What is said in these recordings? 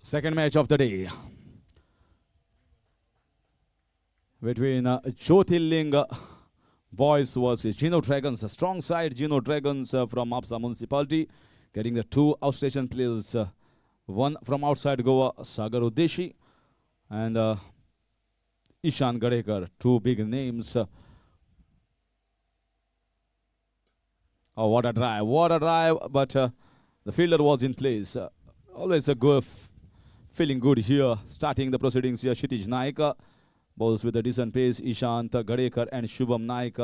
Second match of the day between Jyotirling boys versus Geno Dragons. A strong side, Geno Dragons from Apsa municipality, getting the two outstation players. One from outside Goa, Sagar Udeshi, and Ishan Gadekar. Two big names. Oh, what a drive, but the fielder was in place. Always a good, feeling good here. Starting the proceedings here, Kshitij Naik bowls with a decent pace. Ishant Gadekar and Shubham Naik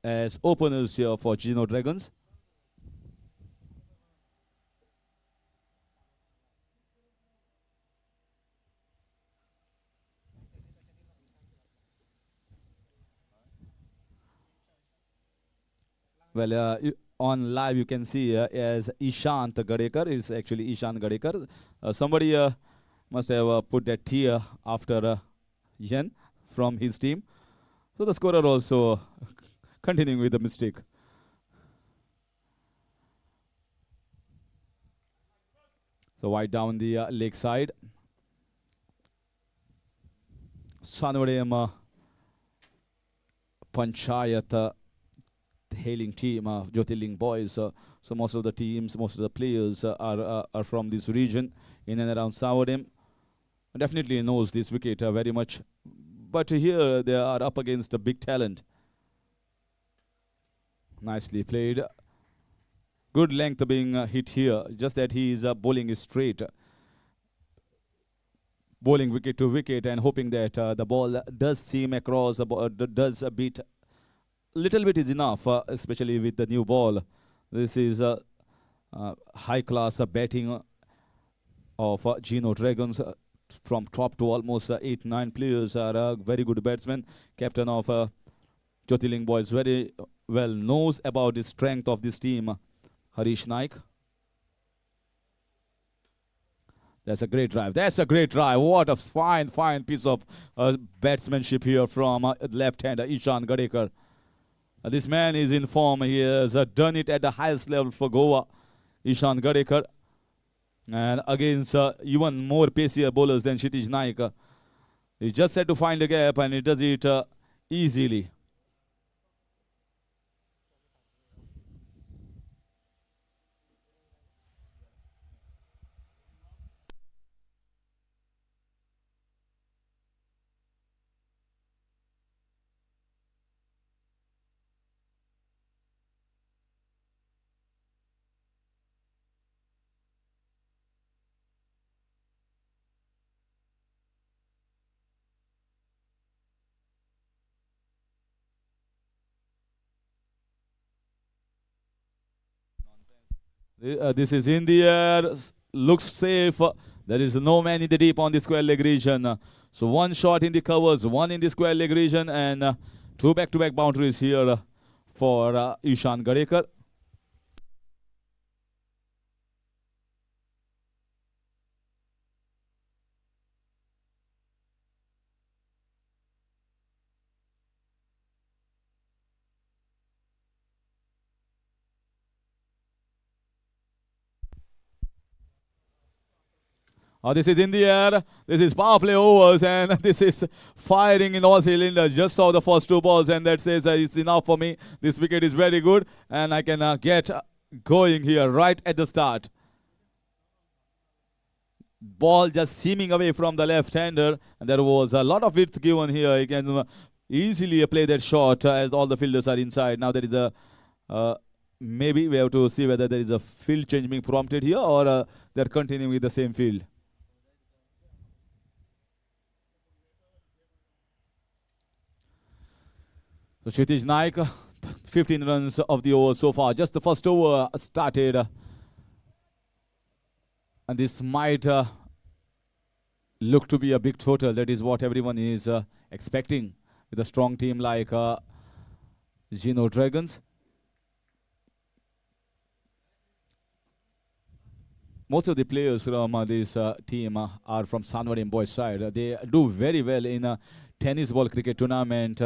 as openers here for Geno Dragons. Well, on live you can see as Ishant Gadekar. It's actually Ishan Gadekar. Somebody must have put that T after Yen from his team. So the scorer also continuing with the mistake. So wide down the leg side. Sanguem Panchayat hailing team of Jyotirling boys. So most of the teams, most of the players are from this region in and around Sanguem. Definitely knows this wicket very much. But here they are up against a big talent. Nicely played. Good length being hit here. Just that he is bowling straight. Bowling wicket to wicket and hoping that the ball does seam across, does a bit. Little bit is enough, especially with the new ball. This is high class batting of Geno Dragons. From top to almost 8-9 players are very good batsmen. Captain of Jyotirling boys very well knows about the strength of this team, Harish Naik. That's a great drive. That's a great drive. What a fine piece of batsmanship here from left-hander Ishan Gadekar. This man is in form. He has done it at the highest level for Goa, Ishan Gadekar. And against even more pacier bowlers than Kshitij Naik. He just had to find a gap and he does it easily. This is in the air, looks safe. There is no man in the deep on the square leg region. So one shot in the covers, one in the square leg region, and two back-to-back boundaries here for Ishan Gadekar. This is in the air. This is power play overs, and this is firing in all cylinders. Just saw the first two balls, and that says it's enough for me. This wicket is very good, and I can get going here right at the start. Ball just seaming away from the left-hander, and there was a lot of width given here. He can easily play that shot as all the fielders are inside. Now there is a maybe we have to see whether there is a field change being prompted here or they're continuing with the same field. So Kshitij Naik, 15 runs of the over so far. Just the first over started. And this might look to be a big total. That is what everyone is expecting with a strong team like Geno Dragons. Most of the players from this team are from Sanguem boys side. They do very well in a tennis ball cricket tournament.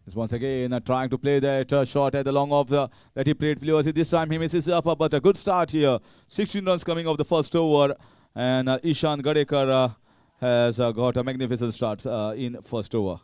He's once again trying to play that shot at the long off that he played previously. This time he misses up, but a good start here. 16 runs coming off the first over, and Ishan Gadekar has got a magnificent start in first over.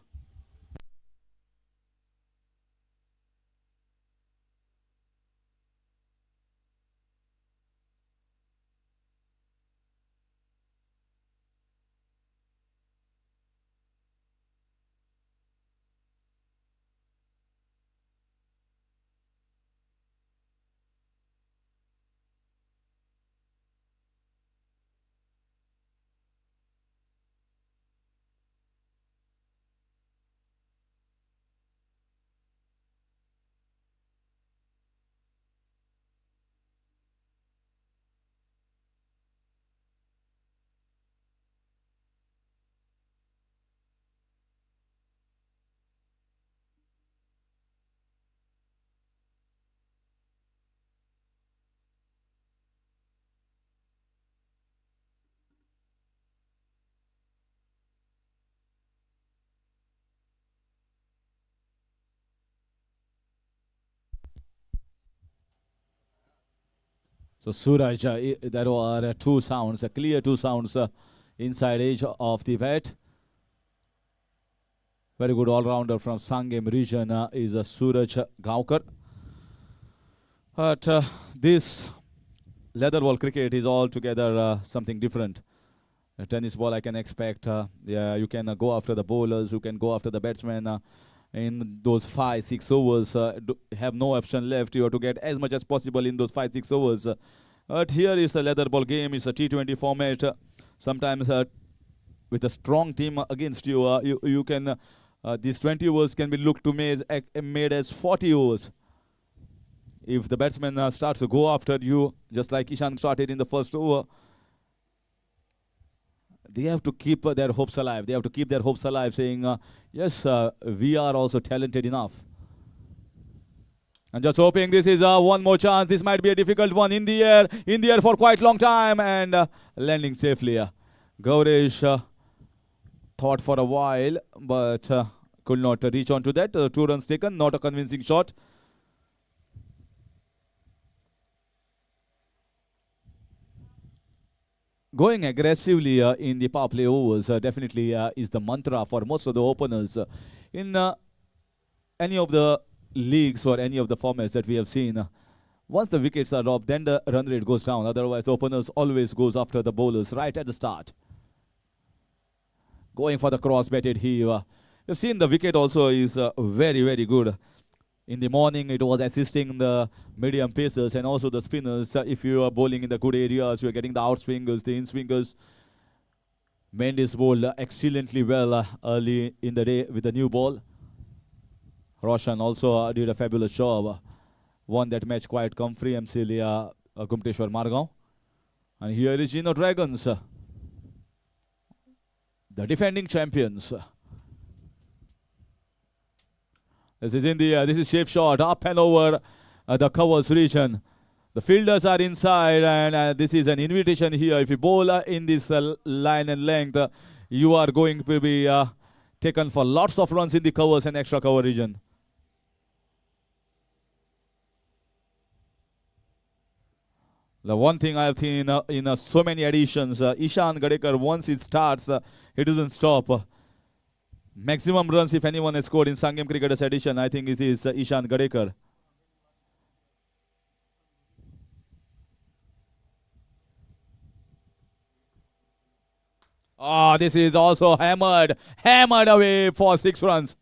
So Suraj, there were two sounds, clear two sounds inside edge of the bat. Very good all-rounder from Sanguem region is Suraj Gaonkar. But this leather ball cricket is altogether something different. A tennis ball I can expect, yeah, you can go after the bowlers, you can go after the batsmen. In those 5-6 overs, have no option left. You have to get as much as possible in those 5-6 overs. But here is a leather ball game. It's a T20 format. Sometimes with a strong team against you, you can these 20 overs can be looked to made as 40 overs. If the batsman starts to go after you, just like Ishan started in the first over, they have to keep their hopes alive. They have to keep their hopes alive, saying, yes, we are also talented enough. And just hoping this is one more chance. This might be a difficult one in the air for quite long time, and landing safely. Gaurish thought for a while, but could not reach on to that. 2 runs taken, not a convincing shot. Going aggressively in the power play overs definitely is the mantra for most of the openers. In any of the leagues or any of the formats that we have seen, once the wickets are dropped, then the run rate goes down. Otherwise, the openers always goes after the bowlers right at the start. Going for the cross-batted heave. You've seen the wicket also is very, very good. In the morning, it was assisting the medium pacers and also the spinners. If you are bowling in the good areas, you are getting the outswingers, the in-swingers. Mendes bowled excellently well early in the day with the new ball. Roshan also did a fabulous job. Won that match quite comfortably, Gumteshwar Margaon. And here is Geno Dragons, the defending champions. This is in the this is shape shot up and over the covers region. The fielders are inside, and this is an invitation here. If you bowl in this line and length, you are going to be taken for lots of runs in the covers and extra cover region. The one thing I have seen in so many editions, Ishan Gadekar, once it starts, it doesn't stop. Maximum runs, if anyone has scored in Sanguem Cricketers edition, I think it is Ishan Gadekar. This is also hammered away for 6 runs.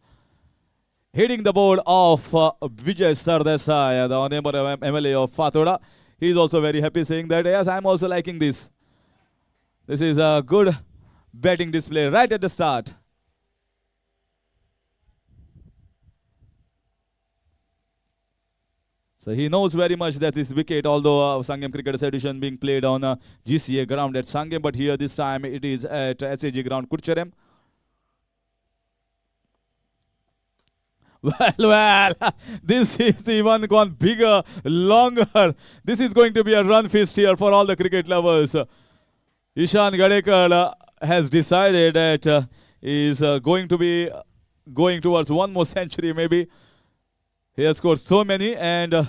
Hitting the board of Vijay Sardesai, the honorable MLA of Fatoda. He is also very happy, saying that, yes, I'm also liking this. This is a good batting display right at the start. So he knows very much that this wicket, although Sanguem Cricketers edition being played on GCA ground at Sanguem, but here this time it is at SAG ground, Kurcherem. Well, this is even gone bigger, longer. This is going to be a run feast here for all the cricket lovers. Ishan Gadekar has decided that is going to be going towards one more century maybe. He has scored so many, and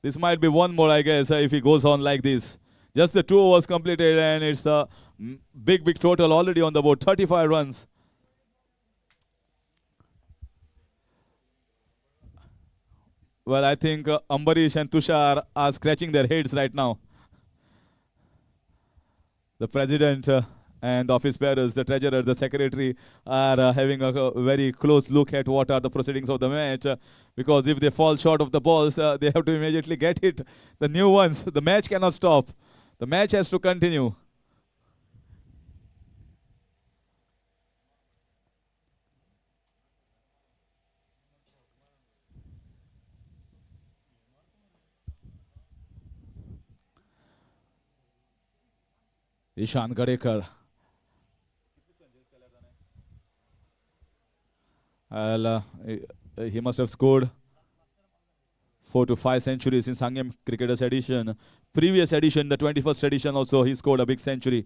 this might be one more, I guess, if he goes on like this. Just the 2 overs completed, and it's a big total already on the board, 35 runs. Well, I think Ambarish and Tushar are scratching their heads right now. The president and the office bearers, the treasurer, the secretary are having a very close look at what are the proceedings of the match. Because if they fall short of the balls, they have to immediately get it. The new ones, the match cannot stop. The match has to continue. Ishan Gadekar. He must have scored 4 to 5 centuries in Sanguem Cricketers edition. Previous edition, the 21st edition also, he scored a big century.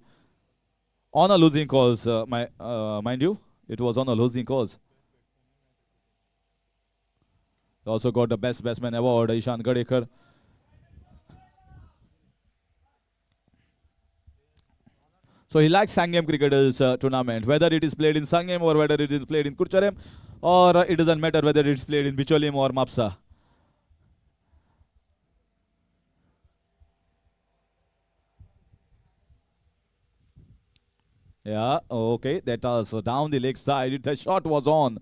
On a losing cause, mind you. It was on a losing cause. He also got the Best Batsman award, Ishan Gadekar. So he likes Sanguem Cricketers tournament, whether it is played in Sanguem or whether it is played in Kurcharem, or it doesn't matter whether it is played in Bicholim or Mapsa. Yeah, okay, that was down the leg side. The shot was on.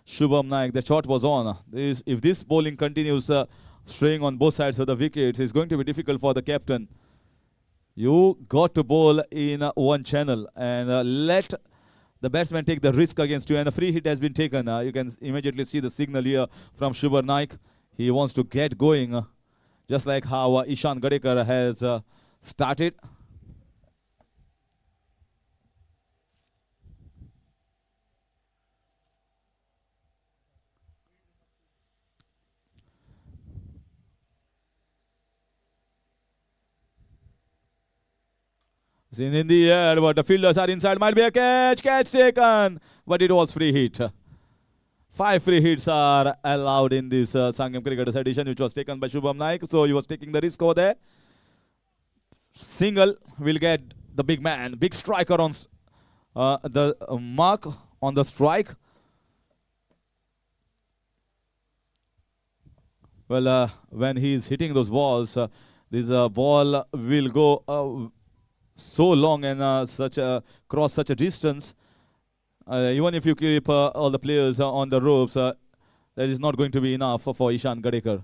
Shubham Naik, the shot was on. If this bowling continues staying on both sides of the wickets, it's going to be difficult for the captain. You got to bowl in one channel and let the batsman take the risk against you. And the free hit has been taken. You can immediately see the signal here from Shubham Naik. He wants to get going, just like how Ishan Gadekar has started. In the air, but the fielders are inside. Might be a catch taken, but it was free hit. 5 free hits are allowed in this Sanguem Cricketers edition, which was taken by Shubham Naik. So he was taking the risk over there. Single will get the big man, big striker on the mark on the strike. Well, when he's hitting those balls, this ball will go so long and cross such a distance. Even if you keep all the players on the ropes, that is not going to be enough for Ishan Gadekar.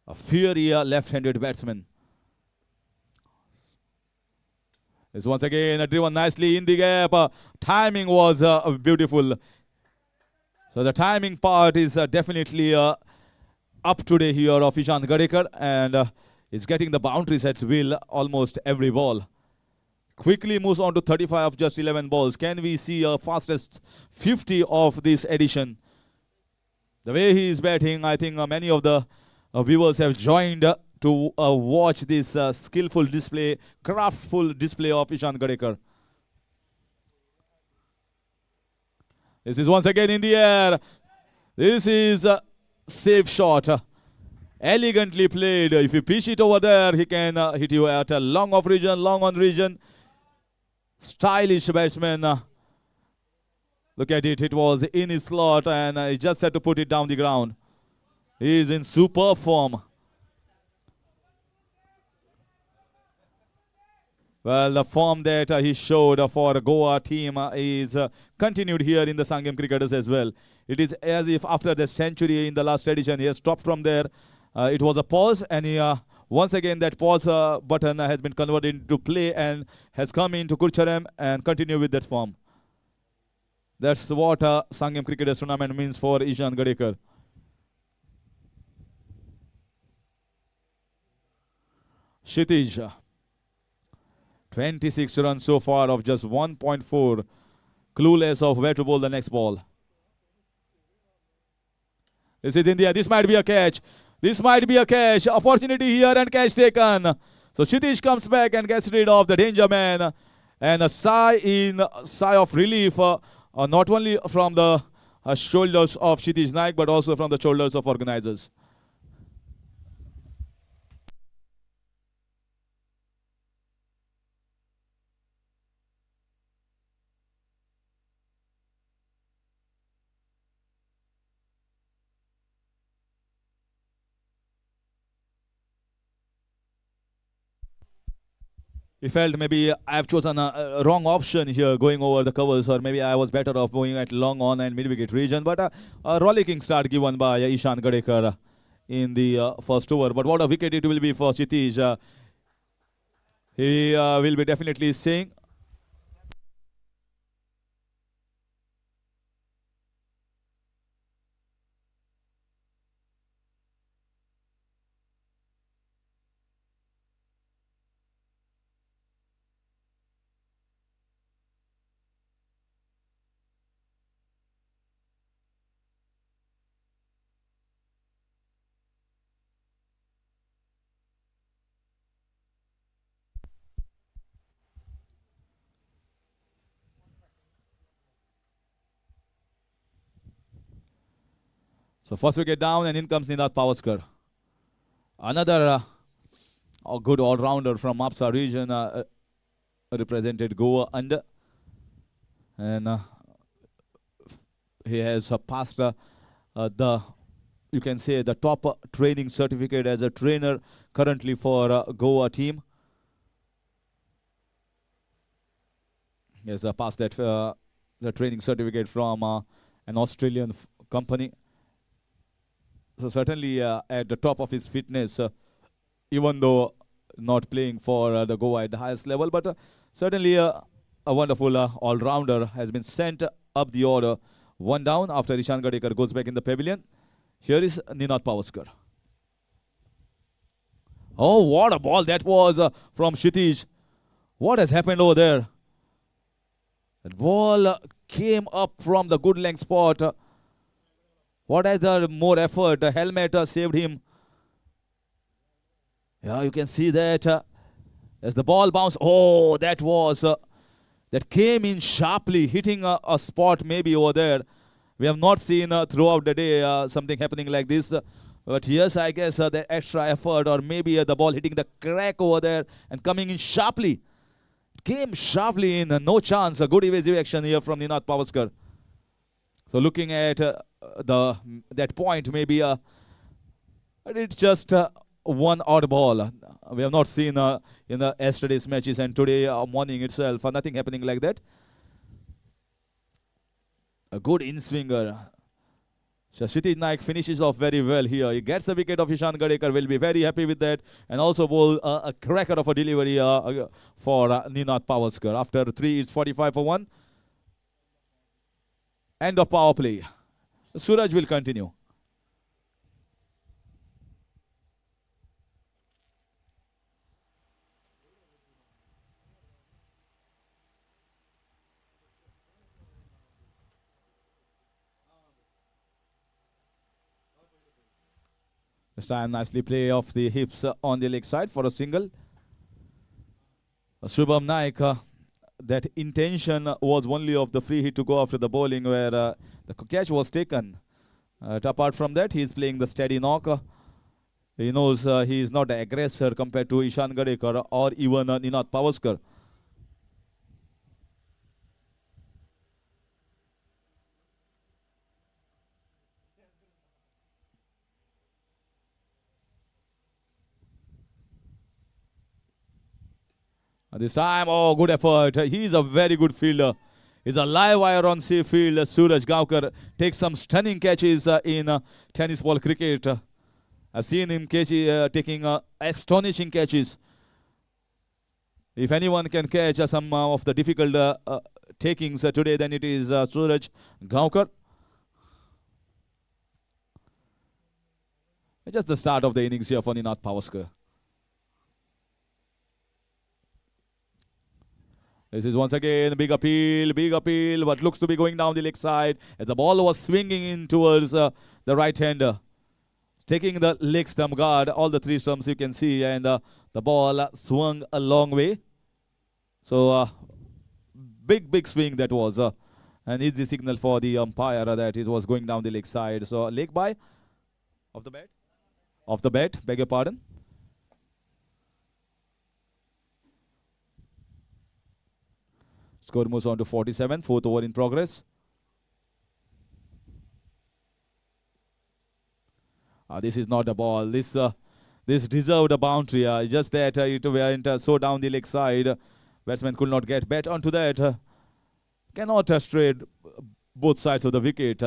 A fiery left-handed batsman. Is once again driven nicely in the gap. Timing was beautiful. So the timing part is definitely up today here of Ishan Gadekar, and is getting the boundaries at will almost every ball. Quickly moves on to 35 of just 11 balls. Can we see a fastest 50 of this edition? The way he is batting, I think many of the viewers have joined to watch this skillful display, craftful display of Ishan Gadekar. This is once again in the air. This is a safe shot. Elegantly played. If you pitch it over there, he can hit you at a long off region, long on region. Stylish batsman. Look at it. It was in his slot and he just had to put it down the ground. He is in superb form. Well, the form that he showed for Goa team is continued here in the Sanguem Cricketers as well. It is as if after the century in the last edition, he has stopped from there. It was a pause, and he, once again that pause button has been converted into play and has come into Kurcharem and continue with that form. That's what Sanguem Cricketers tournament means for Ishan Gadekar. Kshitij. 26 runs so far of just 1.4. Clueless of where to bowl the next ball. This is India. This might be a catch. This might be a catch. Opportunity here and catch taken. So Kshitij comes back and gets rid of the danger man. And a sigh of relief not only from the shoulders of Kshitij Naik, but also from the shoulders of organizers. He felt maybe I've chosen a wrong option here going over the covers, or maybe I was better off going at long on and mid wicket region. But a rollicking start given by Ishan Gadekar in the first over. But what a wicket it will be for Kshitij. He will be definitely saying. So first wicket down, and in comes Ninad Pavaskar. Another a good all-rounder from Mapsa region, represented Goa under. And he has passed the, you can say, the top training certificate as a trainer currently for Goa team. He has passed that the training certificate from an Australian company. So certainly at the top of his fitness, even though not playing for the Goa at the highest level, but certainly a wonderful all-rounder has been sent up the order. One down after Ishan Gadekar goes back in the pavilion. Here is Ninad Pavaskar. Oh, what a ball that was from Kshitij. What has happened over there? That ball came up from the good length spot. What has more effort? The helmet saved him. Yeah, you can see that as the ball bounced. Oh, that was that came in sharply, hitting a spot maybe over there. We have not seen throughout the day something happening like this. But yes, I guess the extra effort, or maybe the ball hitting the crack over there and coming in sharply. Came sharply in, no chance. A good evasive action here from Ninad Pavaskar. So looking at that point, maybe it's just one odd ball. We have not seen in the yesterday's matches and today morning itself nothing happening like that. A good in-swinger. Kshitij Naik finishes off very well here. He gets the wicket of Ishan Gadekar. Will be very happy with that. And also bowl a cracker of a delivery for Ninad Pavaskar. After 3, it's 45 for 1. End of power play. Suraj will continue. This time nicely play off the hips on the leg side for a single. Shubham Naik, that intention was only of the free hit to go after the bowling, where the catch was taken. Apart from that, he is playing the steady knock. He knows he is not the aggressor compared to Ishan Gadekar or even Ninad Pavaskar. This time, oh, good effort. He's a very good fielder. He's a live wire on sea field. Suraj Gaonkar takes some stunning catches in tennis ball cricket. I've seen him taking astonishing catches. If anyone can catch some of the difficult takings today, then it is Suraj Gaonkar. Just the start of the innings here for Ninad Pavaskar. This is once again big appeal, but looks to be going down the leg side as the ball was swinging in towards the right hander. Taking the leg stump guard, all the 3 stumps you can see, and the ball swung a long way. So big swing that was. an easy signal for the umpire that it was going down the leg side. So leg by of the bat. Of the bat, beg your pardon. Score moves on to 47, fourth over in progress. This is not a ball. This deserved a boundary. Just that it went so down the leg side. Batsman could not get bat onto that. Cannot stray both sides of the wicket.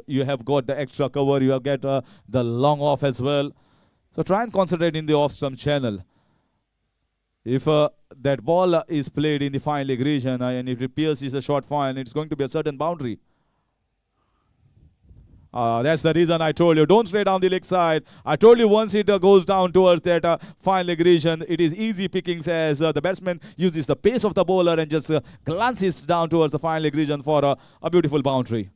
You have got the extra cover. You have got the long off as well. So try and concentrate in the off-stump channel. If that ball is played in the fine leg region and if it pierces the short fine, it's going to be a certain boundary. That's the reason I told you, don't stray down the leg side. I told you once it goes down towards that fine leg region, it is easy pickings as the batsman uses the pace of the bowler and just glances down towards the fine leg region for a beautiful boundary.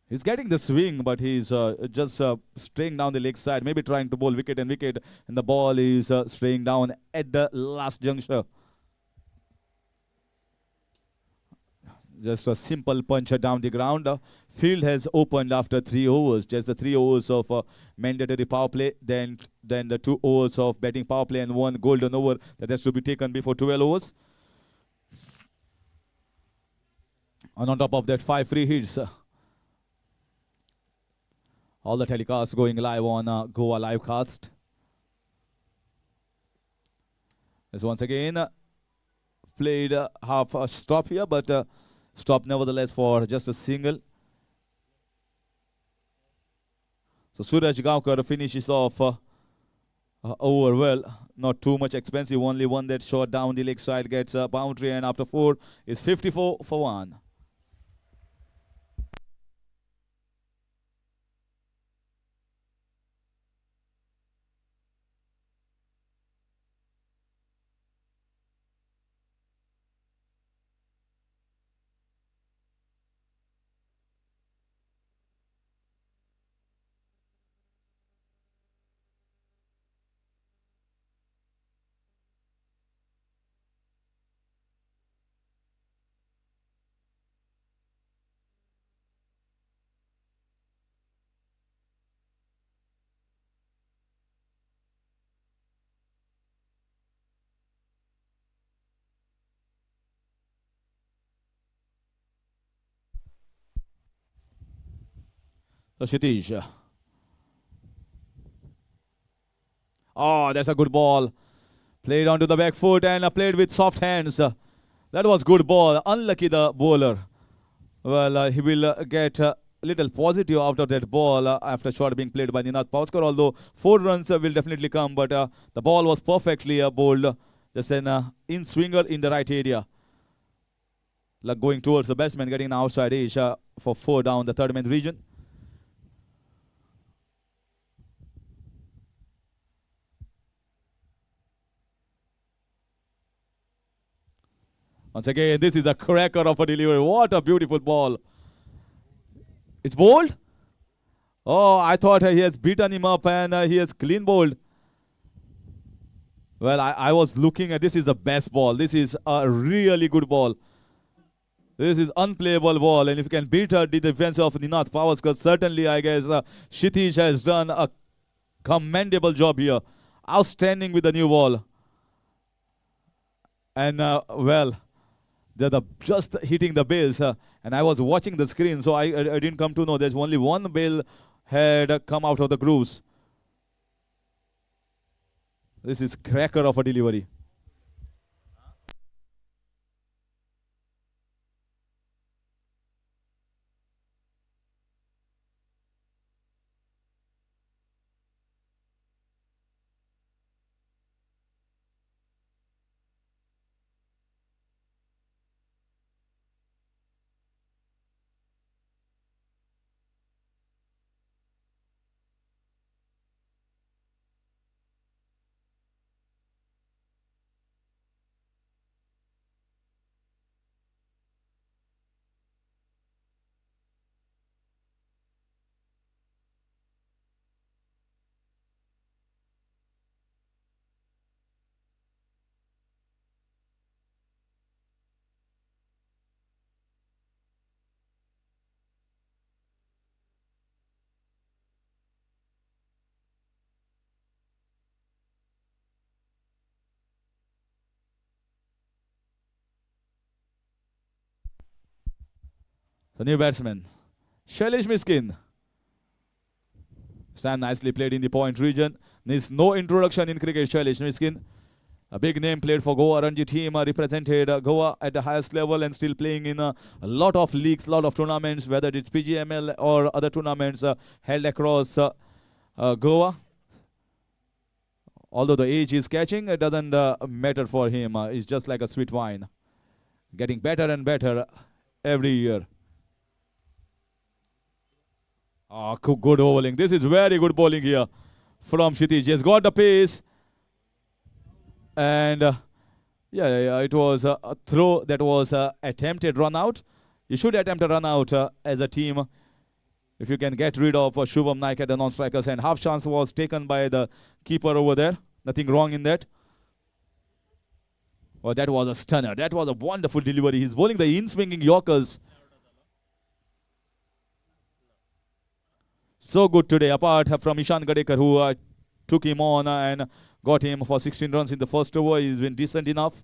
He's getting the swing, but he's just straying down the leg side, maybe trying to bowl wicket, and the ball is straying down at the last juncture. Just a simple puncher down the ground. Field has opened after 3 overs, just the 3 overs of mandatory power play, then the 2 overs of batting power play and 1 golden over that has to be taken before 12 overs. And on top of that, 5 free hits. All the telecasts going live on Goa Livecast. As once again played half a stop here, but stop nevertheless for just a single. So Suraj Gaonkar finishes off over well. Not too much expensive, only one that shot down the leg side gets a boundary, and after 4 is 54 for 1. So Kshitij. Oh, that's a good ball. Played onto the back foot and played with soft hands. That was good ball. Unlucky the bowler. Well, he will get a little positive out of that ball after shot being played by Ninath Pauskar. Although 4 runs will definitely come, but the ball was perfectly bowled. Just an in-swinger in the right area. Like going towards the batsman, getting an outside edge for 4 down the third man region. Once again, this is a cracker of a delivery. What a beautiful ball. It's bowled. Oh, I thought he has beaten him up and he has clean bowled. Well, I was looking at this is the best ball. This is a really good ball. This is unplayable ball. And if you can beat the defense of Ninath Pauskar, certainly I guess Kshitij has done a commendable job here. Outstanding with the new ball. And well, they're just hitting the bails. And I was watching the screen, so I didn't come to know there's only one bail had come out of the grooves. This is cracker of a delivery. The new batsman, Shailesh Miskin. Stand nicely played in the point region. Needs no introduction in cricket, Shailesh Miskin. A big name, played for Goa Ranji team, represented Goa at the highest level and still playing in a lot of leagues, lot of tournaments, whether it's PGML or other tournaments held across Goa. Although the age is catching, it doesn't matter for him. It's just like a sweet wine, getting better and better every year. Oh, good bowling. This is very good bowling here from Kshitij. He has got the pace. And yeah, it was a throw that was attempted run out. You should attempt a run out as a team if you can get rid of Shubham Naik at the non-strikers. And half chance was taken by the keeper over there. Nothing wrong in that. Oh, that was a stunner. That was a wonderful delivery. He's bowling the in-swinging Yorkers. So good today, apart from Ishan Gadekar, who took him on and got him for 16 runs in the first over. He's been decent enough.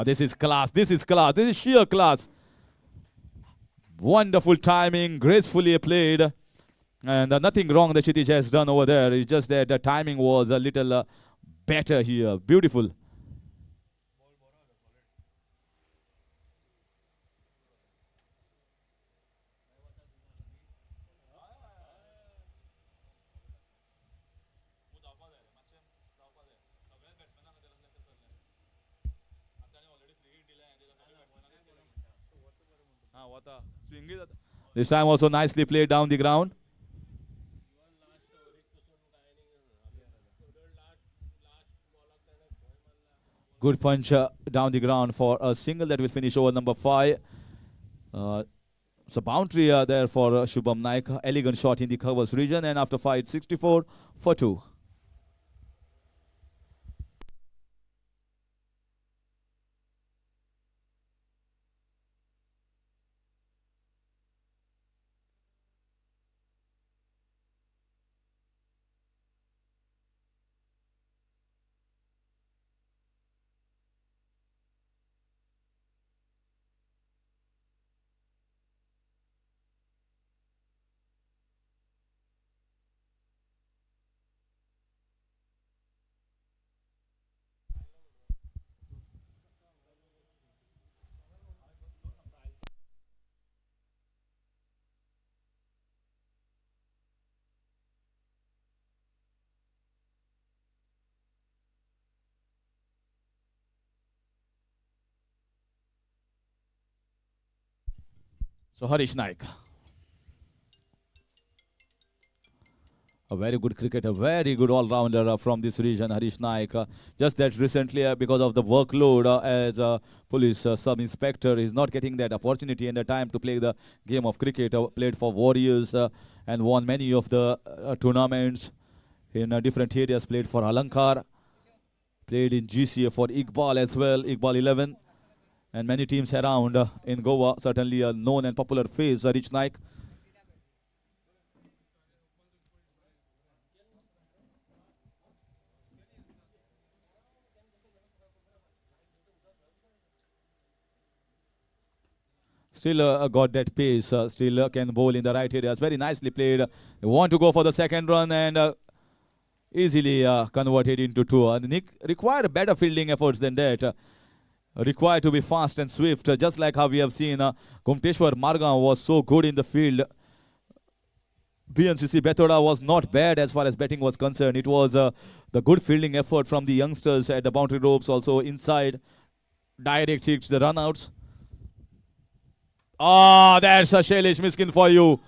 This is class. This is class. This is sheer class. Wonderful timing, gracefully played. And nothing wrong that Kshitij has done over there. It's just that the timing was a little better here. Beautiful. This time also nicely played down the ground. Good punch down the ground for a single that will finish over number 5. So boundary there for Shubham Naik. Elegant shot in the covers region, and after 5, 64 for 2. So Harish Naik, a very good cricketer, very good all-rounder from this region, Harish Naik. Just that recently, because of the workload as a police sub-inspector, he's not getting that opportunity and the time to play the game of cricket. Played for Warriors and won many of the tournaments in different areas. Played for Alankar, played in GCA for Iqbal as well, Iqbal 11. And many teams around in Goa. Certainly a known and popular face, Harish Naik. Still got that pace, still can bowl in the right areas. Very nicely played. They want to go for the second run and easily converted into 2. Nick required better fielding efforts than that. Required to be fast and swift, just like how we have seen Kumteshwar Margaon was so good in the field. BNCC Bethoda was not bad as far as batting was concerned. It was the good fielding effort from the youngsters at the boundary ropes, also inside. Direct hits, the runouts. That's a Shailesh Miskin for you.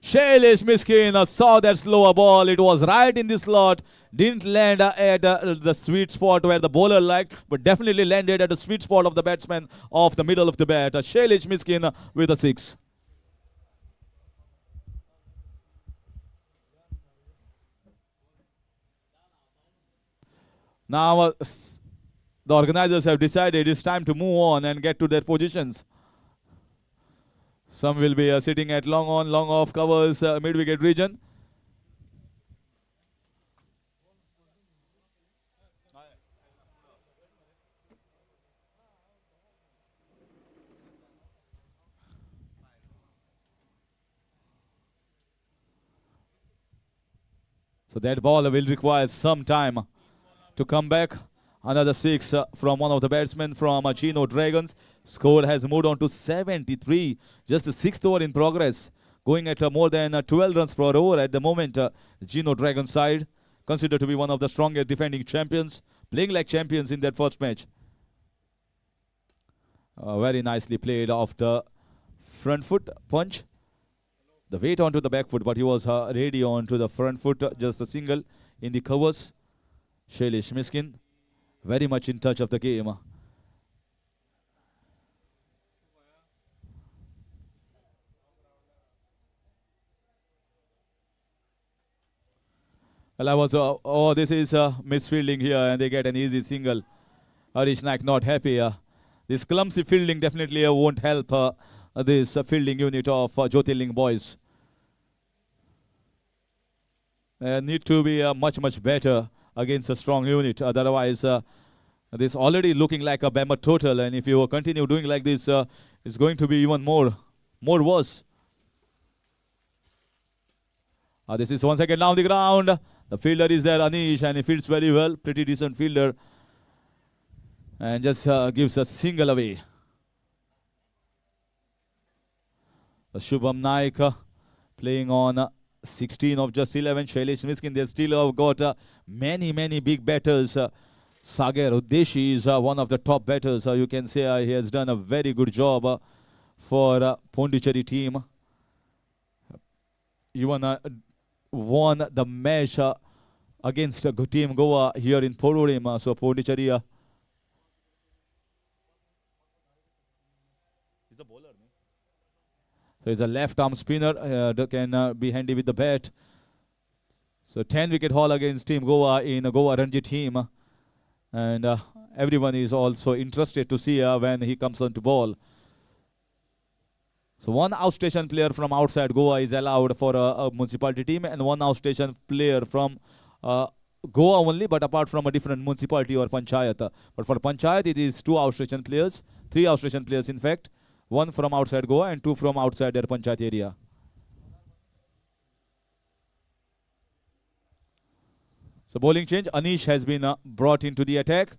Shailesh Miskin saw that slower ball. It was right in the slot. Didn't land at the sweet spot where the bowler liked, but definitely landed at the sweet spot of the batsman of the middle of the bat. Shailesh Miskin with a 6. Now the organizers have decided it's time to move on and get to their positions. Some will be sitting at long on, long off covers, mid-wicket region. So that ball will require some time to come back. Another 6 from one of the batsmen from Geno Dragons. Score has moved on to 73. Just the 6th over in progress. Going at more than 12 runs per over at the moment. Geno Dragons side, considered to be one of the strongest defending champions, playing like champions in that first match. Very nicely played off the front foot punch. The weight onto the back foot, but he was ready onto the front foot. Just a single in the covers. Shailesh Miskin, very much in touch of the game. Well, I was, oh, this is misfielding here, and they get an easy single. Harish Naik not happy. This clumsy fielding definitely won't help this fielding unit of Jyotirling boys. Need to be much better against a strong unit. Otherwise, this already looking like a Bama total, and if you continue doing like this, it's going to be even more worse. This is once again down the ground. The fielder is there, Anish, and he fields very well. Pretty decent fielder. And just gives a single away. Shubham Naik playing on 16 of just 11. Shailesh Miskin, they still have got many big batters. Sagar Udeshi is one of the top batters. You can say he has done a very good job for Pondicherry team. Even won the match against Team Goa here in Pororim. So Pondicherry is the bowler. So he's a left arm spinner that can be handy with the bat. So 10 wicket haul against Team Goa in Goa Ranji team. And everyone is also interested to see when he comes on to ball. So one outstation player from outside Goa is allowed for a municipality team, and one outstation player from Goa only, but apart from a different municipality or panchayat. But for panchayat, it is 2 outstation players, 3 outstation players in fact. 1 from outside Goa and 2 from outside their panchayat area. So bowling change. Anish has been brought into the attack.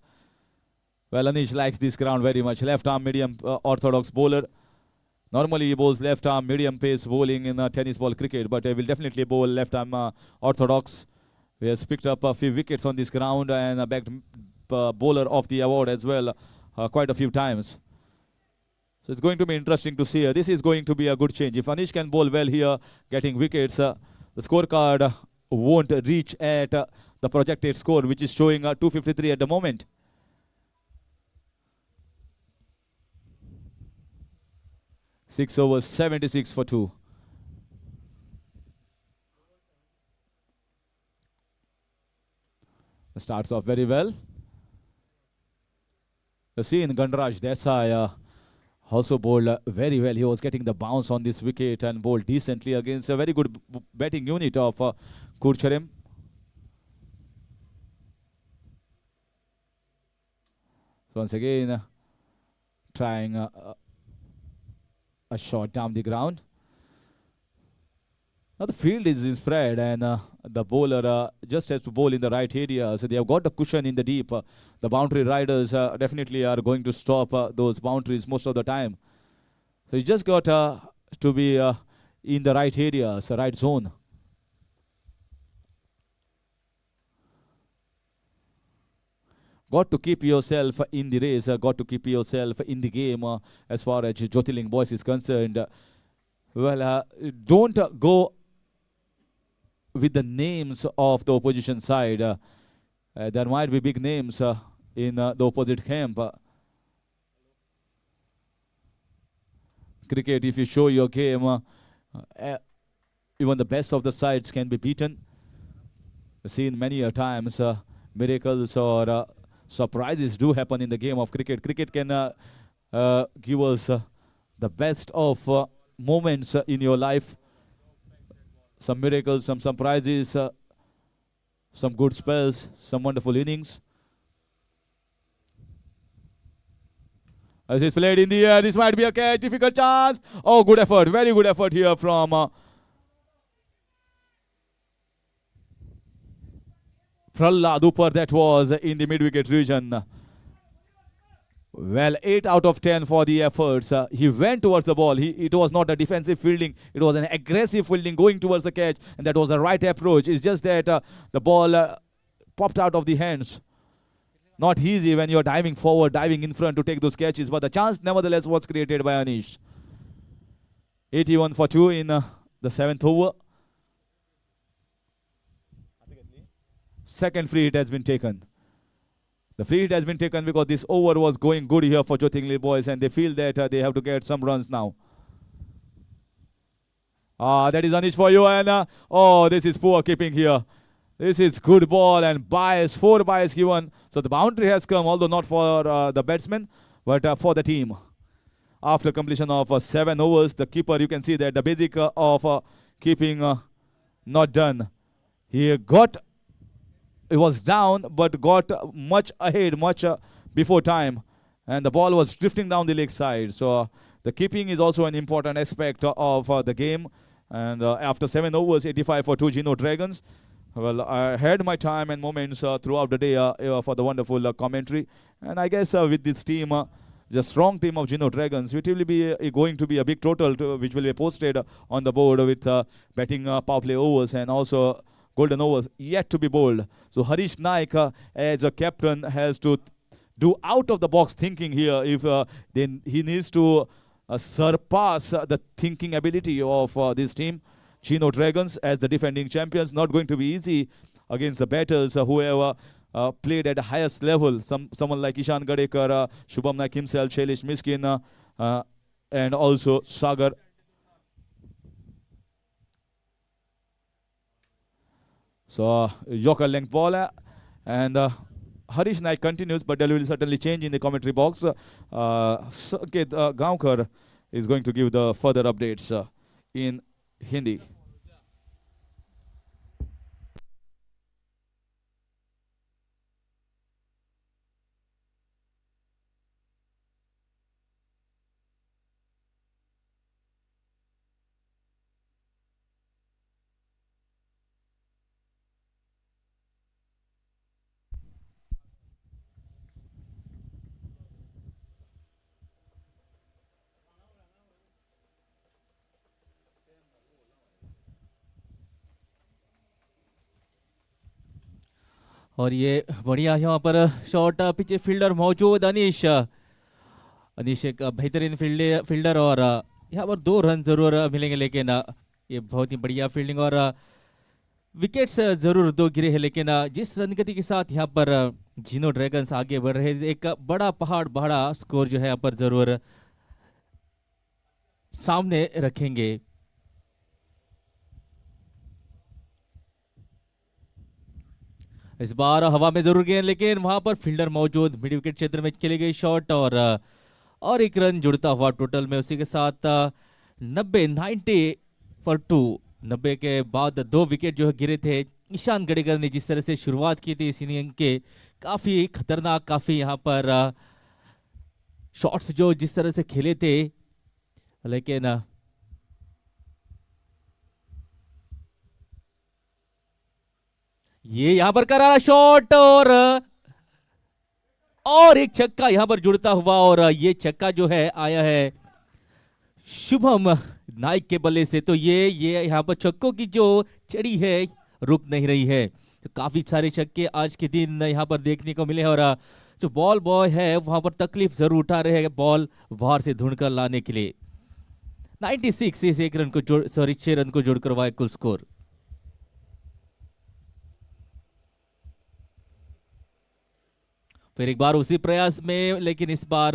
Well, Anish likes this ground very much. Left arm medium orthodox bowler. Normally he bowls left arm medium pace bowling in tennis ball cricket, but he will definitely bowl left arm orthodox. He has picked up a few wickets on this ground and backed bowler of the award as well quite a few times. So it's going to be interesting to see. This is going to be a good change. If Anish can bowl well here, getting wickets, the scorecard won't reach at the projected score, which is showing 253 at the moment. Six overs, 76 for 2. Starts off very well. You've seen Ganraj Desai also bowled very well. He was getting the bounce on this wicket and bowled decently against a very good batting unit of Kurcharim. So once again, trying a shot down the ground. Now the field is spread, and the bowler just has to bowl in the right area. So they have got the cushion in the deep. The boundary riders definitely are going to stop those boundaries most of the time. So you just got to be in the right area, so right zone. Got to keep yourself in the race, got to keep yourself in the game as far as Jyotirling boys is concerned. Well, don't go with the names of the opposition side. There might be big names in the opposite camp. Cricket, if you show your game, even the best of the sides can be beaten. We've seen many a times miracles or surprises do happen in the game of cricket. Cricket can give us the best of moments in your life. Some miracles, some surprises, some good spells, some wonderful innings. As it's played in the air, this might be a catch, difficult chance. Oh, good effort, very good effort here from Prahlad Upar that was in the mid-wicket region. Well, 8 out of 10 for the efforts. He went towards the ball. It was not a defensive fielding. It was an aggressive fielding going towards the catch. And that was the right approach. It's just that the ball popped out of the hands. Not easy when you're diving forward, diving in front to take those catches. But the chance nevertheless was created by Anish. 81 for 2 in the 7th over. Second free hit has been taken. The free hit has been taken because this over was going good here for Jyotirling boys, and they feel that they have to get some runs now. That is Anish for you, and oh, this is poor keeping here. This is good ball and bias, 4 bias given. So the boundary has come, although not for the batsman, but for the team. After completion of 7 overs, the keeper, you can see that the basic of keeping not done. He was down, but got much ahead, much before time. And the ball was drifting down the leg side. So the keeping is also an important aspect of the game. And after 7 overs, 85 for 2 Geno Dragons. Well, I had my time and moments throughout the day for the wonderful commentary. And I guess with this team, the strong team of Geno Dragons, it will be going to be a big total which will be posted on the board with batting power play overs and also golden overs yet to be bowled. So Harish Naik as a captain has to do out of the box thinking here. If then he needs to surpass the thinking ability of this team. Geno Dragons as the defending champions, not going to be easy against the batters who have played at the highest level. Someone like Ishan Gadekar, Shubham Naik himself, Shailesh Miskin, and also Sagar. So Yorker length ball, and Harish Naik continues, but there will certainly change in the commentary box. Sanket Gaonkar is going to give the further updates in Hindi. और ये बढ़िया यहाँ पर shot पीछे fielder मौजूद अनीश एक बेहतरीन fielder और यहाँ पर 2 रन जरूर मिलेंगे, लेकिन ये बहुत ही बढ़िया फील्डिंग और विकेट्स जरूर 2 गिरे हैं, लेकिन जिस रन गति के साथ यहाँ पर जीनो ड्रैगन्स आगे बढ़ रहे हैं, एक बड़ा बड़ा स्कोर जो है यहाँ पर जरूर सामने रखेंगे। इस बार हवा में जरूर गए, लेकिन वहां पर फील्डर मौजूद, मिड विकेट क्षेत्र में खेली गई शॉट और 1 रन जुड़ता हुआ टोटल में। उसी के साथ 90 फॉर 2, 90 के बाद 2 विकेट जो गिरे थे। ईशान गडेकर ने जिस तरह से शुरुआत की थी इस इनिंग के, काफी खतरनाक, काफी यहाँ पर शॉट्स जो जिस तरह से खेले थे, लेकिन ये यहां पर करारा शॉट और एक छक्का यहां पर जुड़ता हुआ, और ये छक्का जो है आया है शुभम नाइक के बल्ले से। तो ये यहां पर छक्कों की जो चढ़ी है रुक नहीं रही है। तो काफी सारे छक्के आज के दिन यहां पर देखने को मिले, और जो बॉल बॉय है वहां पर तकलीफ जरूर उठा रहे हैं बॉल बाहर से ढूंढकर लाने के लिए। 96 इस 1 रन को 6 रन को जोड़कर हुआ कुल स्कोर। फिर एक बार उसी प्रयास में, लेकिन इस बार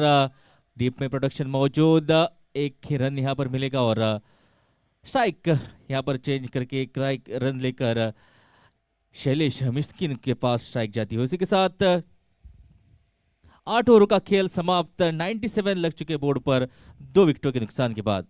डीप में प्रोडक्शन मौजूद, 1 ही रन यहां पर मिलेगा और स्ट्राइक यहां पर चेंज करके 1 रन लेकर शैलेश मिस्किन के पास स्ट्राइक जाती है। उसी के साथ 8 ओवर का खेल समाप्त, 97 लग चुके बोर्ड पर 2 विकेटों के नुकसान के बाद।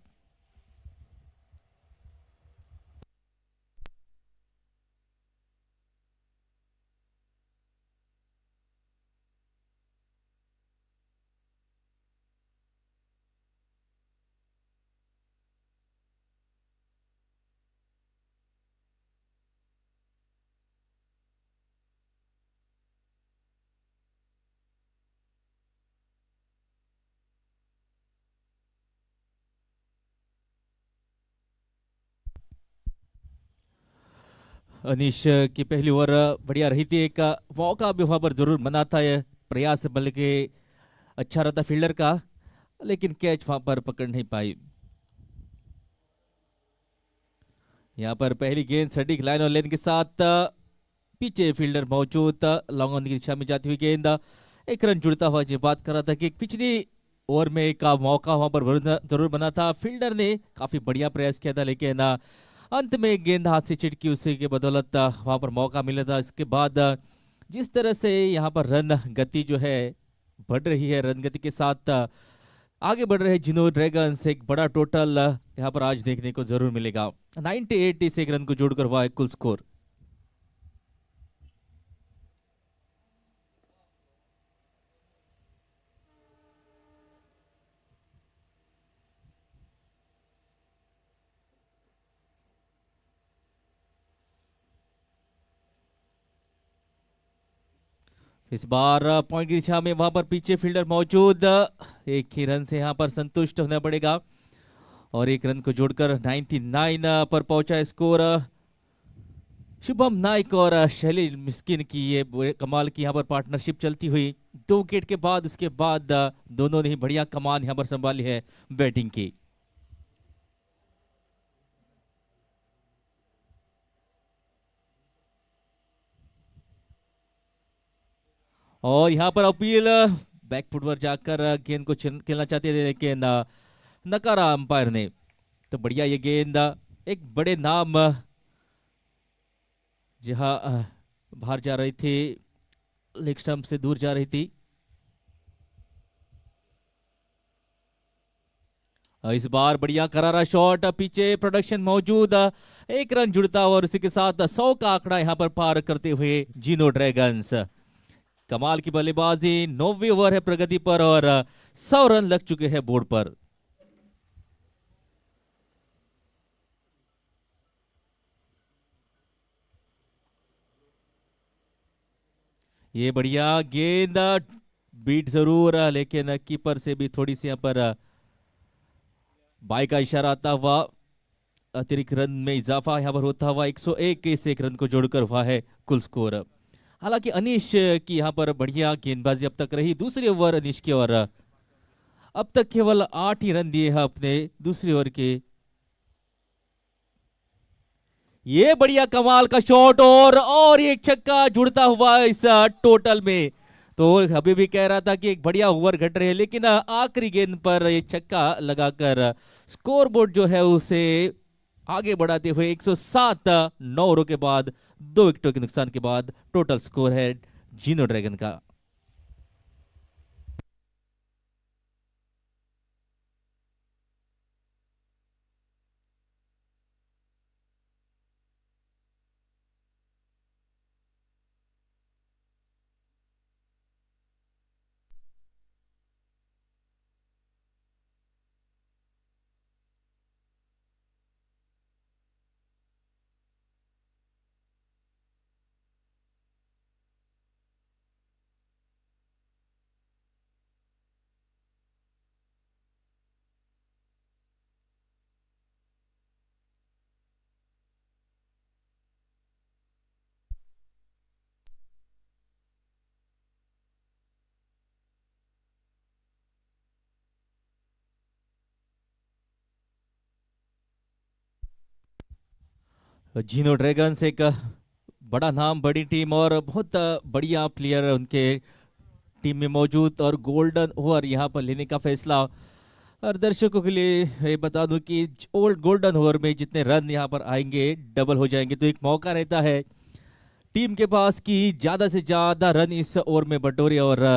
अनीश की पहली ओवर बढ़िया रही थी। एक मौका भी वहां पर जरूर बना था, ये प्रयास बल्कि अच्छा रहता फील्डर का, लेकिन कैच वहां पर पकड़ नहीं पाई। यहाँ पर पहली गेंद सटीक लाइन और लेन के साथ पीछे फील्डर मौजूद, लॉन्ग ऑन की दिशा में जाती हुई गेंद, एक रन जुड़ता हुआ। जो बात कर रहा था कि पिछली ओवर में एक मौका वहां पर जरूर बना था, फील्डर ने काफी बढ़िया प्रयास किया था, लेकिन अंत में गेंद हाथ से छिटकी, उसी के बदौलत वहां पर मौका मिला था। इसके बाद जिस तरह से यहाँ पर रन गति जो है बढ़ रही है, रन गति के साथ आगे बढ़ रहे जिनो ड्रैगन्स, एक बड़ा टोटल यहाँ पर आज देखने को जरूर मिलेगा। 98 इस एक रन को जोड़कर हुआ है कुल स्कोर। इस बार पॉइंट की दिशा में वहां पर पीछे फील्डर मौजूद, एक ही रन से यहाँ पर संतुष्ट होना पड़ेगा और एक रन को जोड़कर 99 पर पहुंचा स्कोर। शुभम नाइक और शैलेश मिस्किन की ये कमाल की यहाँ पर पार्टनरशिप चलती हुई 2 विकेट के बाद, उसके बाद दोनों ने ही बढ़िया कमान यहाँ पर संभाली है बैटिंग की। और यहाँ पर अपील, बैकफुट पर जाकर गेंद को खेलना चाहते थे, लेकिन नकारा अंपायर ने। तो बढ़िया ये गेंद एक बड़े नाम जहां बाहर जा रही थी, लेग स्टंप से दूर जा रही थी। इस बार बढ़िया करारा शॉट, पीछे प्रोडक्शन मौजूद, एक रन जुड़ता हुआ और इसी के साथ 100 का आंकड़ा यहां पर पार करते हुए जीनो ड्रैगन्स। कमाल की बल्लेबाजी, 9वीं ओवर है प्रगति पर और 100 रन लग चुके हैं बोर्ड पर। ये बढ़िया गेंद बीट जरूर, लेकिन कीपर से भी थोड़ी सी यहाँ पर बाई का इशारा आता हुआ अतिरिक्त रन में इजाफा यहाँ पर होता हुआ 101 इस एक रन को जोड़कर हुआ है कुल स्कोर। हालांकि अनीश की यहाँ पर बढ़िया गेंदबाजी अब तक रही दूसरी ओवर अनीश की, और अब तक केवल 8 ही रन दिए हैं अपने दूसरी ओवर के। ये बढ़िया कमाल का शॉट और एक छक्का जुड़ता हुआ इस टोटल में। तो अभी भी कह रहा था कि एक बढ़िया ओवर घट रहे हैं, लेकिन आखिरी गेंद पर ये छक्का लगाकर स्कोर बोर्ड जो है उसे आगे बढ़ाते हुए 107 9 ओवरों के बाद 2 विकेटों के नुकसान के बाद टोटल स्कोर है जीनो ड्रैगन का। जीनो ड्रैगन्स एक बड़ा नाम, बड़ी टीम और बहुत बढ़िया प्लेयर उनके टीम में मौजूद, और गोल्डन ओवर यहाँ पर लेने का फैसला। और दर्शकों के लिए ये बता दूं कि ओल्ड गोल्डन ओवर में जितने रन यहाँ पर आएंगे डबल हो जाएंगे, तो एक मौका रहता है टीम के पास कि ज्यादा से ज्यादा रन इस ओवर में बटोरे और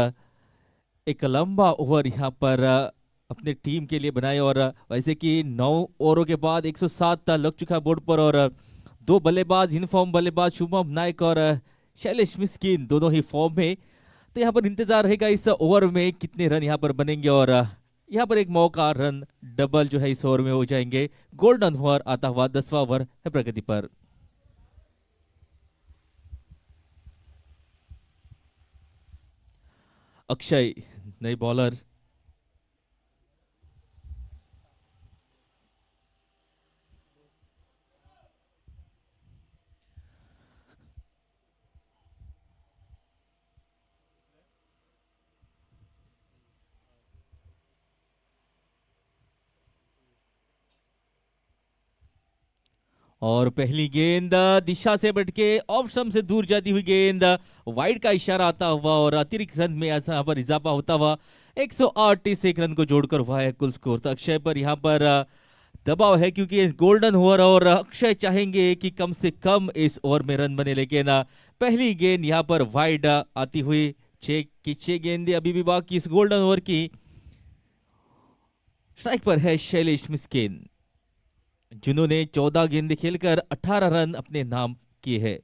एक लंबा ओवर यहाँ पर अपने टीम के लिए बनाए। और वैसे कि 9 ओवरों के बाद 107 लग चुका है बोर्ड पर, और दो बल्लेबाज, इनफॉर्म बल्लेबाज शुभम नाइक और शैलेश मिस्किन दोनों ही फॉर्म में। तो यहाँ पर इंतजार रहेगा इस ओवर में कितने रन यहाँ पर बनेंगे, और यहाँ पर एक मौका रन डबल जो है इस ओवर में हो जाएंगे। गोल्डन ओवर आता हुआ 10वां ओवर है प्रगति पर। अक्षय नई बॉलर, और पहली गेंद दिशा से भटके ऑफ स्टंप से दूर जाती हुई गेंद, वाइड का इशारा आता हुआ और अतिरिक्त रन में यहाँ पर इजाफा होता हुआ 138 रन को जोड़कर हुआ है कुल स्कोर। तो अक्षय पर यहाँ पर दबाव है क्योंकि गोल्डन ओवर और अक्षय चाहेंगे कि कम से कम इस ओवर में रन बने, लेकिन पहली गेंद यहाँ पर वाइड आती हुई 6 गेंदें अभी भी बाकी इस गोल्डन ओवर की। स्ट्राइक पर है शैलेश मिस्किन, जिन्होंने 14 गेंदें खेलकर 18 रन अपने नाम किए हैं।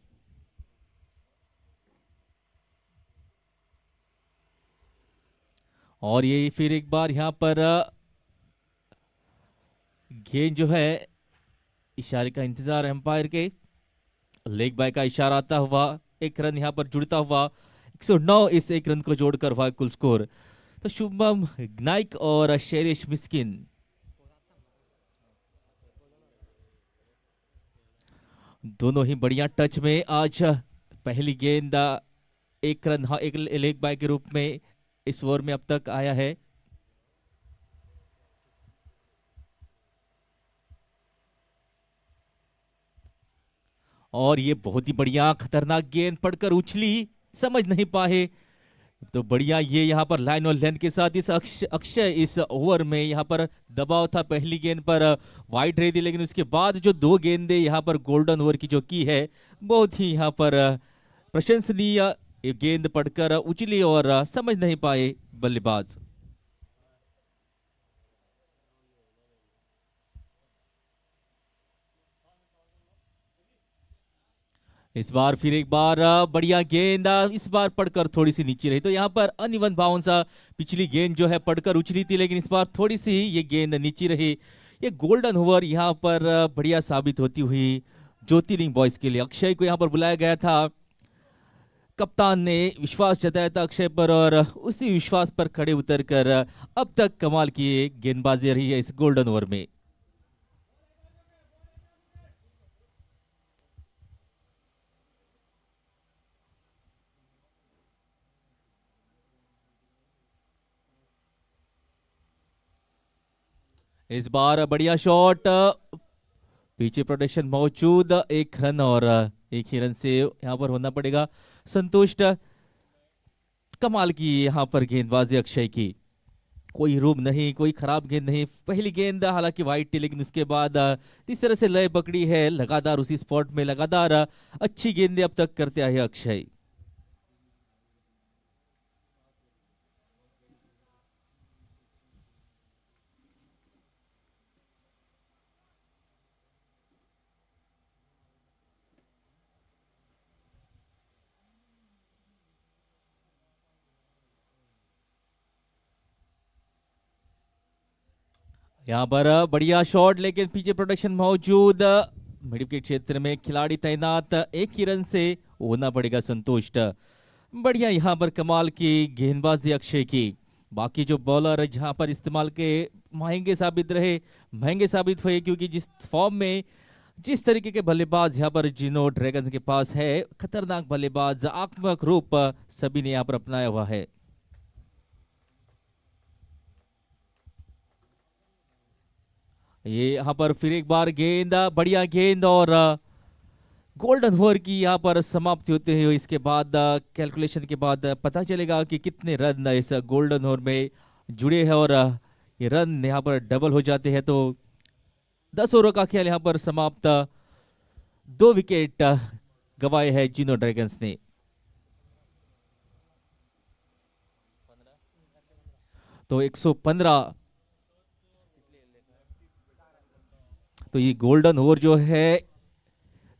और ये फिर एक बार यहां पर गेंद जो है, इशारे का इंतजार एम्पायर के, लेग बाय का इशारा आता हुआ एक रन यहां पर जुड़ता हुआ 109 इस एक रन को जोड़कर हुआ कुल स्कोर। तो शुभम नाइक और शैलेश मिस्किन दोनों ही बढ़िया टच में। आज पहली गेंद एक रन, हाँ, एक लेग बाय के रूप में इस ओवर में अब तक आया है। और ये बहुत ही बढ़िया खतरनाक गेंद पड़कर उछली, समझ नहीं पाए। तो बढ़िया ये यहाँ पर लाइन और लेंथ के साथ इस अक्षय इस ओवर में यहाँ पर दबाव था, पहली गेंद पर वाइड रही थी, लेकिन उसके बाद जो 2 गेंदें यहाँ पर गोल्डन ओवर की जो की है, बहुत ही यहाँ पर प्रशंसनीय। ये गेंद पड़कर उछली और समझ नहीं पाए बल्लेबाज। इस बार फिर एक बार बढ़िया गेंद इस बार पड़कर थोड़ी सी नीचे रही, तो यहाँ पर अनइवन बाउंस। पिछली गेंद जो है पड़कर उछली थी, लेकिन इस बार थोड़ी सी ये गेंद नीचे रही। ये गोल्डन ओवर यहाँ पर बढ़िया साबित होती हुई ज्योतिर्लिंग बॉयज के लिए। अक्षय को यहाँ पर बुलाया गया था, कप्तान ने विश्वास जताया था अक्षय पर और उसी विश्वास पर खड़े उतरकर अब तक कमाल की गेंदबाजी रही है इस गोल्डन ओवर में। इस बार बढ़िया शॉट, पीछे प्रोटेक्शन मौजूद, एक रन और एक ही रन से यहां पर होना पड़ेगा संतुष्ट। कमाल की यहां पर गेंदबाजी अक्षय की, कोई रूम नहीं, कोई खराब गेंद नहीं। पहली गेंद हालांकि वाइड थी, लेकिन उसके बाद इस तरह से लय पकड़ी है, लगातार उसी स्पॉट में लगातार अच्छी गेंदें अब तक करते आए अक्षय। यहाँ पर बढ़िया शॉट, लेकिन पीछे प्रोटेक्शन मौजूद, मिड विकेट क्षेत्र में खिलाड़ी तैनात, एक ही रन से होना पड़ेगा संतुष्ट। बढ़िया यहाँ पर कमाल की गेंदबाजी अक्षय की। बाकी जो बॉलर जहाँ पर इस्तेमाल के महंगे साबित हुए, क्योंकि जिस फॉर्म में जिस तरीके के बल्लेबाज यहाँ पर जिनो ड्रैगन के पास है, खतरनाक बल्लेबाज, आक्रामक रूप सभी ने यहाँ पर अपनाया हुआ है। ये यहाँ पर फिर एक बार गेंद, बढ़िया गेंद और गोल्डन ओवर की यहाँ पर समाप्ति होते हुए इसके बाद कैलकुलेशन के बाद पता चलेगा कि कितने रन इस गोल्डन ओवर में जुड़े हैं और ये रन यहाँ पर डबल हो जाते हैं। तो 10 ओवरों का खेल यहाँ पर समाप्त, 2 विकेट गंवाए हैं जिनो ड्रैगन्स ने। तो 115, तो ये गोल्डन ओवर जो है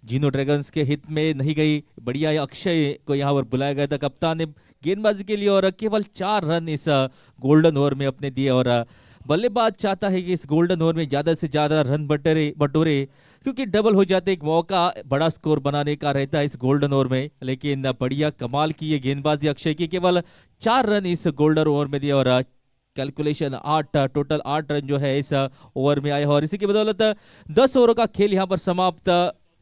जिनो ड्रैगन्स के हित में नहीं गई। बढ़िया अक्षय को यहाँ पर बुलाया गया था कप्तान ने गेंदबाजी के लिए और केवल 4 रन इस गोल्डन ओवर में अपने दिए। और बल्लेबाज चाहता है कि इस गोल्डन ओवर में ज्यादा से ज्यादा रन बटोरे, क्योंकि डबल हो जाते, एक मौका बड़ा स्कोर बनाने का रहता है इस गोल्डन ओवर में। लेकिन बढ़िया कमाल की ये गेंदबाजी अक्षय की, केवल 4 रन इस गोल्डन ओवर में दिए और कैलकुलेशन 8, टोटल 8 रन जो है इस ओवर में आए और इसी की बदौलत 10 ओवरों का खेल यहाँ पर समाप्त,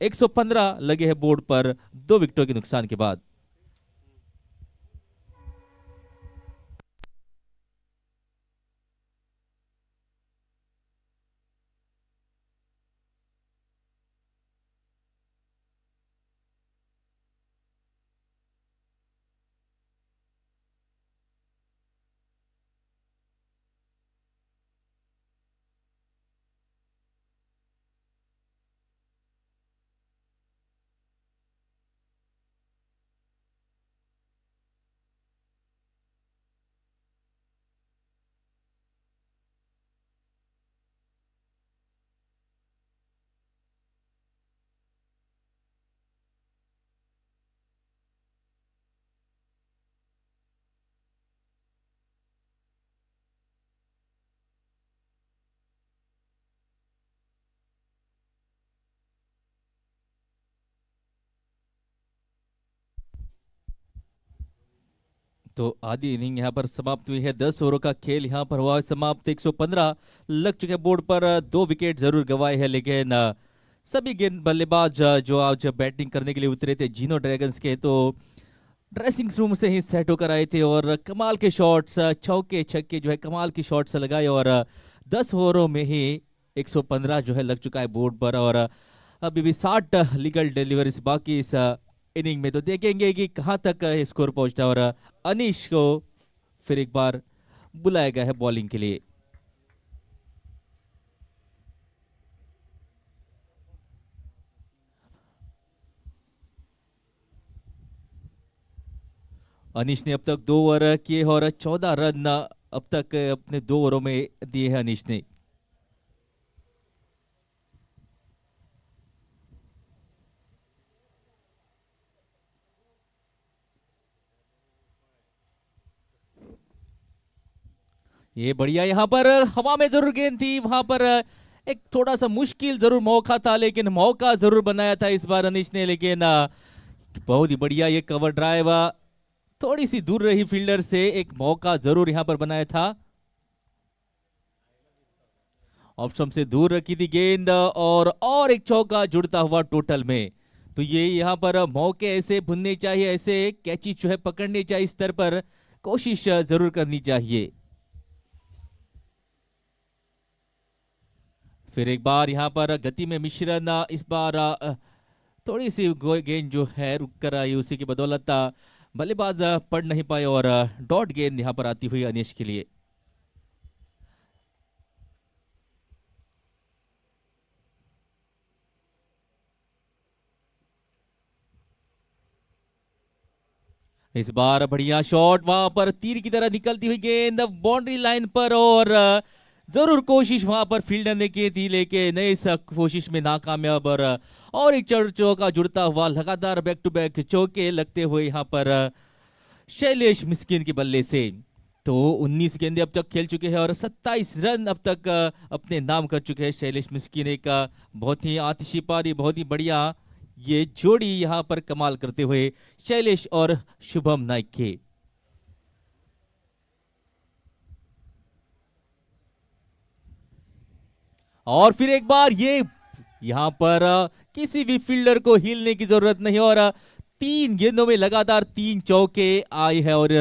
115 लगे हैं बोर्ड पर 2 विकेटों के नुकसान के बाद। तो आधी इनिंग यहाँ पर समाप्त हुई है। 10 ओवरों का खेल यहाँ पर हुआ है समाप्त। 115 लग चुके बोर्ड पर। 2 विकेट जरूर गंवाए हैं, लेकिन सभी गेंद बल्लेबाज जो आज बैटिंग करने के लिए उतरे थे जीनो ड्रैगन्स के, तो ड्रेसिंग रूम से ही सेट होकर आए थे और कमाल के शॉट्स, चौके छक्के जो है कमाल की शॉट्स लगाए और 10 ओवरों में ही 115 जो है लग चुका है बोर्ड पर। और अभी भी 60 लीगल डिलीवरीज बाकी इस इनिंग में, तो देखेंगे कि कहां तक स्कोर पहुंचता है। और अनीश को फिर एक बार बुलाया गया है बॉलिंग के लिए। अनीश ने अब तक 2 ओवर किए और 14 रन अब तक अपने 2 ओवरों में दिए हैं अनीश ने। ये बढ़िया, यहाँ पर हवा में जरूर गेंद थी, वहां पर एक थोड़ा सा मुश्किल जरूर मौका था, लेकिन मौका जरूर बनाया था इस बार अनीश ने। लेकिन बहुत ही बढ़िया ये कवर ड्राइव, थोड़ी सी दूर रही फील्डर से, एक मौका जरूर यहां पर बनाया था। ऑप्शन से दूर रखी थी गेंद और एक चौका जुड़ता हुआ टोटल में। तो ये यहां पर मौके ऐसे भुनने चाहिए, ऐसे कैची जो है पकड़नी चाहिए, इस स्तर पर कोशिश जरूर करनी चाहिए। फिर एक बार यहां पर गति में मिश्रण, इस बार थोड़ी सी गेंद जो है रुक कर आई, उसी की बदौलत बल्लेबाज पढ़ नहीं पाए और डॉट गेंद यहां पर आती हुई अनीश के लिए। इस बार बढ़िया शॉट, वहां पर तीर की तरह निकलती हुई गेंद बाउंड्री लाइन पर, और जरूर कोशिश वहां पर फील्डर ने की थी, लेकिन इस कोशिश में नाकामयाब। और एक चौका जुड़ता हुआ, लगातार बैक टू बैक चौके लगते हुए यहां पर शैलेश मिस्किन के बल्ले से। तो 19 गेंदे अब तक खेल चुके हैं और 27 रन अब तक अपने नाम कर चुके हैं शैलेश मिस्किन। एक बहुत ही आतिशी पारी, बहुत ही बढ़िया ये जोड़ी यहां पर कमाल करते हुए शैलेश और शुभम नाइक के। और फिर एक बार ये यहां पर किसी भी फील्डर को हिलने की जरूरत नहीं, और 3 गेंदों में लगातार 3 चौके आए हैं। और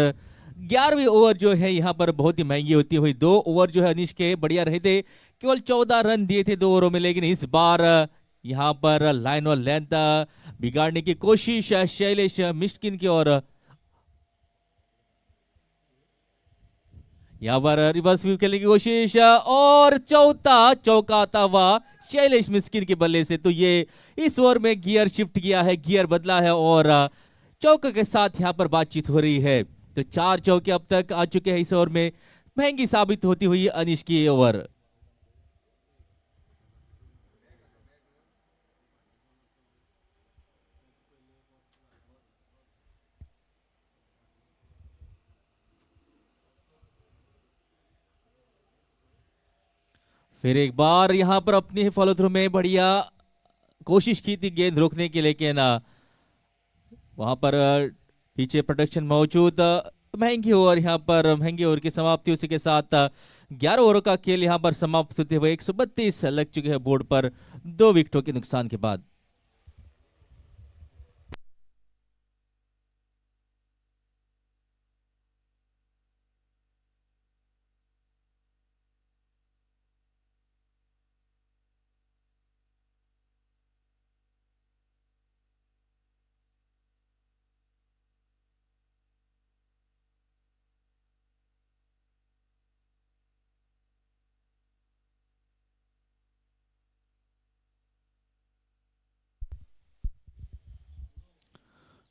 11वीं ओवर जो है यहाँ पर बहुत ही महंगी होती हुई। 2 ओवर जो है अनीश के बढ़िया रहे थे, केवल 14 रन दिए थे 2 ओवरों में, लेकिन इस बार यहाँ पर लाइन और लेंथ बिगाड़ने की कोशिश शैलेश मिस्किन की, और यहाँ पर रिवर्स व्यू खेलने की कोशिश और चौथा चौका आता हुआ शैलेश मिस्किन के बल्ले से। तो ये इस ओवर में गियर शिफ्ट किया है, गियर बदला है और चौके के साथ यहाँ पर बातचीत हो रही है। तो 4 चौके अब तक आ चुके हैं इस ओवर में, महंगी साबित होती हुई अनीश की ओवर। फिर एक बार यहां पर अपनी फॉलो थ्रू में बढ़िया कोशिश की थी गेंद रोकने की, लेकिन वहां पर पीछे प्रोटेक्शन मौजूद। महंगी ओवर यहां पर, महंगी ओवर की समाप्ति, उसी के साथ 11 ओवर का खेल यहां पर समाप्त होते हुए 132 लग चुके हैं बोर्ड पर 2 विकेटों के नुकसान के बाद।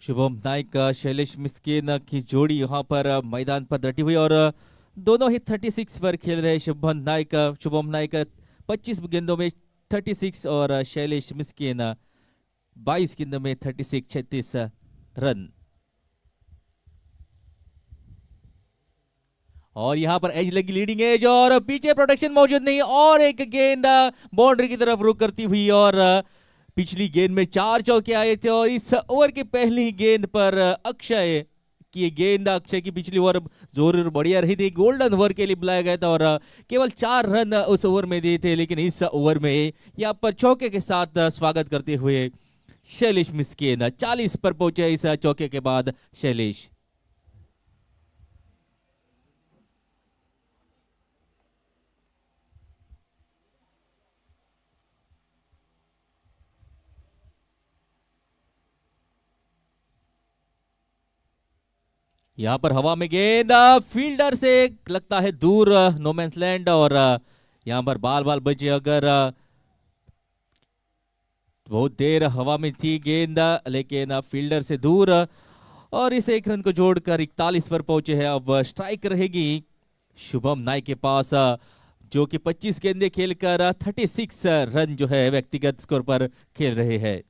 शुभम नाइक शैलेश मिस्किन की जोड़ी यहाँ पर मैदान पर डटी हुई, और दोनों ही 36 पर खेल रहे। शुभम नाइक 25 गेंदों में 36 और शैलेश मिस्किन 22 गेंदों में 36 रन। और यहाँ पर एज लगी, लीडिंग एज, और पीछे प्रोटेक्शन मौजूद नहीं, और एक गेंद बाउंड्री की तरफ रुख करती हुई, और पिछली गेंद में 4 चौके आए थे, और इस ओवर की पहली गेंद पर अक्षय की ये गेंद अक्षय की पिछली ओवर जोर बढ़िया रही थी, गोल्डन ओवर के लिए बुलाया गया था और केवल 4 रन उस ओवर में दिए थे, लेकिन इस ओवर में यहाँ पर चौके के साथ स्वागत करते हुए शैलेश मिस्किन 40 पर पहुंचे इस चौके के बाद शैलेश। यहाँ पर हवा में गेंद फील्डर से लगता है दूर, नो मैंस लैंड, और यहाँ पर बाल बाल बचे। अगर बहुत देर हवा में थी गेंद, लेकिन फील्डर से दूर, और इस 1 रन को जोड़कर 41 पर पहुंचे हैं। अब स्ट्राइक रहेगी शुभम नाइक के पास, जो कि 25 गेंदे खेलकर 36 रन जो है व्यक्तिगत स्कोर पर खेल रहे हैं।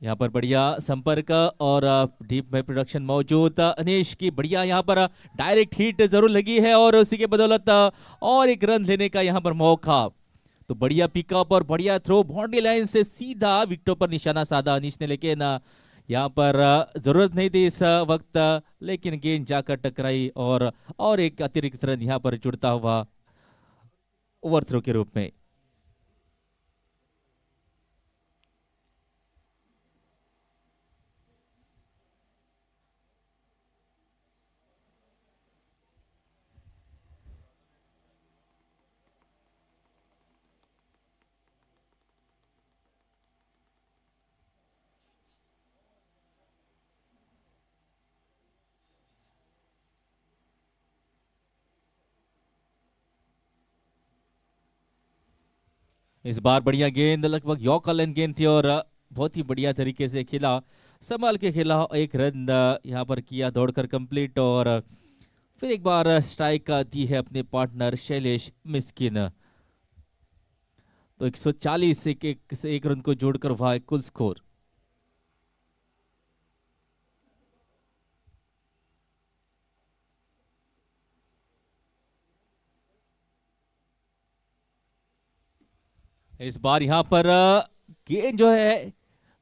यहाँ पर बढ़िया संपर्क और डीप में प्रोडक्शन मौजूद। अनीश की बढ़िया यहाँ पर डायरेक्ट हिट जरूर लगी है, और उसी के बदौलत और 1 रन लेने का यहाँ पर मौका। तो बढ़िया पिकअप और बढ़िया थ्रो, बाउंड्री लाइन से सीधा विकेटों पर निशाना साधा अनीश ने, लेकिन यहाँ पर जरूरत नहीं थी इस वक्त, लेकिन गेंद जाकर टकराई और एक अतिरिक्त रन यहाँ पर जुड़ता हुआ ओवर थ्रो के रूप में। इस बार बढ़िया गेंद, लगभग यॉर्कर लाइन गेंद थी, और बहुत ही बढ़िया तरीके से खेला, संभाल के खेला। 1 रन यहाँ पर किया दौड़कर कंप्लीट, और फिर एक बार स्ट्राइक दी है अपने पार्टनर शैलेश मिस्किन। तो 140 से 1 रन को जोड़कर वह कुल स्कोर। इस बार यहाँ पर गेंद जो है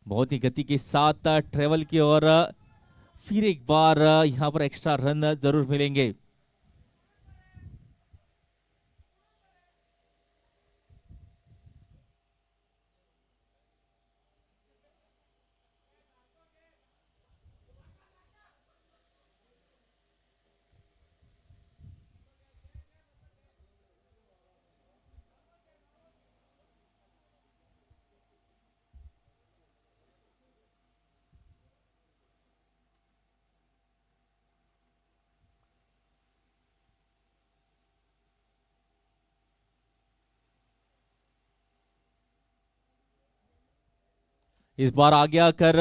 बहुत ही गति के साथ ट्रेवल की, और फिर एक बार यहाँ पर एक्स्ट्रा रन जरूर मिलेंगे। इस बार आगे आकर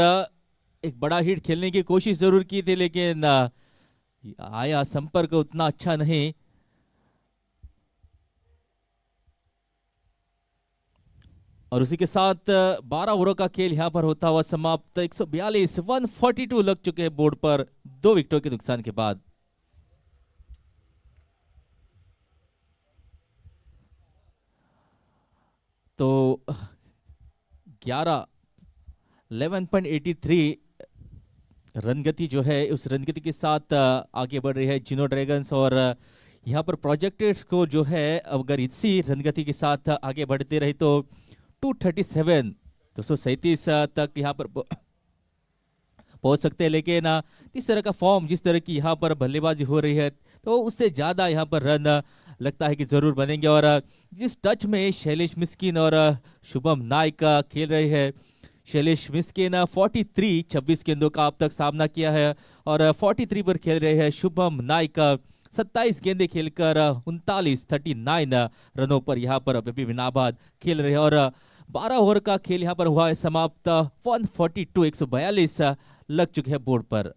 एक बड़ा हिट खेलने की कोशिश जरूर की थी, लेकिन आया संपर्क उतना अच्छा नहीं। और उसी के साथ 12 ओवरों का खेल यहां पर होता हुआ समाप्त। 142 142 लग चुके हैं बोर्ड पर 2 विकेटों के नुकसान के बाद। तो 11 11.83 रन गति जो है, उस रन गति के साथ आगे बढ़ रही है जिनो ड्रैगन्स, और यहाँ पर प्रोजेक्टेड स्कोर जो है, अगर इसी रन गति के साथ आगे बढ़ते रहे तो 237 237 तक यहाँ पर पहुंच सकते हैं। लेकिन इस तरह का फॉर्म, जिस तरह की यहाँ पर बल्लेबाजी हो रही है, तो उससे ज्यादा यहाँ पर रन लगता है कि जरूर बनेंगे। और जिस टच में शैलेश मिस्किन और शुभम नाइक खेल रहे हैं, शैलेश मिस्किन 43 26 गेंदों का अब तक सामना किया है, और 43 पर खेल रहे हैं शुभम नाइक 27 गेंदे खेलकर 39 रनों पर यहाँ पर अभी नाबाद खेल रहे हैं। और 12 ओवर का खेल यहाँ पर हुआ है समाप्त। 142 142 लग चुके हैं बोर्ड पर।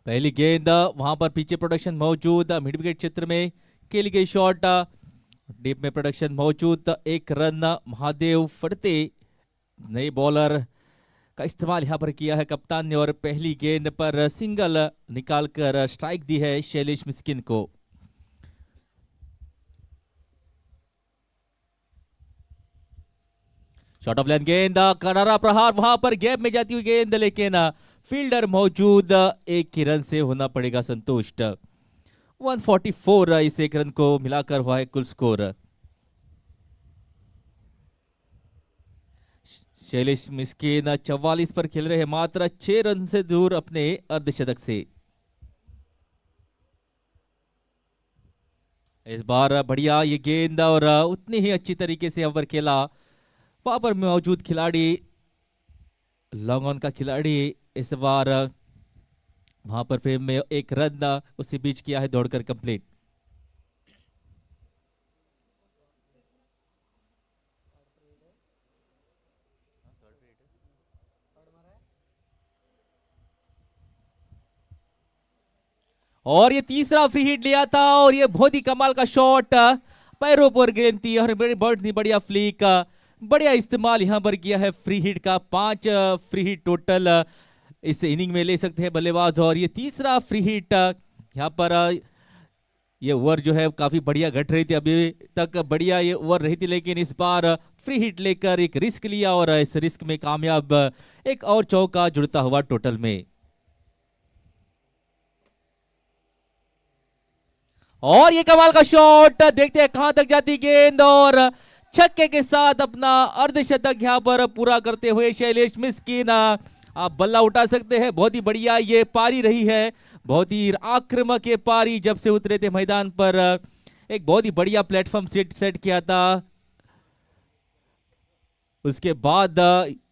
पहली गेंद वहां पर पीछे प्रोडक्शन मौजूद, मिड विकेट क्षेत्र में खेली गई शॉट, डीप में प्रोडक्शन मौजूद, एक रन महादेव फड़ते नए बॉलर का इस्तेमाल यहां पर किया है कप्तान ने और पहली गेंद पर सिंगल निकालकर स्ट्राइक दी है शैलेश मिस्किन को। शॉट ऑफ लाइन गेंद, करारा प्रहार, वहां पर गैप में जाती हुई गेंद, लेकिन फील्डर मौजूद, एक ही रन से होना पड़ेगा संतुष्ट। 144 इस एक रन को मिलाकर हुआ है कुल स्कोर। शैलेश मिस्किन 44 पर खेल रहे हैं, मात्र 6 रन से दूर अपने अर्धशतक से। इस बार बढ़िया ये गेंद और उतनी ही अच्छी तरीके से ओवर खेला वहां पर मौजूद खिलाड़ी, लॉन्ग ऑन का खिलाड़ी। इस बार वहां पर फिर में एक रन उसी बीच किया है दौड़कर कंप्लीट। और ये तीसरा फ्री हिट लिया था और ये बहुत ही कमाल का शॉट, पैरों पर गेंद थी और बड़ी बढ़िया फ्लिक, बढ़िया इस्तेमाल यहां पर किया है फ्री हिट का। 5 फ्री हिट टोटल इस इनिंग में ले सकते हैं बल्लेबाज और ये तीसरा फ्री हिट यहां पर। ये ओवर जो है काफी बढ़िया घट रही थी, अभी तक बढ़िया ये ओवर रही थी, लेकिन इस बार फ्री हिट लेकर एक रिस्क लिया और इस रिस्क में कामयाब, एक और चौका जुड़ता हुआ टोटल में। और ये कमाल का शॉट, देखते हैं कहां तक जाती गेंद और छक्के के साथ अपना अर्धशतक यहां पर पूरा करते हुए शैलेश मिस्किन आप बल्ला उठा सकते हैं। बहुत ही बढ़िया ये पारी रही है, बहुत ही आक्रामक ये पारी, जब से उतरे थे मैदान पर एक बहुत ही बढ़िया प्लेटफॉर्म सेट किया था। उसके बाद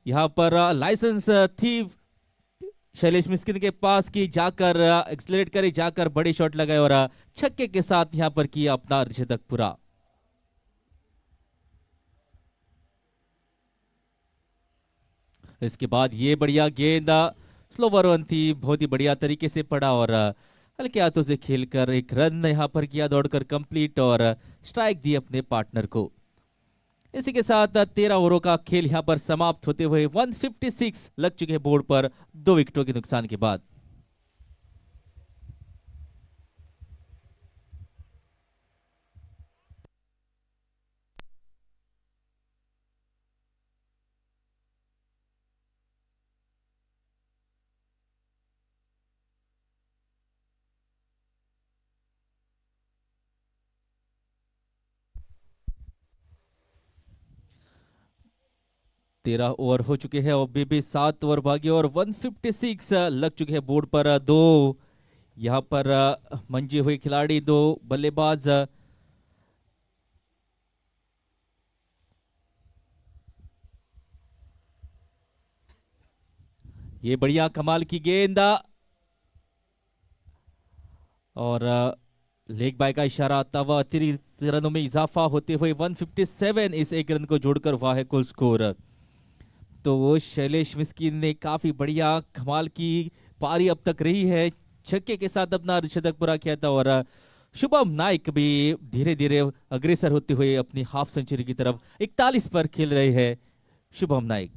यहां पर लाइसेंस थी शैलेश मिस्किन के पास की, जाकर एक्सलेट करे, जाकर बड़े शॉट लगाए और छक्के के साथ यहां पर किया अपना अर्धशतक पूरा। इसके बाद ये बढ़िया गेंद स्लोवर वन थी, बहुत ही बढ़िया तरीके से पड़ा और हल्के हाथों से खेलकर एक रन यहां पर किया दौड़कर कंप्लीट और स्ट्राइक दी अपने पार्टनर को। इसी के साथ 13 ओवरों का खेल यहां पर समाप्त होते हुए 156 लग चुके हैं बोर्ड पर 2 विकेटों के नुकसान के बाद। तेरह ओवर हो चुके हैं और अभी भी 7 ओवर बाकी और 156 लग चुके हैं बोर्ड पर। दो यहां पर मंजे हुए खिलाड़ी, दो बल्लेबाज, ये बढ़िया कमाल की गेंद और लेग बाय का इशारा आता हुआ अतिरिक्त रनों में इजाफा होते हुए 157 इस एक रन को जोड़कर हुआ है कुल स्कोर। तो वो शैलेश मिस्किन ने काफी बढ़िया कमाल की पारी अब तक रही है, छक्के के साथ अपना अर्धशतक पूरा किया था और शुभम नाइक भी धीरे धीरे अग्रसर होते हुए अपनी हाफ सेंचुरी की तरफ 41 पर खेल रहे हैं शुभम नाइक।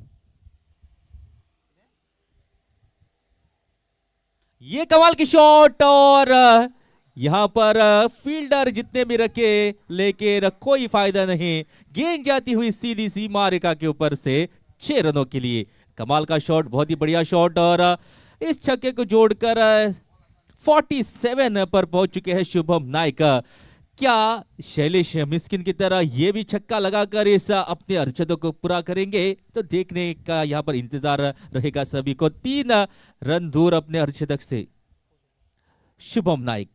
ये कमाल की शॉट और यहां पर फील्डर जितने भी रखे लेकिन कोई फायदा नहीं, गेंद जाती हुई सीधी सीमा रेखा के ऊपर से 6 रनों के लिए। कमाल का शॉट, बहुत ही बढ़िया शॉट और इस छक्के को जोड़कर 47 पर पहुंच चुके हैं शुभम नाइक। क्या शैलेश मिस्किन की तरह ये भी छक्का लगाकर इस अपने अर्धशतक को पूरा करेंगे? तो देखने का यहां पर इंतजार रहेगा सभी को। 3 रन दूर अपने अर्धशतक से शुभम नाइक।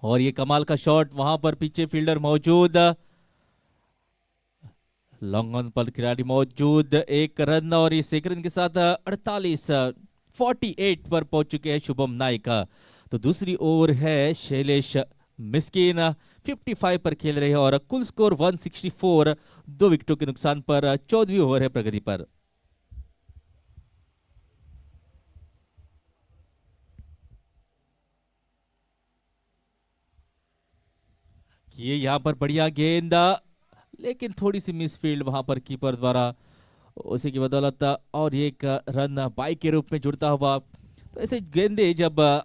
और ये कमाल का शॉट, वहां पर पीछे फील्डर मौजूद, लॉन्ग ऑन पर खिलाड़ी मौजूद, एक रन और इस एक रन के साथ 48 48 पर पहुंच चुके हैं शुभम नाइक। तो दूसरी ओवर है शैलेश मिस्किन 55 पर खेल रहे हैं और कुल स्कोर 164, 2 विकेटों के नुकसान पर 14वीं ओवर है प्रगति पर। ये यहाँ पर बढ़िया गेंद, लेकिन थोड़ी सी मिसफील्ड वहां पर कीपर द्वारा, उसी की बदौलत और ये एक रन बाई के रूप में जुड़ता हुआ। तो ऐसे गेंदे जब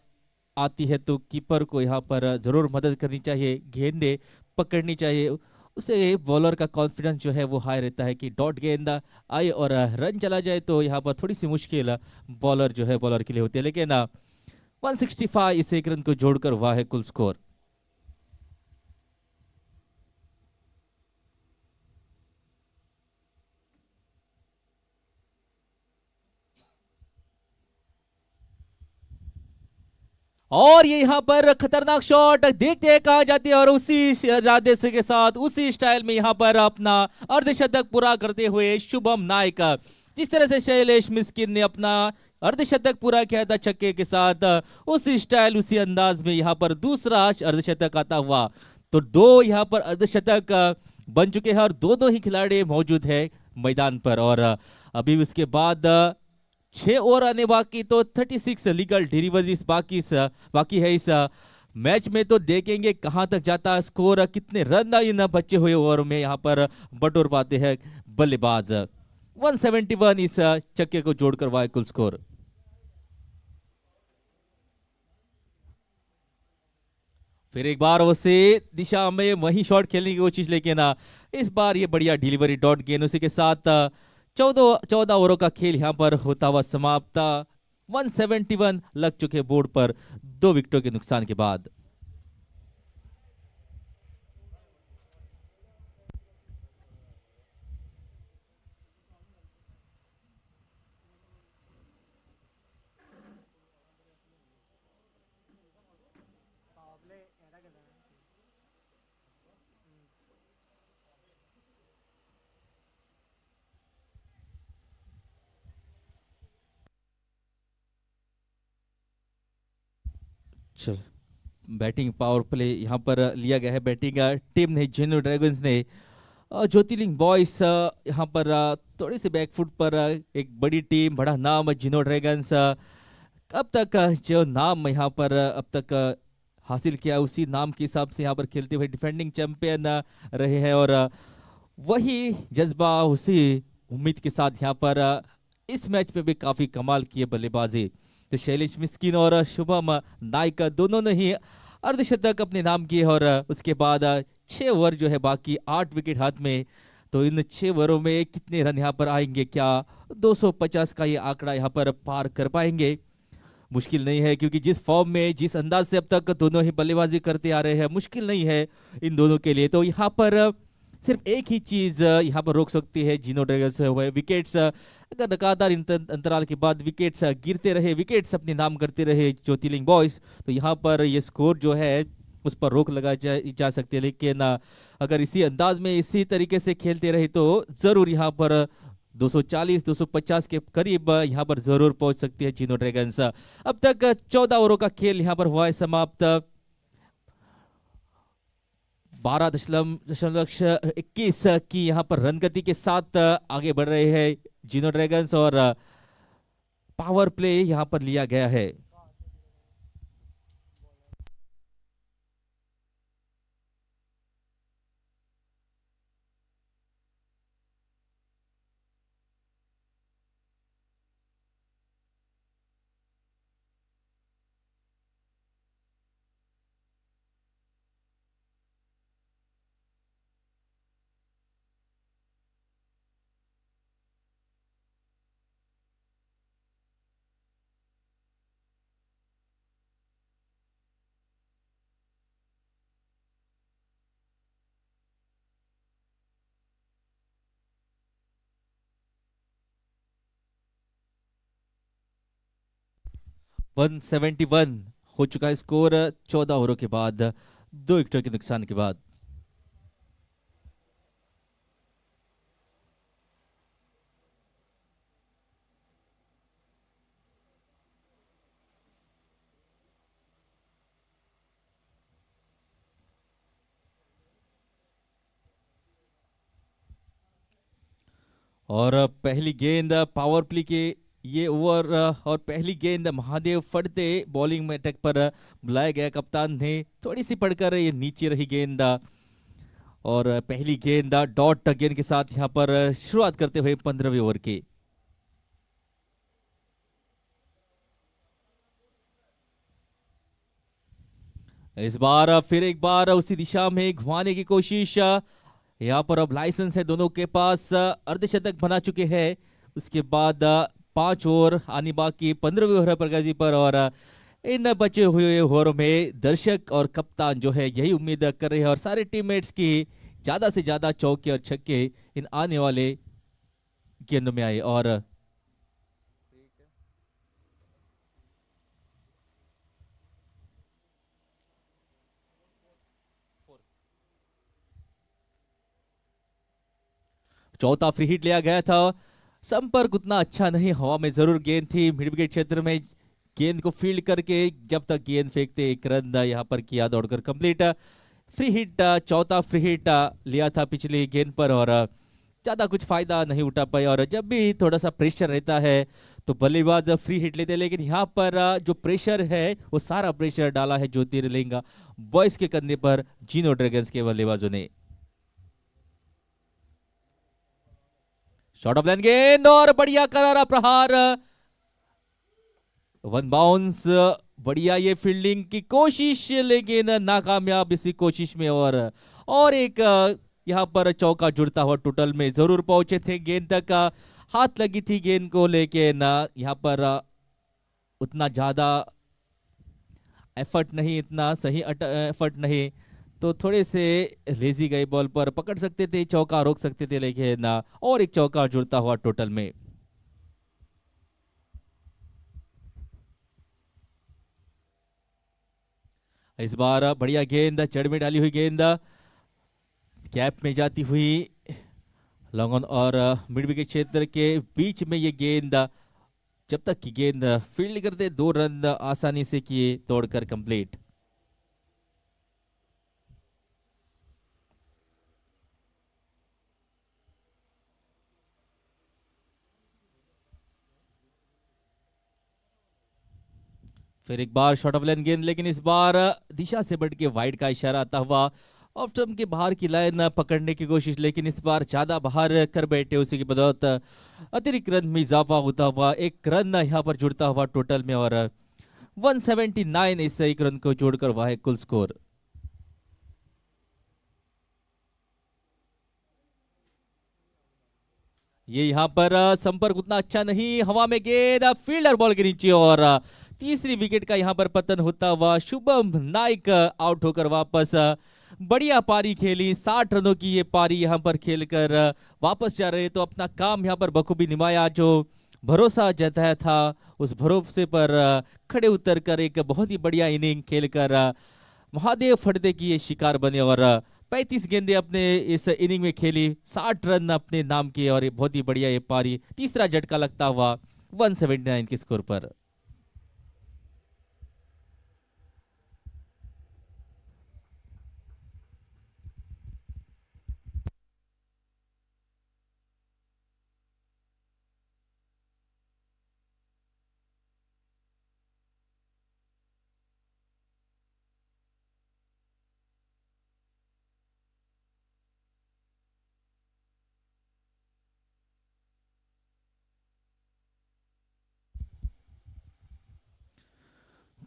आती है तो कीपर को यहाँ पर जरूर मदद करनी चाहिए, गेंदे पकड़नी चाहिए, उससे बॉलर का कॉन्फिडेंस जो है वो हाई रहता है कि डॉट गेंद आए और रन चला जाए तो यहाँ पर थोड़ी सी मुश्किल बॉलर जो है बॉलर के लिए होती है। लेकिन 165 इस एक रन को जोड़कर हुआ है कुल स्कोर। और ये यहाँ पर खतरनाक शॉट देखते हैं कहां जाती है, और उसी इरादे से के साथ उसी स्टाइल में यहाँ पर अपना अर्धशतक पूरा करते हुए शुभम नाइक, जिस तरह से शैलेश मिस्किन ने अपना अर्धशतक पूरा किया था छक्के के साथ, उसी स्टाइल उसी अंदाज में यहाँ पर दूसरा अर्धशतक आता हुआ। तो दो यहाँ पर अर्धशतक बन चुके हैं और दो ही खिलाड़ी मौजूद है मैदान पर। और अभी उसके बाद 6 ओवर आने बाकी, तो 36 लीगल डिलीवरीज बाकी है इस मैच में। तो देखेंगे कहां तक जाता है स्कोर, कितने रन इन बचे हुए ओवर में यहाँ पर बटोर पाते हैं बल्लेबाज। 171 इस छक्के को जोड़कर हुआ है कुल स्कोर। फिर एक बार उसे दिशा में वही शॉट खेलने की कोशिश, लेकिन इस बार ये बढ़िया डिलीवरी डॉट गेंद, उसी के साथ 14 ओवरों का खेल यहाँ पर होता हुआ समाप्त। 171 लग चुके बोर्ड पर 2 विकेटों के नुकसान के बाद। चल, बैटिंग पावर प्ले यहाँ पर लिया गया है। बैटिंग टीम ने जेनो ड्रैगन्स ने, ज्योतिर्लिंग बॉयज यहाँ पर थोड़ी सी बैकफुट पर, एक बड़ी टीम बड़ा नाम जेनो ड्रैगन्स, अब तक जो नाम यहाँ पर अब तक हासिल किया उसी नाम के हिसाब से यहाँ पर खेलते हुए डिफेंडिंग चैंपियन रहे हैं। और वही जज्बा उसी उम्मीद के साथ यहाँ पर इस मैच में भी काफी कमाल की है बल्लेबाजी। तो शैलेश मिस्किन और शुभम नाइक दोनों ने ही अर्धशतक अपने नाम किए, और उसके बाद 6 ओवर जो है बाकी, 8 विकेट हाथ में। तो इन 6 ओवरों में कितने रन यहाँ पर आएंगे, क्या 250 का ये आंकड़ा यहाँ पर पार कर पाएंगे? मुश्किल नहीं है, क्योंकि जिस फॉर्म में जिस अंदाज से अब तक दोनों ही बल्लेबाजी करते आ रहे हैं, मुश्किल नहीं है इन दोनों के लिए। तो यहाँ पर सिर्फ एक ही चीज यहाँ पर रोक सकती है जीनो ड्रैगन्स, हुए विकेट्स। अगर लगातार अंतराल के बाद विकेट्स गिरते रहे, विकेट्स अपने नाम करते रहे ज्योतिर्लिंग बॉयज, तो यहाँ पर ये स्कोर जो है उस पर रोक लगा जा सकती है। लेकिन अगर इसी अंदाज में इसी तरीके से खेलते रहे तो जरूर यहाँ पर 240 250 के करीब यहाँ पर जरूर पहुंच सकती है जीनो ड्रैगन्स। अब तक 14 ओवरों का खेल यहाँ पर हुआ है समाप्त। 12.21 की यहाँ पर रन गति के साथ आगे बढ़ रहे हैं जीनो ड्रैगन्स, और पावर प्ले यहाँ पर लिया गया है। वन 71 हो चुका है स्कोर 14 ओवरों के बाद, 2 विकेटों के नुकसान के बाद। और पहली गेंद पावर प्ले के ये ओवर और पहली गेंद महादेव फटते बॉलिंग में अटैक पर बुलाया गया। कप्तान ने थोड़ी सी पड़कर ये नीचे रही गेंद और पहली गेंद डॉट गेंद के साथ यहां पर शुरुआत करते हुए 15वें ओवर के। इस बार फिर एक बार उसी दिशा में घुमाने की कोशिश। यहाँ पर अब लाइसेंस है दोनों के पास, अर्धशतक बना चुके हैं। उसके बाद 5 ओवर आने बाकी 15वें ओवर प्रगति पर और इन बचे हुए ओवरों में दर्शक और कप्तान जो है यही उम्मीद कर रहे हैं और सारे टीममेट्स की ज्यादा से ज्यादा चौके और छक्के इन आने वाले गेंदों में आए। और चौथा फ्री हिट लिया गया था। संपर्क उतना अच्छा नहीं, हवा में जरूर गेंद थी। मिड विकेट क्षेत्र में गेंद को फील्ड करके जब तक गेंद फेंकते एक रन यहाँ पर किया दौड़कर कंप्लीट। फ्री हिट चौथा फ्री हिट लिया था पिछली गेंद पर और ज्यादा कुछ फायदा नहीं उठा पाए। और जब भी थोड़ा सा प्रेशर रहता है तो बल्लेबाज फ्री हिट लेते हैं, लेकिन यहाँ पर जो प्रेशर है वो सारा प्रेशर डाला है ज्योतिर्लिंग बॉयज के कंधे पर जीनो ड्रैगन्स के बल्लेबाजों ने। शॉर्ट ऑफ लाइन गेंद और बढ़िया करारा प्रहार, वन बाउंस। बढ़िया ये फील्डिंग की कोशिश लेकिन नाकामयाब इसी कोशिश में। और एक यहाँ पर चौका जुड़ता हुआ टोटल में जरूर पहुंचे थे, गेंद तक हाथ लगी थी गेंद को, लेकिन यहाँ पर उतना ज्यादा एफर्ट नहीं, इतना सही एफर्ट नहीं, तो थोड़े से लेजी गए बॉल पर पकड़ सकते थे, चौका रोक सकते थे, लेकिन और एक चौका जुड़ता हुआ टोटल में। इस बार बढ़िया गेंद चढ़ में डाली हुई गेंद कैप में जाती हुई लॉन्ग ऑन और मिड विकेट क्षेत्र के बीच में ये गेंद जब तक की गेंद फील्ड करते 2 रन आसानी से किए तोड़कर कंप्लीट। फिर एक बार शॉर्ट ऑफ लाइन गेंद, लेकिन इस बार दिशा से बढ़ के वाइड का इशारा आता हुआ ऑफ स्टंप के बाहर की लाइन पकड़ने की कोशिश, लेकिन इस बार ज्यादा बाहर कर बैठे, उसी की बदौलत अतिरिक्त रन में इजाफा होता हुआ एक रन यहाँ पर जुड़ता हुआ टोटल में और 179 इस एक रन को जोड़कर वह है कुल स्कोर। ये यहाँ पर संपर्क उतना अच्छा नहीं, हवा में गेंद फील्डर बॉल के नीचे और तीसरी विकेट का यहाँ पर पतन होता हुआ शुभम नाइक आउट होकर वापस। बढ़िया पारी खेली, 60 रनों की ये पारी यहाँ पर खेलकर वापस जा रहे, तो अपना काम यहाँ पर बखूबी निभाया। जो भरोसा जताया था उस भरोसे पर खड़े उतर कर एक बहुत ही बढ़िया इनिंग खेलकर महादेव फटते की ये शिकार बने और 35 गेंदें अपने इस इनिंग में खेली, 60 रन अपने नाम किए और ये बहुत ही बढ़िया ये पारी तीसरा झटका लगता हुआ 179 के स्कोर पर।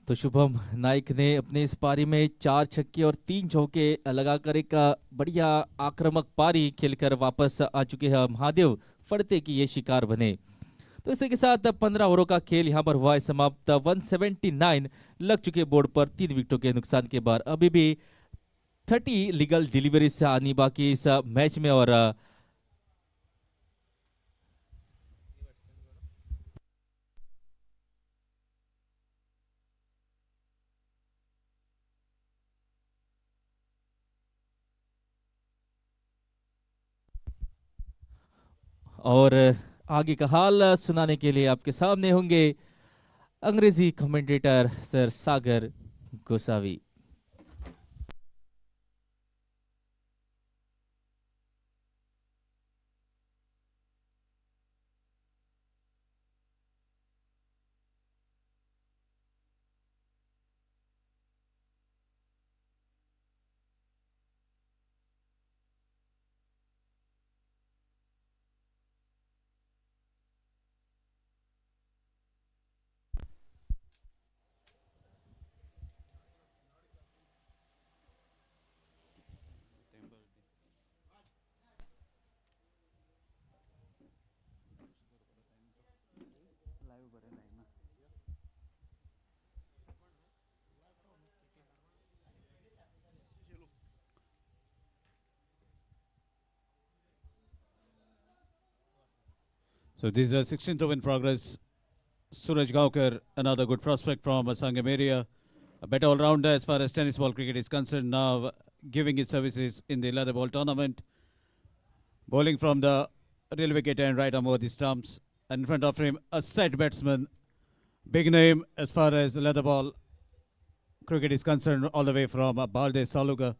तो शुभम नाइक ने अपने इस पारी में 4 छक्के और 3 चौके लगाकर एक बढ़िया आक्रामक पारी खेलकर वापस आ चुके हैं। महादेव फड़ते की ये शिकार बने। तो इसी के साथ 15 ओवरों का खेल यहाँ पर हुआ है समाप्त। 179 लग चुके बोर्ड पर 3 विकेटों के नुकसान के बाद। अभी भी 30 लीगल डिलीवरी से आनी बाकी इस मैच में और आगे का हाल सुनाने के लिए आपके सामने होंगे अंग्रेजी commentator sir Sagar Gosavi. So this is a 16th over in progress. Suraj Gaukar, another good prospect from Sanguem area. A better all-rounder as far as tennis ball cricket is concerned, now giving his services in the leather ball tournament. Bowling from the real wicket and right arm over the stumps. And in front of him, a set batsman. Big name as far as leather ball cricket is concerned, all the way from Balde Saluga.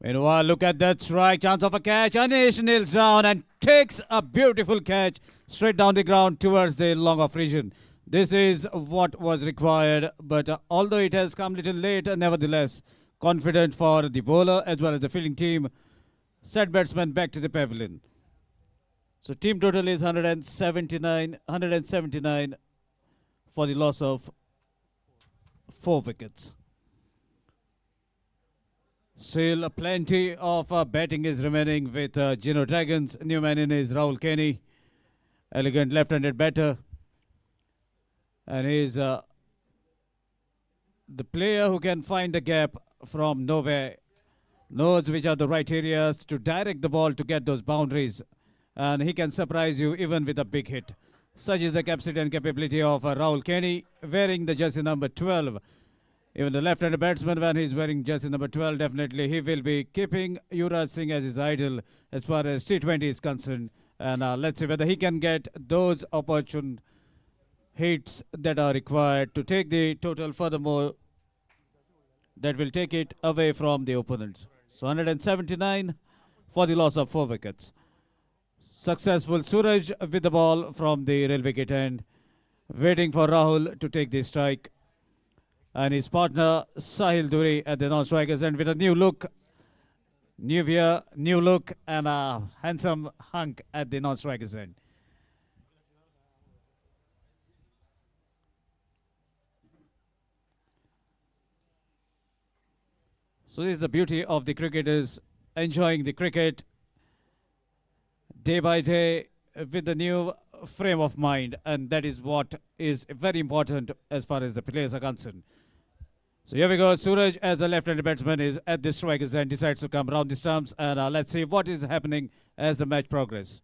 Meanwhile, look at that strike, chance of a catch. Anish kneels down and takes a beautiful catch straight down the ground towards the long off region. This is what was required, but although it has come a little late, nevertheless, confident for the bowler as well as the fielding team. Set batsman back to the pavilion. So team total is 179 for the loss of 4 wickets. Still plenty of batting is remaining with Geno Dragons. New man in is Rahul Kenny. Elegant left-handed batter. And he's the player who can find the gap from nowhere. Knows which are the right areas to direct the ball to get those boundaries. And he can surprise you even with a big hit. Such is the capacity and capability of Rahul Kenny, wearing the jersey number 12. Even the left-handed batsman, when he's wearing jersey number 12, definitely he will be keeping Yuvraj Singh as his idol as far as T20 is concerned. And let's see whether he can get those opportune hits that are required to take the total. Furthermore, that will take it away from the opponents. So 179 for the loss of 4 wickets. Successful Suraj with the ball from the real wicket end, waiting for Rahul to take the strike. And his partner Sahil Duri at the non-strikers end with a new look. New year, new look, and a handsome hunk at the non-strikers end. So this is the beauty of the cricketers enjoying the cricket day by day with the new frame of mind, and that is what is very important as far as the players are concerned. So here we go. Suraj, as the left-handed batsman, is at the strikers and decides to come round the stumps, and let's see what is happening as the match progresses.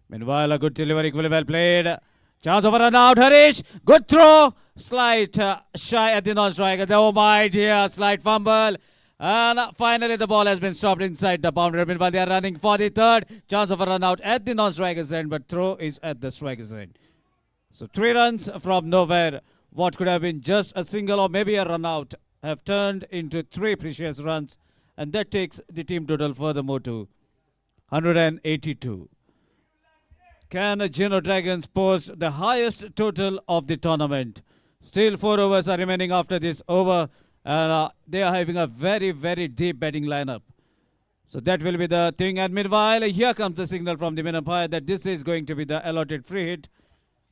Meanwhile, a good delivery, equally well played. Chance of a run out. Harish, good throw. Slight shy at the non-striker. Oh my dear, slight fumble. And finally, the ball has been stopped inside the boundary. Meanwhile, they are running for the third. Chance of a run out at the non-striker's end, but throw is at the striker's end. So 3 runs from nowhere. What could have been just a single or maybe a run out have turned into 3 precious runs. And that takes the team total furthermore to 182. Can Geno Dragons post the highest total of the tournament? Still 4 overs are remaining after this over. And they are having a very, very deep batting lineup. So that will be the thing. And meanwhile, here comes the signal from the main umpire that this is going to be the allotted free hit.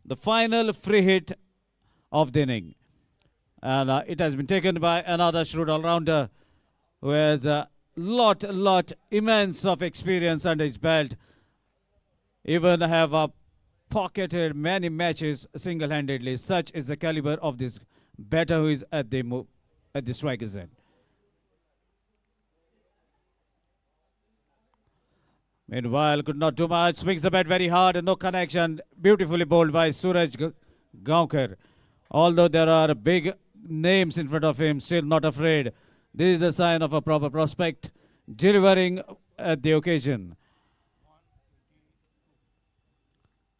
The final free hit of the inning. And it has been taken by another shrewd all-rounder who has a immense of experience under his belt. Even have pocketed many matches single-handedly. Such is the caliber of this batter who is at the striker's end. Meanwhile, could not do much. Swings the bat very hard and no connection. Beautifully bowled by Suraj Gaukar. Although there are big names in front of him, still not afraid. This is a sign of a proper prospect delivering at the occasion.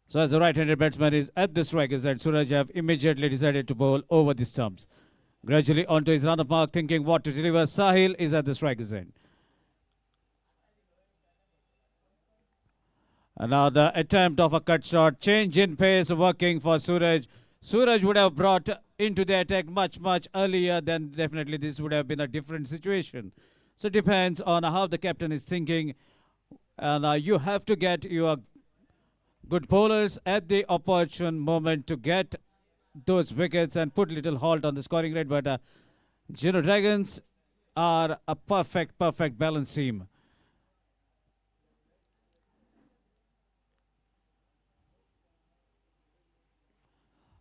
So as the right-handed batsman is at the striker's end, Suraj have immediately decided to bowl over the stumps. Gradually onto his run-up mark, thinking what to deliver. Sahil is at the striker's end. Another attempt of a cut shot. Change in pace working for Suraj. Suraj would have brought into the attack much earlier, then definitely this would have been a different situation. So it depends on how the captain is thinking. And you have to get your good bowlers at the opportune moment to get those wickets and put little halt on the scoring rate. But Geno Dragons are a perfect balanced team.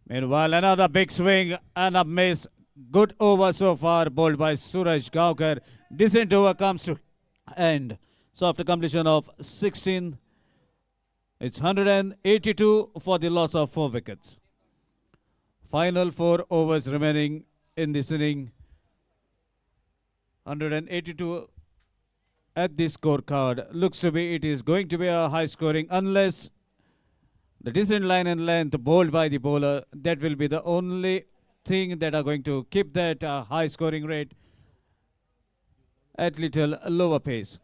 Meanwhile, another big swing and a miss. Good over so far, bowled by Suraj Gaukar. Decent over comes to And so after completion of 16, it's 182 for the loss of 4 wickets. Final 4 overs remaining in this inning. 182 at the scorecard. Looks to be it is going to be a high scoring unless the decent line and length bowled by the bowler. That will be the only thing that are going to keep that high scoring rate at little lower pace.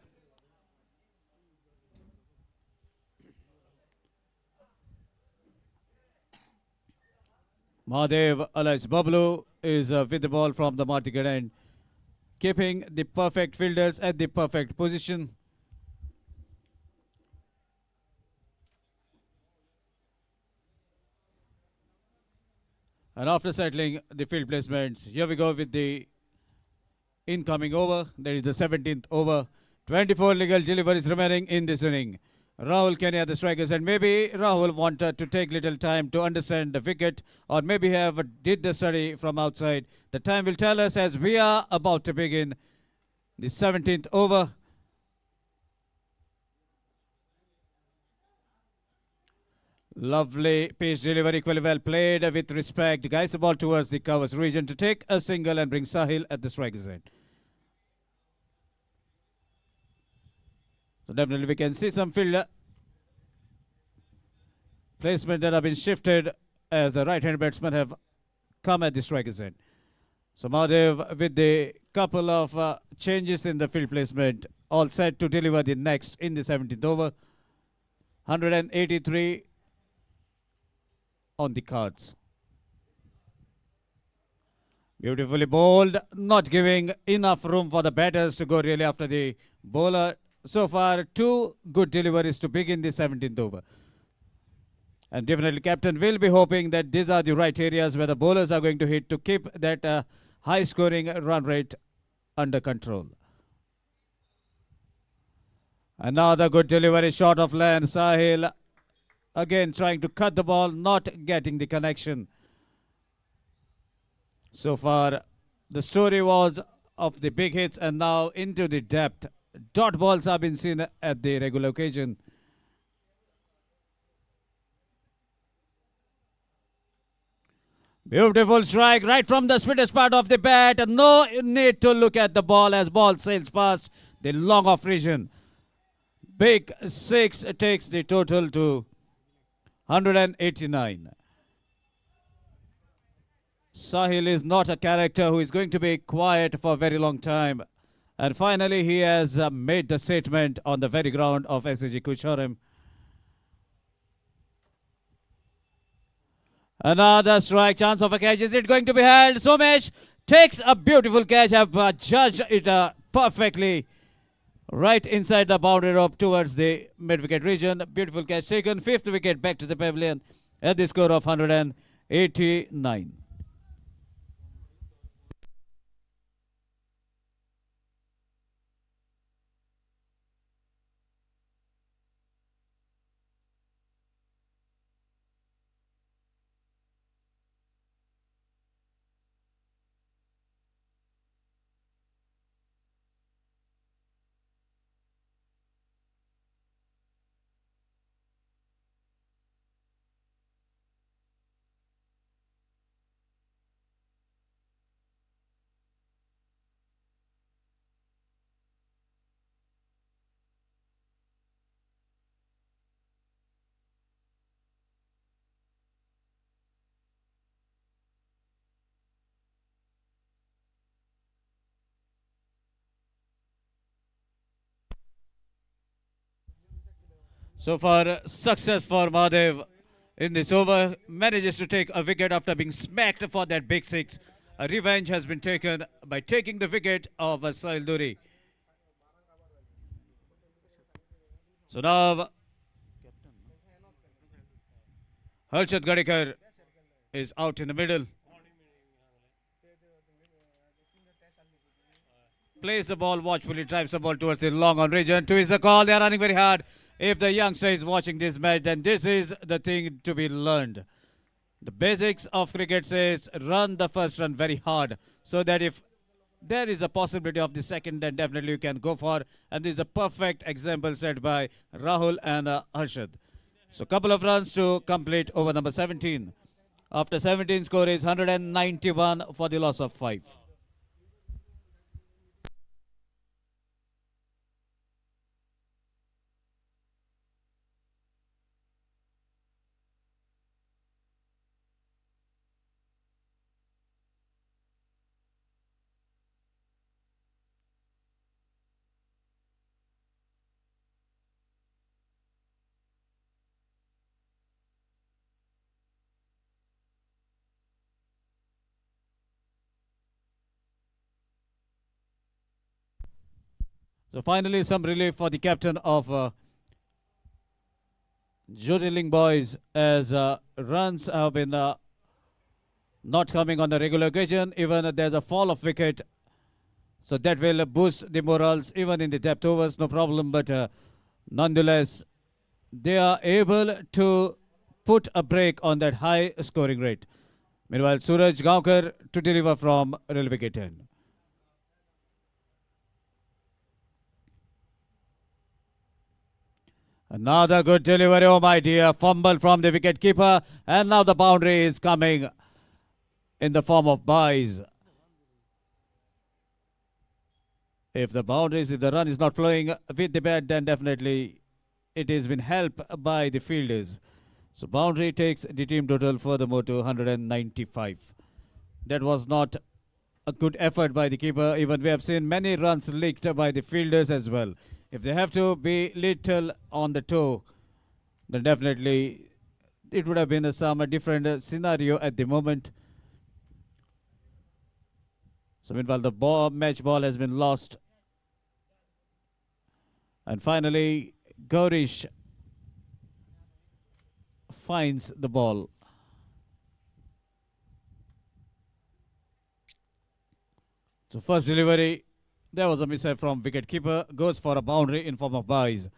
Mahadev alias Bablu is with the ball from the market end, keeping the perfect fielders at the perfect position. And after settling the field placements, here we go with the incoming over. That is the 17th over. 24 legal deliveries remaining in this inning. Rahul Kenya the strikers, and maybe Rahul wanted to take little time to understand the wicket, or maybe have did the study from outside. The time will tell us as we are about to begin the 17th over. Lovely pitch delivery, equally well played with respect. Guides the ball towards the covers region to take a single and bring Sahil at the striker's end. So definitely we can see some field placement that have been shifted as the right-hand batsmen have come at the striker's end. So Mahadev with the couple of changes in the field placement, all set to deliver the next in the 17th over. 183 on the cards. Beautifully bowled, not giving enough room for the batters to go really after the bowler. So far, 2 good deliveries to begin the 17th over. And definitely captain will be hoping that these are the right areas where the bowlers are going to hit to keep that high scoring run rate under control. Another good delivery, short of length. Sahil again trying to cut the ball, not getting the connection. So far, the story was of the big hits and now into the depth. Dot balls have been seen at the regular occasion. Beautiful strike right from the sweetest part of the bat. No need to look at the ball as ball sails past the long off region. Big 6 takes the total to 189. Sahil is not a character who is going to be quiet for a very long time. And finally, he has made the statement on the very ground of SCG Kucharam. Another strike, chance of a catch. Is it going to be held? Somesh takes a beautiful catch. Have judged it perfectly right inside the boundary rope towards the mid-wicket region. Beautiful catch taken. 5th wicket back to the pavilion at the score of 189. So far, success for Mahadev in this over. Manages to take a wicket after being smacked for that big 6. A revenge has been taken by taking the wicket of Sahil Duri. So now, Harshad Gadikar is out in the middle. Plays the ball watchfully, drives the ball towards the long on region. 2 is the call. They are running very hard. If the youngster is watching this match, then this is the thing to be learned. The basics of cricket says run the first run very hard, so that if there is a possibility of the second, then definitely you can go for. And this is a perfect example set by Rahul and Harshad. So couple of runs to complete over number 17. After 17, score is 191 for the loss of 5. So finally, some relief for the captain of Jyotirling boys, as runs have been not coming on a regular occasion. Even there's a fall of wicket, so that will boost the morals even in the depth overs, no problem. But nonetheless, they are able to put a break on that high scoring rate. Meanwhile, Suraj Gaonkar to deliver from rail wicket end. Another good delivery, oh my dear, fumble from the wicket keeper, and now the boundary is coming in the form of byes. If the run is not flowing with the bat, then definitely it has been helped by the fielders. So boundary takes the team total furthermore to 195. That was not a good effort by the keeper. Even we have seen many runs leaked by the fielders as well. If they have to be little on the toe, then definitely it would have been some different scenario at the moment. So meanwhile, the match ball has been lost. And finally, Gaurish finds the ball. So first delivery, there was a missile from wicket keeper, goes for a boundary in form of byes.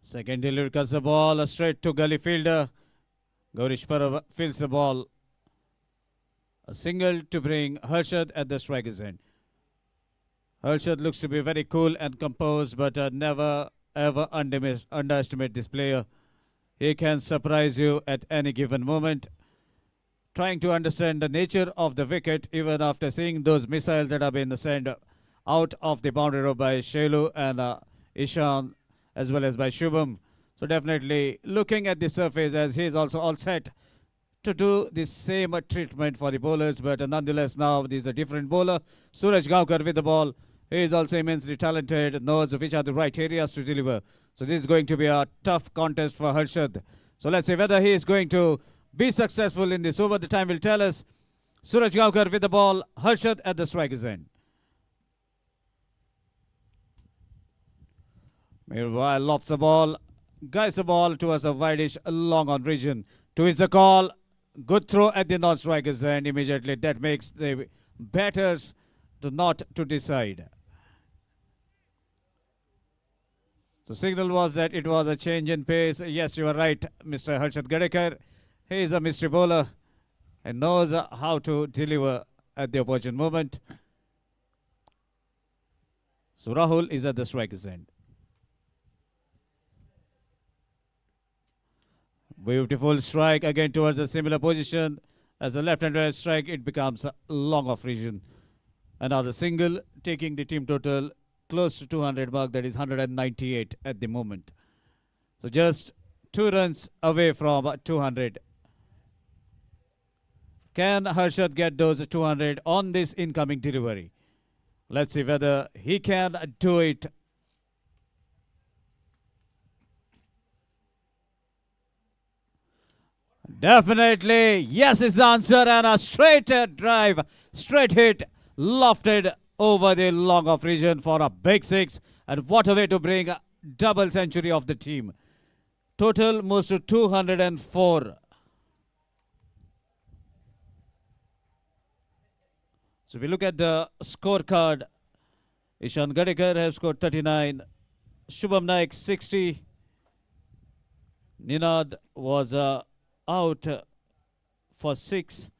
Second delivery cuts the ball straight to gully fielder. Gaurish Parab fields the ball. A single to bring Harshad at the striker's end. Harshad looks to be very cool and composed, but never ever underestimate this player. He can surprise you at any given moment. Trying to understand the nature of the wicket, even after seeing those missiles that have been sent out of the boundary row by Shailu and Ishan, as well as by Shubham. So definitely looking at the surface, as he is also all set to do the same treatment for the bowlers, but nonetheless now this is a different bowler. Suraj Gaonkar with the ball. He is also immensely talented, knows which are the right areas to deliver. So this is going to be a tough contest for Harshad. So let's see whether he is going to be successful in this over. The time will tell us. Suraj Gaonkar with the ball. Harshad at the striker's end. Meanwhile, lofts the ball, guides the ball towards a wideish long on region. Two is the call. Good throw at the non-striker's end immediately. That makes the batters not to decide. So signal was that it was a change in pace. Yes, you are right, Mr. Harshad Gadekar. He is a mystery bowler and knows how to deliver at the opportune moment. So Rahul is at the striker's end. Beautiful strike again towards a similar position. As a left-handed strike, it becomes a long off region. Another single, taking the team total close to 200 mark, that is 198 at the moment. So just 2 runs away from 200. Can Harshad get those 200 on this incoming delivery? Let's see whether he can do it. Definitely, yes is the answer, and a straight drive, straight hit, lofted over the long off region for a big 6. And what a way to bring a double century of the team. Total moves to 204. So we look at the scorecard. Ishan Gadekar has scored 39. Shubham Naik 60. Ninad was out for 6.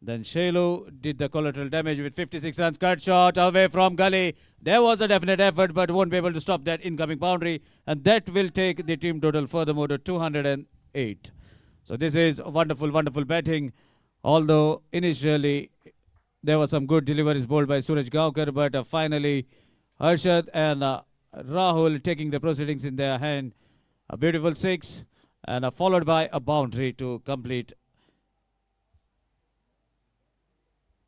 Then Shailu did the collateral damage with 56 runs. Cut shot away from gully. There was a definite effort, but won't be able to stop that incoming boundary. And that will take the team total furthermore to 208. So this is wonderful, wonderful batting. Although initially there were some good deliveries bowled by Suraj Gaonkar, but finally Harshad and Rahul taking the proceedings in their hand. A beautiful 6 and followed by a boundary to complete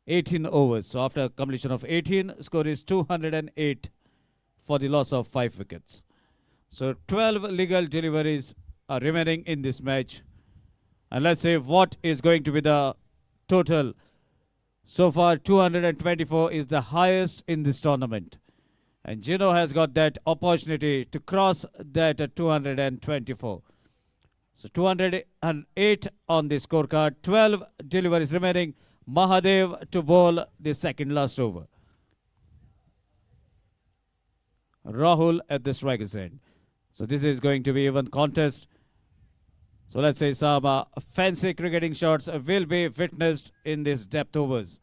18 overs. So after completion of 18, score is 208 for the loss of 5 wickets. So 12 legal deliveries are remaining in this match. And let's see what is going to be the total. So far 224 is the highest in this tournament. And Geno has got that opportunity to cross that at 224. So 208 on the scorecard, 12 deliveries remaining. Mahadev to bowl the second last over. Rahul at the striker's end. So this is going to be even contest. So let's say some fancy cricketing shots will be witnessed in this depth overs.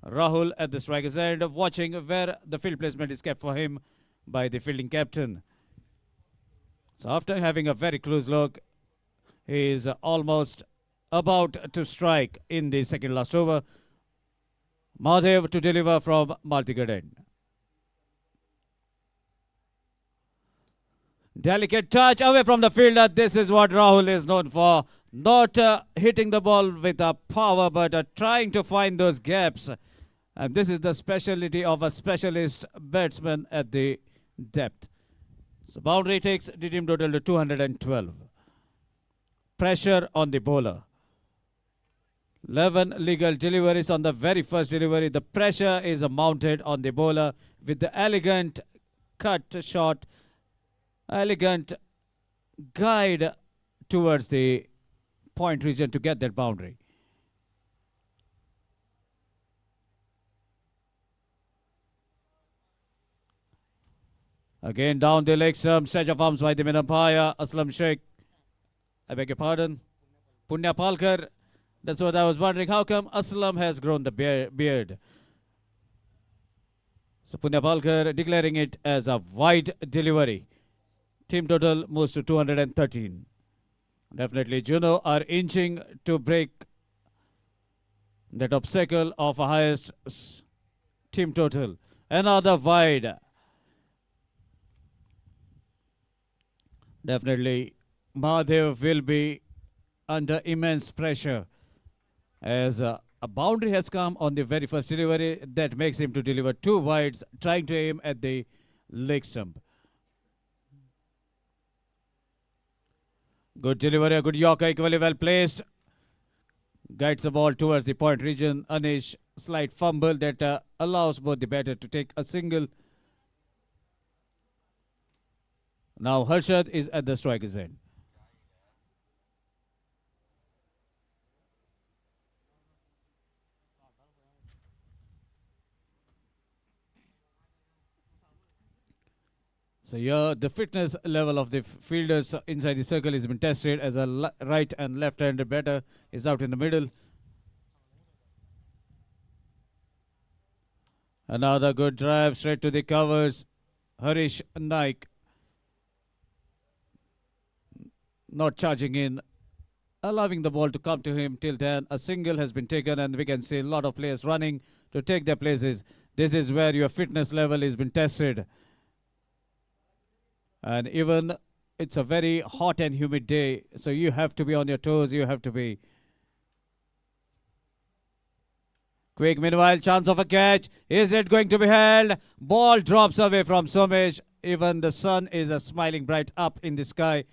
Rahul at the striker's end, watching where the field placement is kept for him by the fielding captain. So after having a very close look, he is almost about to strike in the second last over. Mahadev to deliver from Maltigad end. Delicate touch away from the fielder. This is what Rahul is known for. Not hitting the ball with a power, but trying to find those gaps. And this is the specialty of a specialist batsman at the depth. So boundary takes the team total to 212. Pressure on the bowler. 11 legal deliveries on the very first delivery. The pressure is mounted on the bowler with the elegant cut shot, elegant guide towards the point region to get that boundary. Again down the leg stump, stretch of arms by the mid umpire, Aslam Sheikh. I beg your pardon. Punya Palkar. That's what I was wondering. How come Aslam has grown the beard? So Punya Palkar declaring it as a wide delivery. Team total moves to 213. Definitely Juno are inching to break that obstacle of a highest team total. Another wide. Definitely Mahadev will be under immense pressure as a boundary has come on the very first delivery. That makes him to deliver 2 wides, trying to aim at the leg stump. Good delivery, a good Yorker, equally well placed. Guides the ball towards the point region. Anish, slight fumble that allows both the batter to take a single. Now Harshad is at the striker's end. So here the fitness level of the fielders inside the circle has been tested as a right and left-handed batter is out in the middle. Another good drive straight to the covers. Harish Naik not charging in, allowing the ball to come to him. Till then a single has been taken and we can see a lot of players running to take their places. This is where your fitness level has been tested. And even it's a very hot and humid day, so you have to be on your toes, you have to be quick. Meanwhile, chance of a catch. Is it going to be held? Ball drops away from Somesh. Even the sun is smiling bright up in the sky.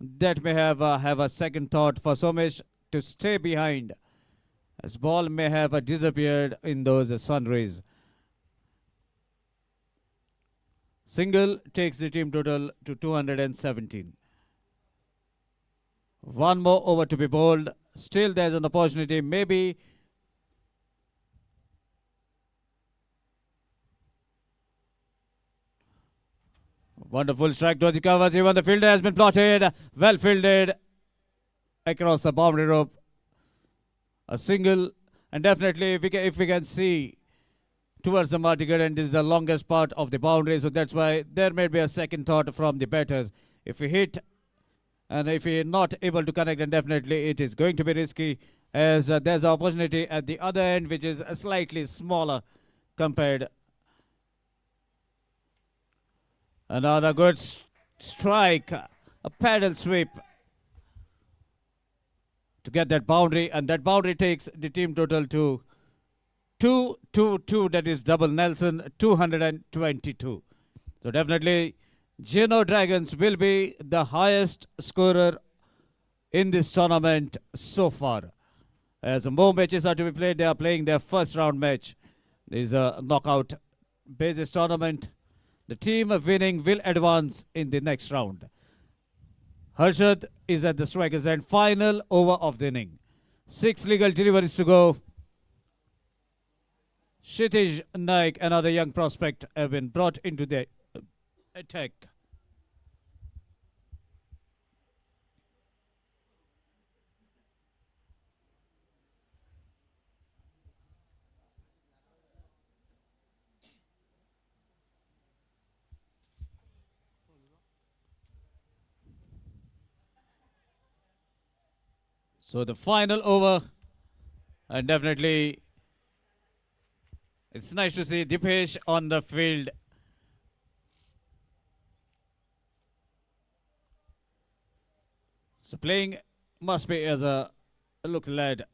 That may have a second thought for Somesh to stay behind, as ball may have disappeared in those sun rays. Single takes the team total to 217. One more over to be bowled. Still there's an opportunity. Maybe Wonderful strike to the covers. Even the fielder has been plotted. Well fielded across the boundary rope. A single, and definitely if we can see towards the multi-cut, and this is the longest part of the boundary, so that's why there may be a second thought from the batters. If we hit and if we are not able to connect, then definitely it is going to be risky, as there's an opportunity at the other end which is slightly smaller compared. Another good strike, a paddle sweep to get that boundary, and that boundary takes the team total to 222, that is double Nelson, 222. So definitely Geno Dragons will be the highest scorer in this tournament so far. As more matches are to be played, they are playing their first round match. This is a knockout basis tournament. The team winning will advance in the next round. Harshad is at the striker's end. Final over of the inning. 6 legal deliveries to go. Kshitij Naik, another young prospect, have been brought into the attack. So the final over, and definitely it's nice to see Dipesh on the field. So playing must be as a look lad.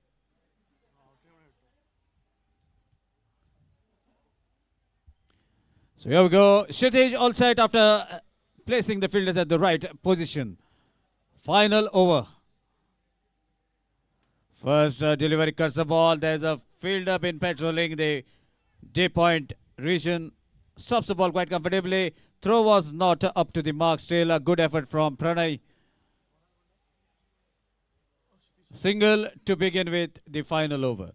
So here we go. Kshitij all set after placing the fielders at the right position. Final over. First delivery cuts the ball. There's a fielder been patrolling the day point region. Stops the ball quite comfortably. Throw was not up to the mark. Still a good effort from Pranay. Single to begin with the final over.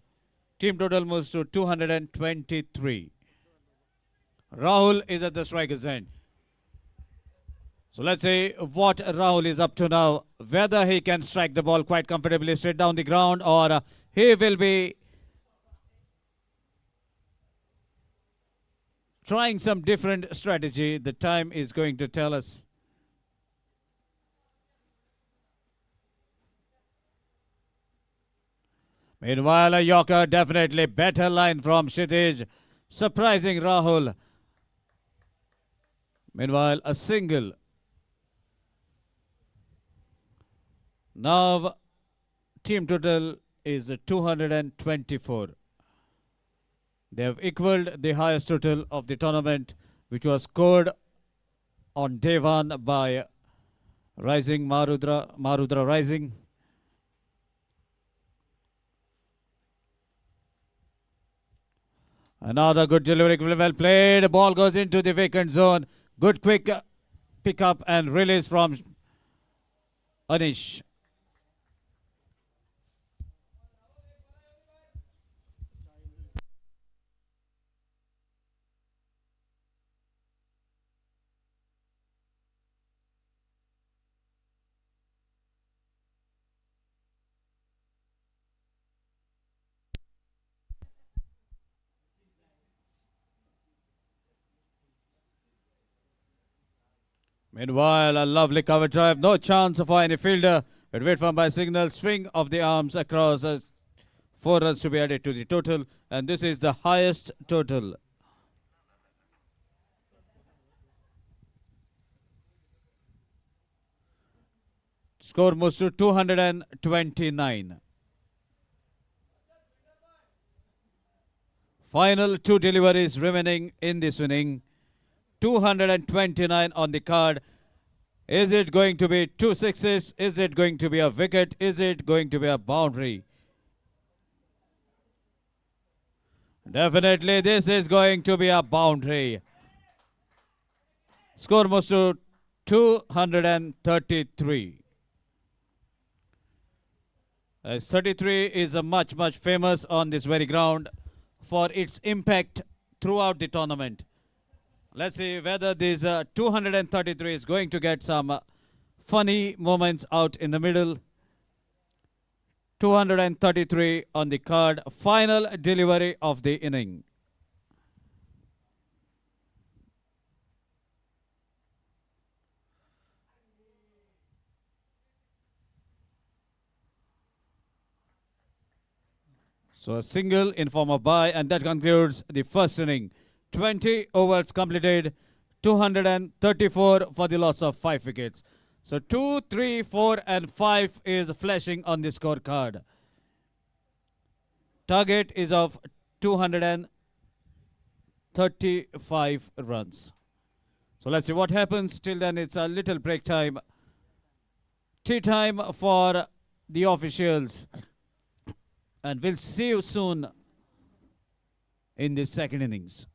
Team total moves to 223. Rahul is at the striker's end. So let's see what Rahul is up to now. Whether he can strike the ball quite comfortably straight down the ground, or he will be trying some different strategy. The time is going to tell us. Meanwhile, a Yorker, definitely better line from Kshitij, surprising Rahul. Meanwhile, a single. Now, team total is 224. They have equaled the highest total of the tournament, which was scored on day one by Rising Marudra Rising. Another good delivery, well played. The ball goes into the vacant zone. Good quick pick up and release from Anish. Meanwhile, a lovely cover drive. No chance for any fielder. But wait for by signal. Swing of the arms across. 4 runs to be added to the total. And this is the highest total. Score moves to 229. Final 2 deliveries remaining in this inning. 229 on the card. Is it going to be 2 sixes? Is it going to be a wicket? Is it going to be a boundary? Definitely this is going to be a boundary. Score moves to 233. As 33 is a much famous on this very ground for its impact throughout the tournament. Let's see whether this 233 is going to get some funny moments out in the middle. 233 on the card. Final delivery of the inning. So a single in form of bye, and that concludes the first inning. 20 overs completed, 234 for the loss of 5 wickets. So 2, 3, 4 and 5 is flashing on the scorecard. Target is of 235 runs. So let's see what happens. Till then it's a little break time. Tea time for the officials. And we'll see you soon in the second innings.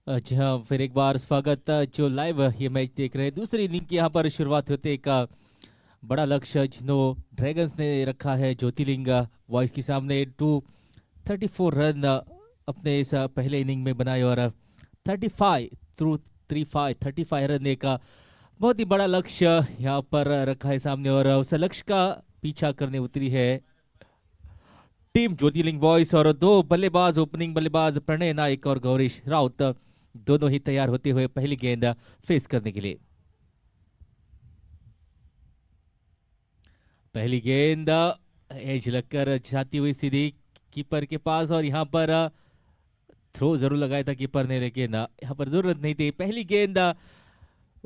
जी हाँ, फिर एक बार स्वागत जो live ये match देख रहे हैं। दूसरी इनिंग की यहाँ पर शुरुआत होते एक बड़ा लक्ष्य जिनो ड्रैगन्स ने रखा है ज्योतिर्लिंग बॉयज के सामने। 234 रन अपने इस पहले इनिंग में बनाए और 35 थ्रू 35 रन एक बहुत ही बड़ा लक्ष्य यहाँ पर रखा है सामने और उस लक्ष्य का पीछा करने उतरी है टीम ज्योतिर्लिंग बॉयज। और दो बल्लेबाज, ओपनिंग बल्लेबाज प्रणय नायक और गौरीश राउत दोनों ही तैयार होते हुए पहली गेंद फेस करने के लिए। पहली गेंद एज लगकर जाती हुई सीधी कीपर के पास और यहाँ पर थ्रो जरूर लगाया था कीपर ने, लेकिन यहाँ पर जरूरत नहीं थी। पहली गेंद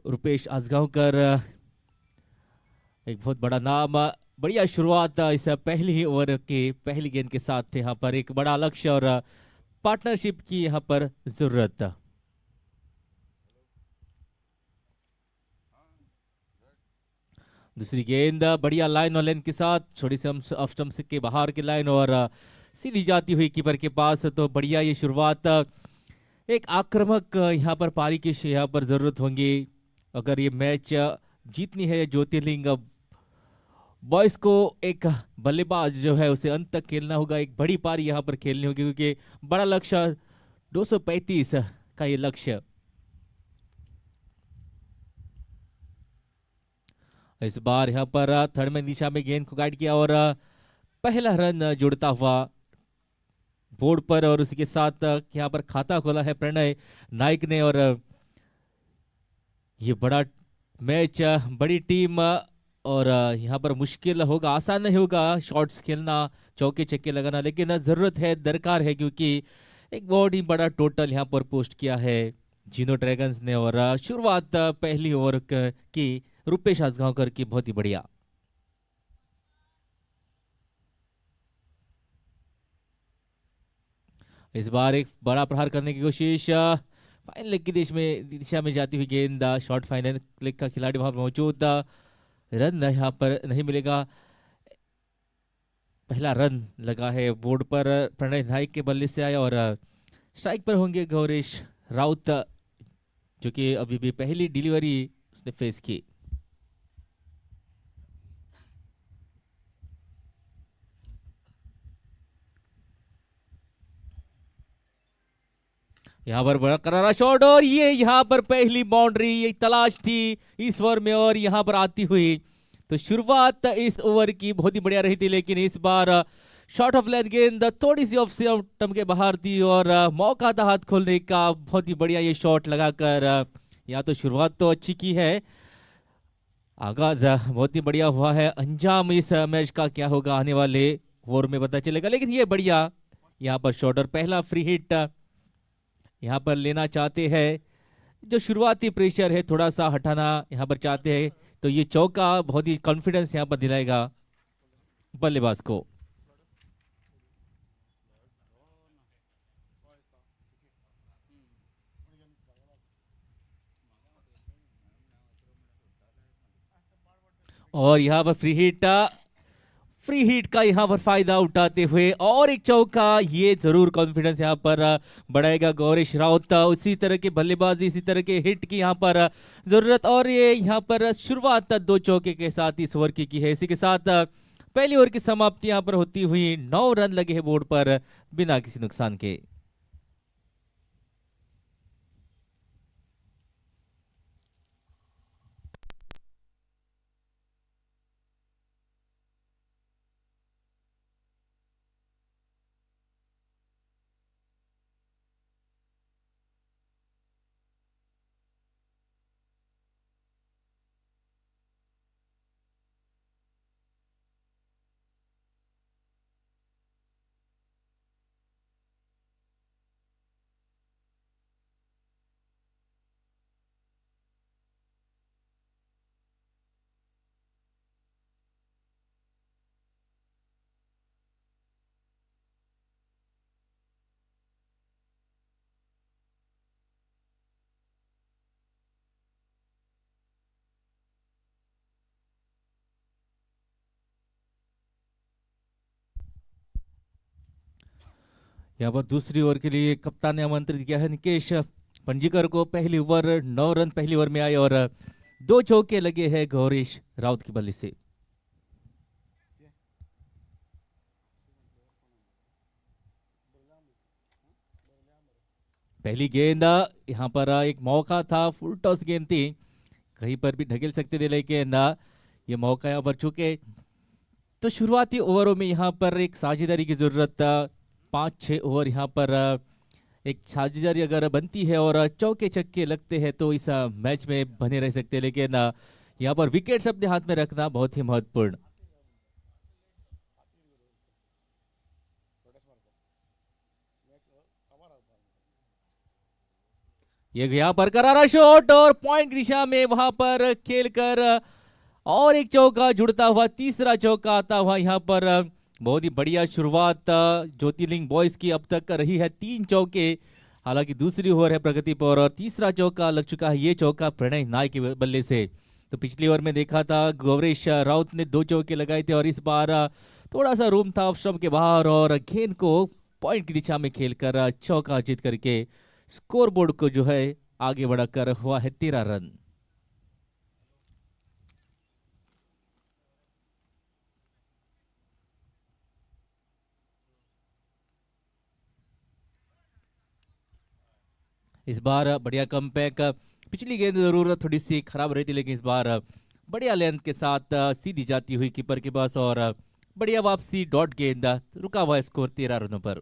रुपेश आजगांवकर, एक बहुत बड़ा नाम, बढ़िया शुरुआत इस पहली ही ओवर के पहली गेंद के साथ थे। यहाँ पर एक बड़ा लक्ष्य और पार्टनरशिप की यहाँ पर जरूरत। दूसरी गेंद बढ़िया लाइन और लेंथ के साथ, छोटी सी ऑफ स्टंप के बाहर की लाइन और सीधी जाती हुई कीपर के पास। तो बढ़िया ये शुरुआत, एक आक्रामक यहाँ पर पारी की यहाँ पर जरूरत होंगी अगर ये मैच जीतनी है ज्योतिर्लिंग बॉयज को। एक बल्लेबाज जो है उसे अंत तक खेलना होगा, एक बड़ी पारी यहाँ पर खेलनी होगी क्योंकि बड़ा लक्ष्य 235 का ये लक्ष्य। इस बार यहाँ पर थर्ड में दिशा में गेंद को गाइड किया और पहला रन जुड़ता हुआ बोर्ड पर और उसके साथ यहाँ पर खाता खोला है प्रणय नायक ने। और ये बड़ा मैच, बड़ी टीम और यहाँ पर मुश्किल होगा, आसान नहीं होगा शॉट्स खेलना, चौके छक्के लगाना, लेकिन जरूरत है, दरकार है क्योंकि एक बहुत ही बड़ा टोटल यहाँ पर पोस्ट किया है जीनो ड्रैगन्स ने। और शुरुआत पहली ओवर की रुपेश आजगांवकर की बहुत ही बढ़िया। इस बार एक बड़ा प्रहार करने की कोशिश, फाइनल लेग की दिशा में जाती हुई गेंद, शॉर्ट फाइनल लेग का खिलाड़ी वहां मौजूद, रन यहाँ पर नहीं मिलेगा। पहला रन लगा है बोर्ड पर, प्रणय नायक के बल्ले से आया और स्ट्राइक पर होंगे गौरीश राउत जो कि अभी भी पहली डिलीवरी उसने फेस की। यहाँ पर बड़ा करारा शॉट और ये यहाँ पर पहली बाउंड्री ये तलाश थी इस ओवर में और यहाँ पर आती हुई। तो शुरुआत इस ओवर की बहुत ही बढ़िया रही थी, लेकिन इस बार शॉर्ट ऑफ लेंथ गेंद थोड़ी सी ऑफ स्टंप के बाहर थी और मौका था हाथ खोलने का। बहुत ही बढ़िया ये शॉट लगाकर यहाँ तो शुरुआत तो अच्छी की है, आगाज बहुत ही बढ़िया हुआ है। अंजाम इस मैच का क्या होगा आने वाले ओवर में पता चलेगा, लेकिन ये बढ़िया यहाँ पर शॉट और पहला फ्री हिट यहाँ पर लेना चाहते हैं। जो शुरुआती प्रेशर है थोड़ा सा हटाना यहाँ पर चाहते हैं, तो ये चौका बहुत ही कॉन्फिडेंस यहाँ पर दिलाएगा बल्लेबाज को। और यहाँ पर फ्री हिट का यहाँ पर फायदा उठाते हुए और एक चौका, ये जरूर कॉन्फिडेंस यहाँ पर बढ़ाएगा गौरीश राउत। उसी तरह के बल्लेबाजी, इसी तरह के हिट की यहाँ पर जरूरत और ये यहाँ पर शुरुआत दो चौके के साथ इस ओवर की है। इसी के साथ पहली ओवर की समाप्ति यहाँ पर होती हुई 9 रन लगे हैं बोर्ड पर बिना किसी नुकसान के। यहाँ पर दूसरी ओवर के लिए कप्तान ने आमंत्रित किया है निकेश पंजीकर को पहली ओवर 9 रन पहली ओवर में आए और 2 चौके लगे हैं गौरीश राउत की बल्ले से। पहली गेंद यहाँ पर एक मौका था, फुल टॉस गेंद थी, कहीं पर भी ढकेल सकते थे, लेकिन ये मौका यहाँ पर चुके। तो शुरुआती ओवरों में यहाँ पर एक साझेदारी की जरूरत, 5-6 ओवर यहाँ पर एक साझेदारी अगर बनती है और चौके छक्के लगते हैं तो इस मैच में बने रह सकते हैं, लेकिन यहाँ पर विकेट्स अपने हाथ में रखना बहुत ही महत्वपूर्ण। ये यहाँ पर करारा शॉट और पॉइंट की दिशा में वहां पर खेलकर और एक चौका जुड़ता हुआ, तीसरा चौका आता हुआ यहाँ पर। बहुत ही बढ़िया शुरुआत ज्योतिर्लिंग बॉयज की अब तक रही है, 3 चौके, हालांकि दूसरी ओवर है प्रगति पर और तीसरा चौका लग चुका है, ये चौका प्रणय नायक के बल्ले से। तो पिछली ओवर में देखा था गौरीश राउत ने 2 चौके लगाए थे और इस बार थोड़ा सा रूम था ऑफ स्टंप के बाहर और गेंद को पॉइंट की दिशा में खेलकर चौका जीत करके स्कोरबोर्ड को जो है आगे बढ़ाकर हुआ है 13 रन। इस बार बढ़िया कमबैक, पिछली गेंद जरूर थोड़ी सी खराब रही थी, लेकिन इस बार बढ़िया लेंथ के साथ सीधी जाती हुई कीपर के पास और बढ़िया वापसी, डॉट गेंद, रुका हुआ स्कोर 13 रनों पर।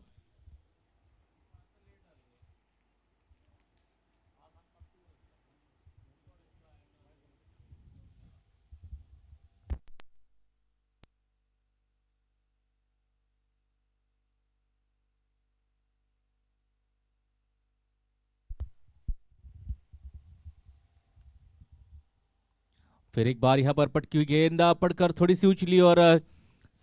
फिर एक बार यहाँ पर पटकी हुई गेंद पड़कर थोड़ी सी उछली और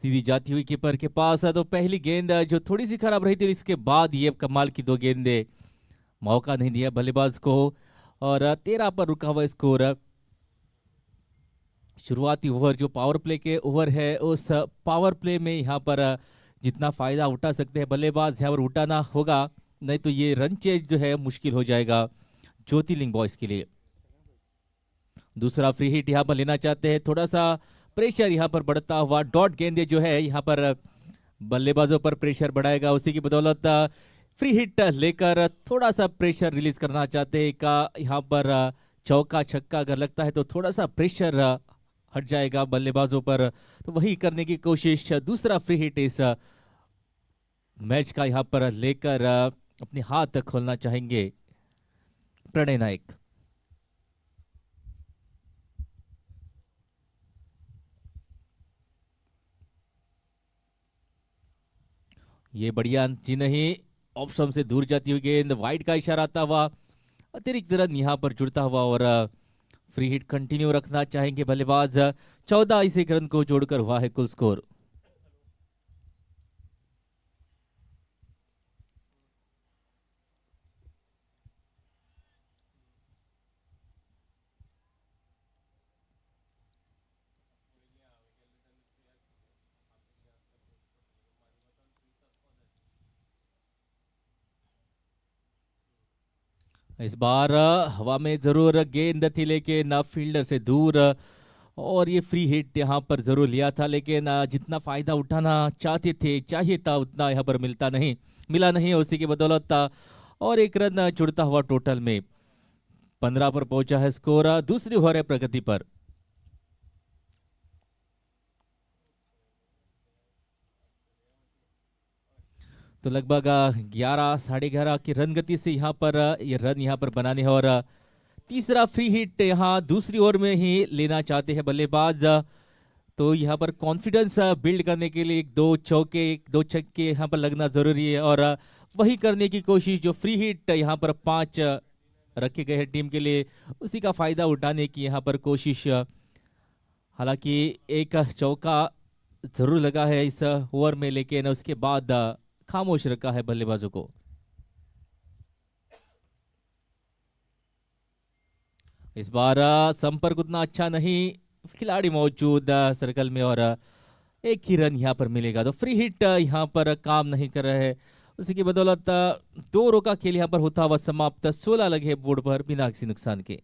सीधी जाती हुई कीपर के पास। तो पहली गेंद जो थोड़ी सी खराब रही थी, इसके बाद ये कमाल की 2 गेंदें, मौका नहीं दिया बल्लेबाज को और 13 पर रुका हुआ स्कोर। शुरुआती ओवर जो पावर प्ले के ओवर है, उस पावर प्ले में यहाँ पर जितना फायदा उठा सकते हैं बल्लेबाज यहाँ पर उठाना होगा, नहीं तो ये रन चेज जो है मुश्किल हो जाएगा ज्योतिर्लिंग बॉयज के लिए। दूसरा फ्री हिट यहाँ पर लेना चाहते हैं, थोड़ा सा प्रेशर यहाँ पर बढ़ता हुआ, डॉट गेंदे जो है यहाँ पर बल्लेबाजों पर प्रेशर बढ़ाएगा, उसी की बदौलत फ्री हिट लेकर थोड़ा सा प्रेशर रिलीज करना चाहते हैं। का यहाँ पर चौका छक्का अगर लगता है तो थोड़ा सा प्रेशर हट जाएगा बल्लेबाजों पर, तो वही करने की कोशिश। दूसरा फ्री हिट इस मैच का यहाँ पर लेकर अपने हाथ खोलना चाहेंगे प्रणय नायक। ये बढ़िया जी नहीं, ऑप्शन से दूर जाती हुई गेंद, वाइड का इशारा आता हुआ, अतिरिक्त रन यहाँ पर जुड़ता हुआ और फ्री हिट कंटिन्यू रखना चाहेंगे बल्लेबाज। 14 इस एक रन को जोड़कर हुआ है कुल स्कोर। इस बार हवा में जरूर गेंद थी, लेकिन फील्डर से दूर और ये फ्री हिट यहाँ पर जरूर लिया था, लेकिन जितना फायदा उठाना चाहते थे, चाहिए था, उतना यहाँ पर मिला नहीं, उसी की बदौलत और एक रन जुड़ता हुआ टोटल में 15 पर पहुंचा है स्कोर। दूसरी ओवर है प्रगति पर। तो लगभग 11 साढ़े 11 की रन गति से यहाँ पर ये रन यहाँ पर बनाने हैं और तीसरा फ्री हिट यहाँ दूसरी ओवर में ही लेना चाहते हैं बल्लेबाज। तो यहाँ पर कॉन्फिडेंस बिल्ड करने के लिए 2 चौके 2 छक्के यहाँ पर लगना जरूरी है और वही करने की कोशिश, जो फ्री हिट यहाँ पर 5 रखे गए हैं टीम के लिए, उसी का फायदा उठाने की यहाँ पर कोशिश। हालांकि एक चौका जरूर लगा है इस ओवर में, लेकिन उसके बाद खामोश रखा है बल्लेबाजों को। इस बार संपर्क उतना अच्छा नहीं, खिलाड़ी मौजूद सर्कल में और एक ही रन यहाँ पर मिलेगा, तो फ्री हिट यहाँ पर काम नहीं कर रहा है उसी की बदौलत 2 ओवर का खेल यहाँ पर होता हुआ समाप्त। 16 लगे बोर्ड पर बिना किसी नुकसान के।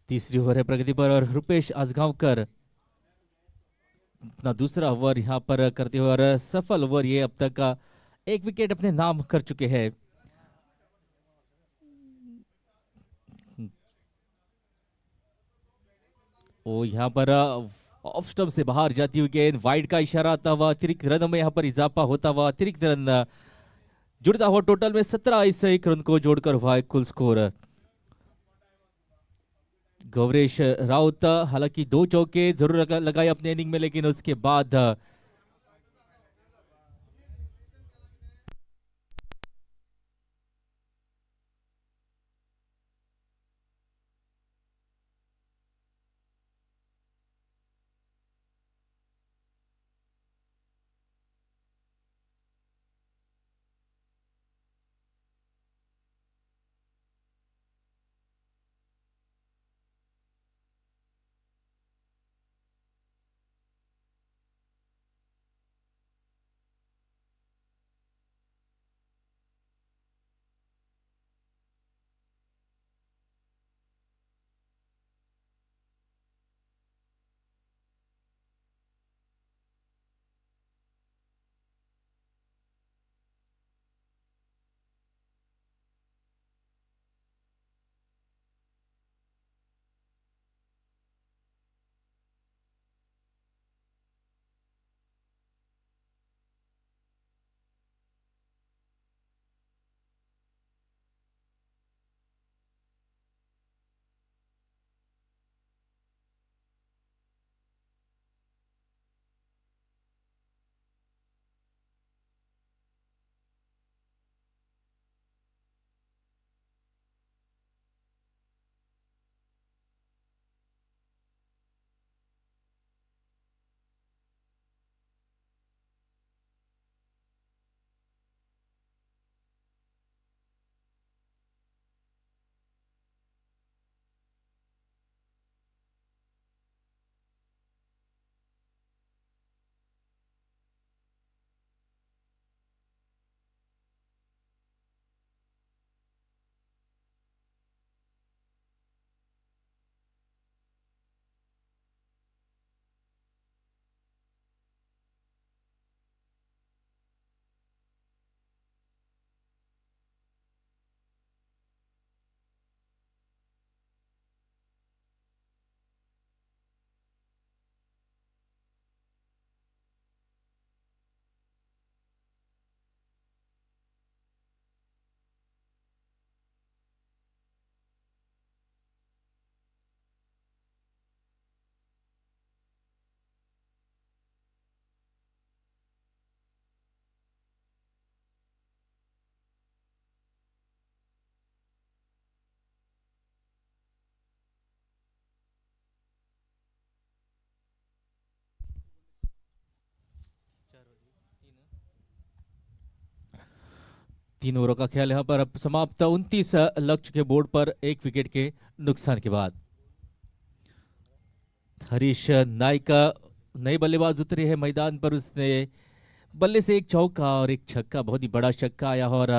तीसरी ओवर है प्रगति पर और रुपेश आजगांवकर अपना दूसरा ओवर यहाँ पर करते हुए और सफल ओवर ये अब तक का एक विकेट अपने नाम कर चुके हैं। ओ यहाँ पर ऑफ स्टंप से बाहर जाती हुई गेंद, वाइड का इशारा आता हुआ, अतिरिक्त रन में यहाँ पर इजाफा होता हुआ, अतिरिक्त रन जुड़ता हुआ, टोटल में 17 इस एक रन को जोड़कर हुआ है कुल स्कोर। गौरेश राउत हालांकि 2 चौके जरूर लगाए अपने इनिंग में, लेकिन उसके बाद तीन ओवरों का खेल यहाँ पर अब समाप्त। 29 लक्ष्य के बोर्ड पर एक विकेट के नुकसान के बाद हरीश नाइक नए बल्लेबाज उतरे हैं मैदान पर। उसने बल्ले से एक चौका और एक छक्का, बहुत ही बड़ा छक्का आया और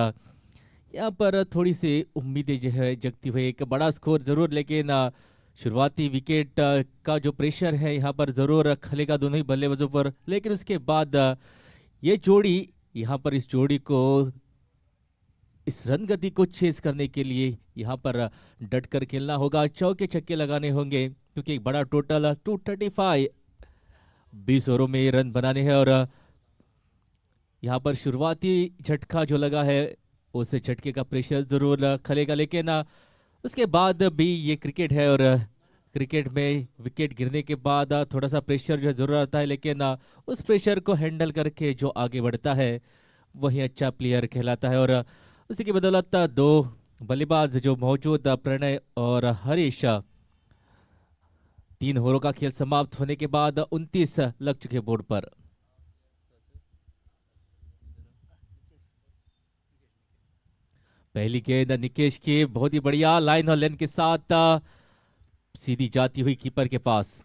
यहाँ पर थोड़ी सी उम्मीदें जो है जगती हुई, एक बड़ा स्कोर जरूर, लेकिन शुरुआती विकेट का जो प्रेशर है यहाँ पर जरूर खलेगा दोनों ही बल्लेबाजों पर। लेकिन उसके बाद ये जोड़ी, यहाँ पर इस जोड़ी को, इस रन गति को चेस करने के लिए यहाँ पर डट कर खेलना होगा, चौके छक्के लगाने होंगे, क्योंकि एक बड़ा टोटल 235 20 ओवरों में रन बनाने हैं। और यहाँ पर शुरुआती झटका जो लगा है उस झटके का प्रेशर जरूर खलेगा, लेकिन उसके बाद भी ये क्रिकेट है और क्रिकेट में विकेट गिरने के बाद थोड़ा सा प्रेशर जो जरूर आता है, लेकिन उस प्रेशर को हैंडल करके जो आगे बढ़ता है वही अच्छा प्लेयर कहलाता है। और उसी की बदौलत दो बल्लेबाज जो मौजूद प्रणय और हरीश, 3 ओवरों का खेल समाप्त होने के बाद 29 लक्ष्य के बोर्ड पर। पहली गेंद निकेश की बहुत ही बढ़िया लाइन और लेंथ के साथ सीधी जाती हुई कीपर के पास।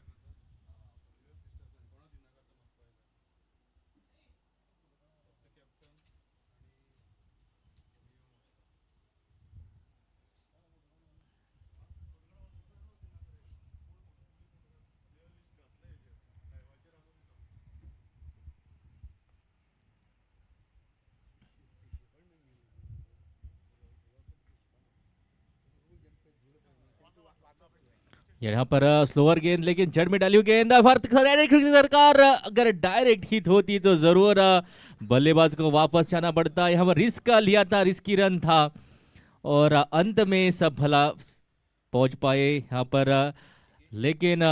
यहाँ पर स्लोअर गेंद, लेकिन जड़ में डाली हुई गेंद भारत सरकार अगर डायरेक्ट हिट होती तो जरूर बल्लेबाज को वापस जाना पड़ता। यहाँ पर रिस्क लिया था, रिस्की रन था और अंत में सब भला पहुंच पाए यहाँ पर, लेकिन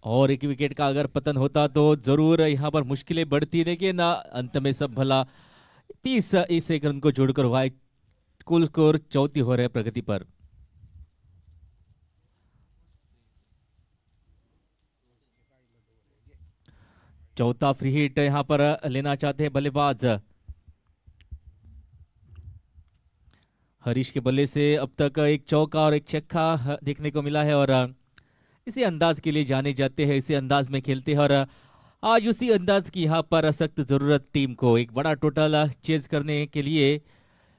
और एक विकेट का अगर पतन होता तो जरूर यहाँ पर मुश्किलें बढ़ती, लेकिन अंत में सब भला 30 इस एक रन को जोड़कर हुआ है। कुल स्कोर 34 हो रहे प्रगति पर। चौथा फ्री हिट यहाँ पर लेना चाहते हैं बल्लेबाज। हरीश के बल्ले से अब तक एक चौका और एक छक्का देखने को मिला है और इसी अंदाज के लिए जाने जाते हैं, इसी अंदाज में खेलते हैं और आज उसी अंदाज की यहाँ पर सख्त जरूरत टीम को, एक बड़ा टोटल चेज करने के लिए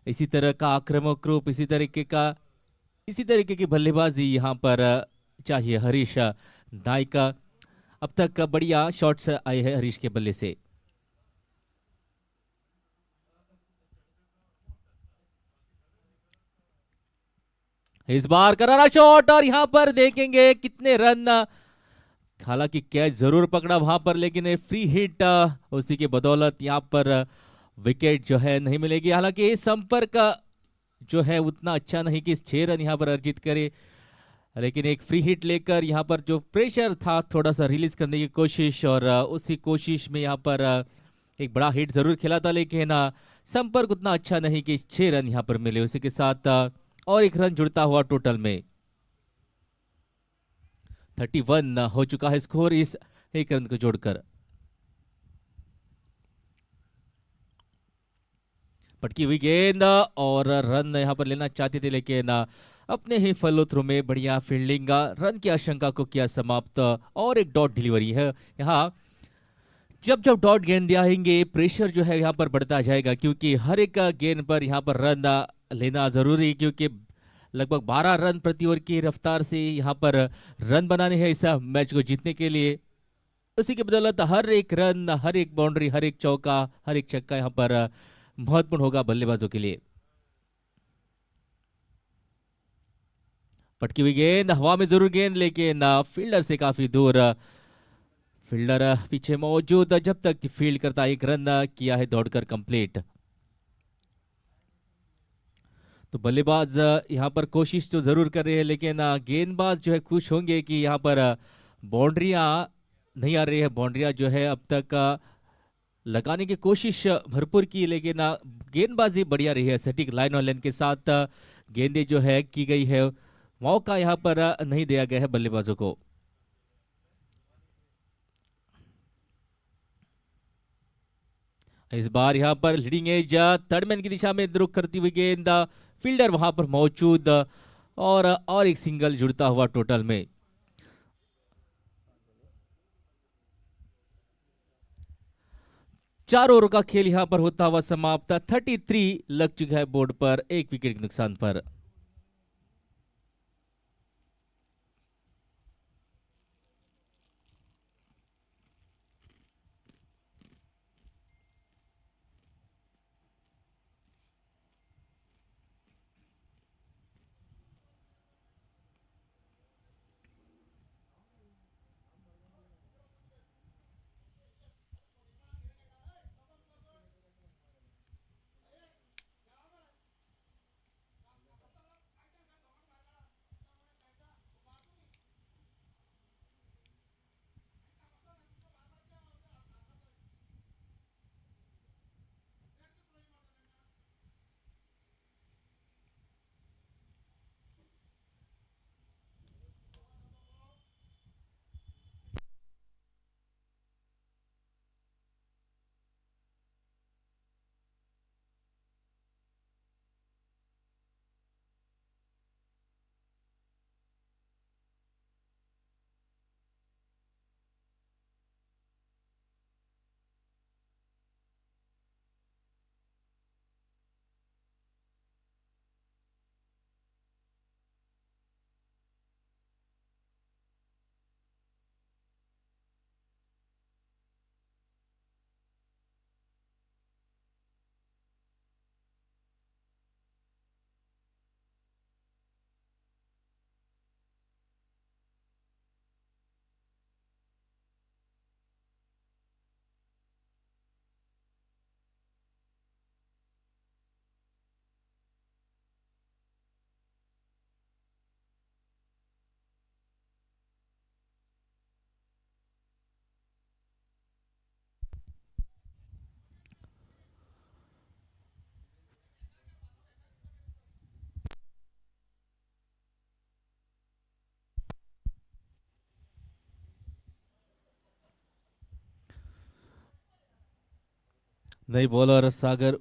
इसी तरह का आक्रामक रूप, इसी तरीके की बल्लेबाजी यहाँ पर चाहिए। हरीश नाइक, अब तक बढ़िया शॉट्स आए हैं हरीश के बल्ले से। इस बार करारा शॉट और यहाँ पर देखेंगे कितने रन, हालांकि कैच जरूर पकड़ा वहां पर, लेकिन फ्री हिट उसी के बदौलत यहाँ पर विकेट जो है नहीं मिलेगी। हालांकि संपर्क जो है उतना अच्छा नहीं कि 6 रन यहाँ पर अर्जित करे, लेकिन एक फ्री हिट लेकर यहाँ पर जो प्रेशर था थोड़ा सा रिलीज करने की कोशिश, और उसी कोशिश में यहाँ पर एक बड़ा हिट जरूर खेला था, लेकिन संपर्क उतना अच्छा नहीं कि 6 रन यहाँ पर मिले। उसी के साथ और एक रन जुड़ता हुआ टोटल में 31 हो चुका है स्कोर इस एक रन को जोड़कर। पटकी हुई गेंद और रन यहां पर लेना चाहते थे, लेकिन अपने ही फॉलो थ्रू में बढ़िया फील्डिंग रन की आशंका को किया समाप्त, और एक डॉट डिलीवरी है। यहाँ जब जब डॉट गेंद आएंगे प्रेशर जो है यहाँ पर बढ़ता जाएगा, क्योंकि हर एक गेंद पर यहाँ पर रन लेना जरूरी, क्योंकि लगभग 12 रन प्रति ओवर की रफ्तार से यहाँ पर रन बनाने हैं इस मैच को जीतने के लिए। उसी के बदौलत हर एक रन, हर एक बाउंड्री, हर एक चौका, हर एक छक्का यहाँ पर महत्वपूर्ण होगा बल्लेबाजों के लिए। पटकी हुई गेंद हवा में जरूर गेंद, लेकिन फील्डर से काफी दूर, फील्डर पीछे मौजूद, जब तक फील्ड करता एक रन किया है दौड़कर कंप्लीट। तो बल्लेबाज यहाँ पर कोशिश तो जरूर कर रहे हैं, लेकिन गेंदबाज जो है खुश होंगे कि यहाँ पर बाउंड्रियां नहीं आ रही है। बाउंड्रियां जो है अब तक लगाने की कोशिश भरपूर की, लेकिन गेंदबाजी बढ़िया रही है, सटीक लाइन और लेंथ के साथ गेंदें जो है की गई है, मौका यहाँ पर नहीं दिया गया है बल्लेबाजों को। इस बार यहाँ पर लीडिंग एज थर्डमैन की दिशा में रुख करती हुई गेंद, फील्डर वहां पर मौजूद, और एक सिंगल जुड़ता हुआ टोटल में। चार ओवर का खेल यहां पर होता हुआ समाप्त, 33 लग चुका है बोर्ड पर, एक विकेट के नुकसान पर। नई बॉलर सागर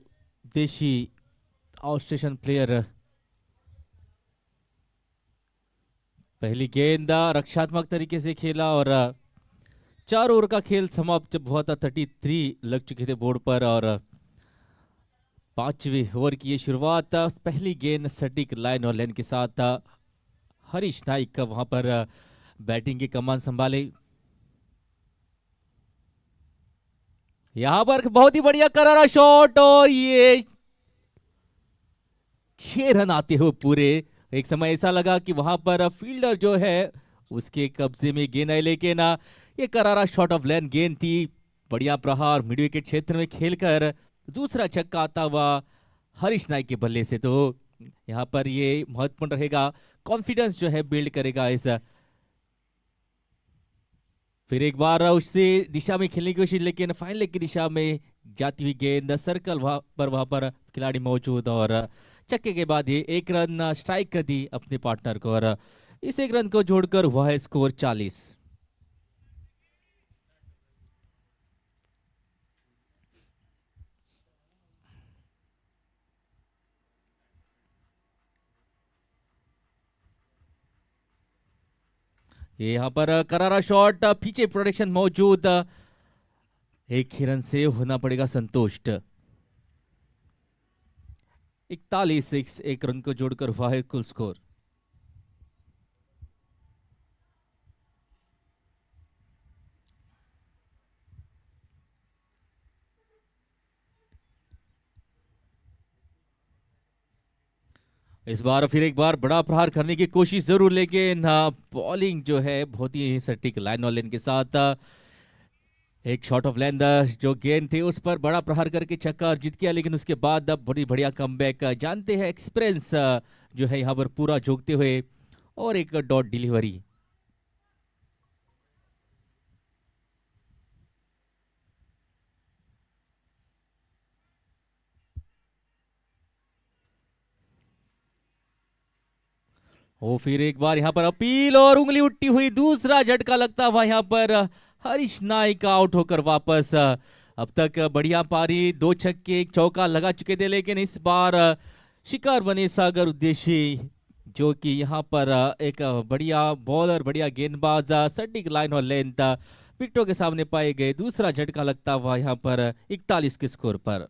देशी आउट स्टेशन प्लेयर। पहली गेंद रक्षात्मक तरीके से खेला और 4 ओवर का खेल समाप्त जब हुआ था 33 लग चुके थे बोर्ड पर और 5वें ओवर की ये शुरुआत पहली गेंद सटीक लाइन और लेंथ के साथ हरीश नाइक का वहां पर बैटिंग की कमान संभाले। यहां पर बहुत ही बढ़िया करारा शॉट और ये 6 रन आते हुए पूरे। एक समय ऐसा लगा कि वहां पर फील्डर जो है उसके कब्जे में गेंद आई, लेकिन ये करारा शॉट ऑफ लेंथ गेंद थी। बढ़िया प्रहार मिड विकेट क्षेत्र में खेलकर दूसरा छक्का आता हुआ हरीश नाइक के बल्ले से, तो यहां पर ये महत्वपूर्ण रहेगा, कॉन्फिडेंस जो है बिल्ड करेगा इस। फिर एक बार उससे दिशा में खेलने की कोशिश, लेकिन फाइन लेग की दिशा में जाती हुई गेंद सर्कल वहां पर खिलाड़ी मौजूद और छक्के के बाद ये 1 रन स्ट्राइक कर दी अपने पार्टनर को और इस 1 रन को जोड़कर हुआ है स्कोर 40। ये यहाँ पर करारा शॉट, पीछे प्रोटेक्शन मौजूद, एक ही रन से होना पड़ेगा संतुष्ट। 41 एक रन को जोड़कर हुआ है कुल स्कोर। इस बार फिर एक बार बड़ा प्रहार करने की कोशिश जरूर, लेकिन बॉलिंग जो है बहुत ही सटीक लाइन और लेन के साथ एक शॉट ऑफ लेंथ जो गेंद थे उस पर बड़ा प्रहार करके छक्का जीत किया, लेकिन उसके बाद अब बड़ी बढ़िया कमबैक। जानते हैं एक्सपीरियंस जो है यहाँ पर पूरा झोंकते हुए और एक डॉट डिलीवरी। वो फिर एक बार यहाँ पर अपील और उंगली उठती हुई दूसरा झटका लगता हुआ यहाँ पर हरीश नाइक आउट होकर वापस। अब तक बढ़िया पारी, 2 छक्के 1 चौका लगा चुके थे, लेकिन इस बार शिकार बने सागर उद्देशी, जो कि यहाँ पर एक बढ़िया बॉलर, बढ़िया गेंदबाज, सटीक लाइन और लेंथ विकेटों के सामने पाए गए। दूसरा झटका लगता हुआ यहाँ पर 41 के स्कोर पर।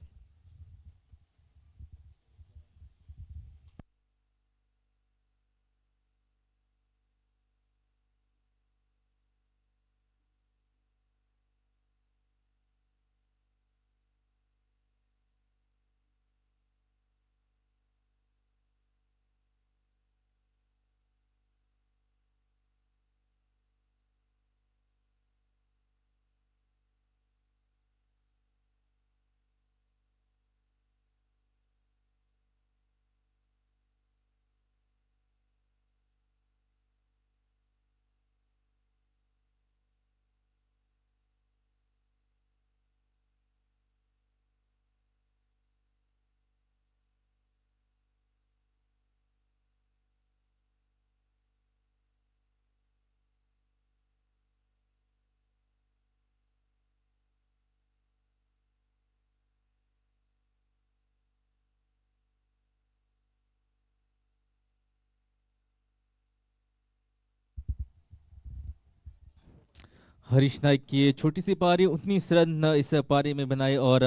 हरीश नाइक की छोटी सी पारी, 19 रन इस पारी में बनाए और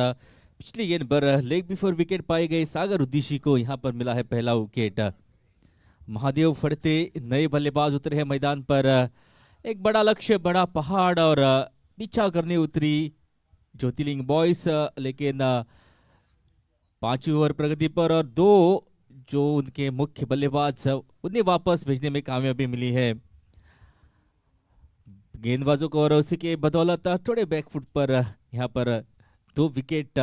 पिछली गेंद पर लेग बिफोर विकेट पाए गए सागर उद्देशी को यहां पर मिला है पहला विकेट। महादेव फड़ते नए बल्लेबाज उतरे हैं मैदान पर। एक बड़ा लक्ष्य, बड़ा पहाड़ और पीछा करने उतरी ज्योतिर्लिंग बॉयज, लेकिन 5वें ओवर प्रगति पर और 2 जो उनके मुख्य बल्लेबाज उन्हें वापस भेजने में कामयाबी मिली है गेंदबाजों को, और उसी के बदौलत थोड़े बैकफुट पर यहाँ पर 2 विकेट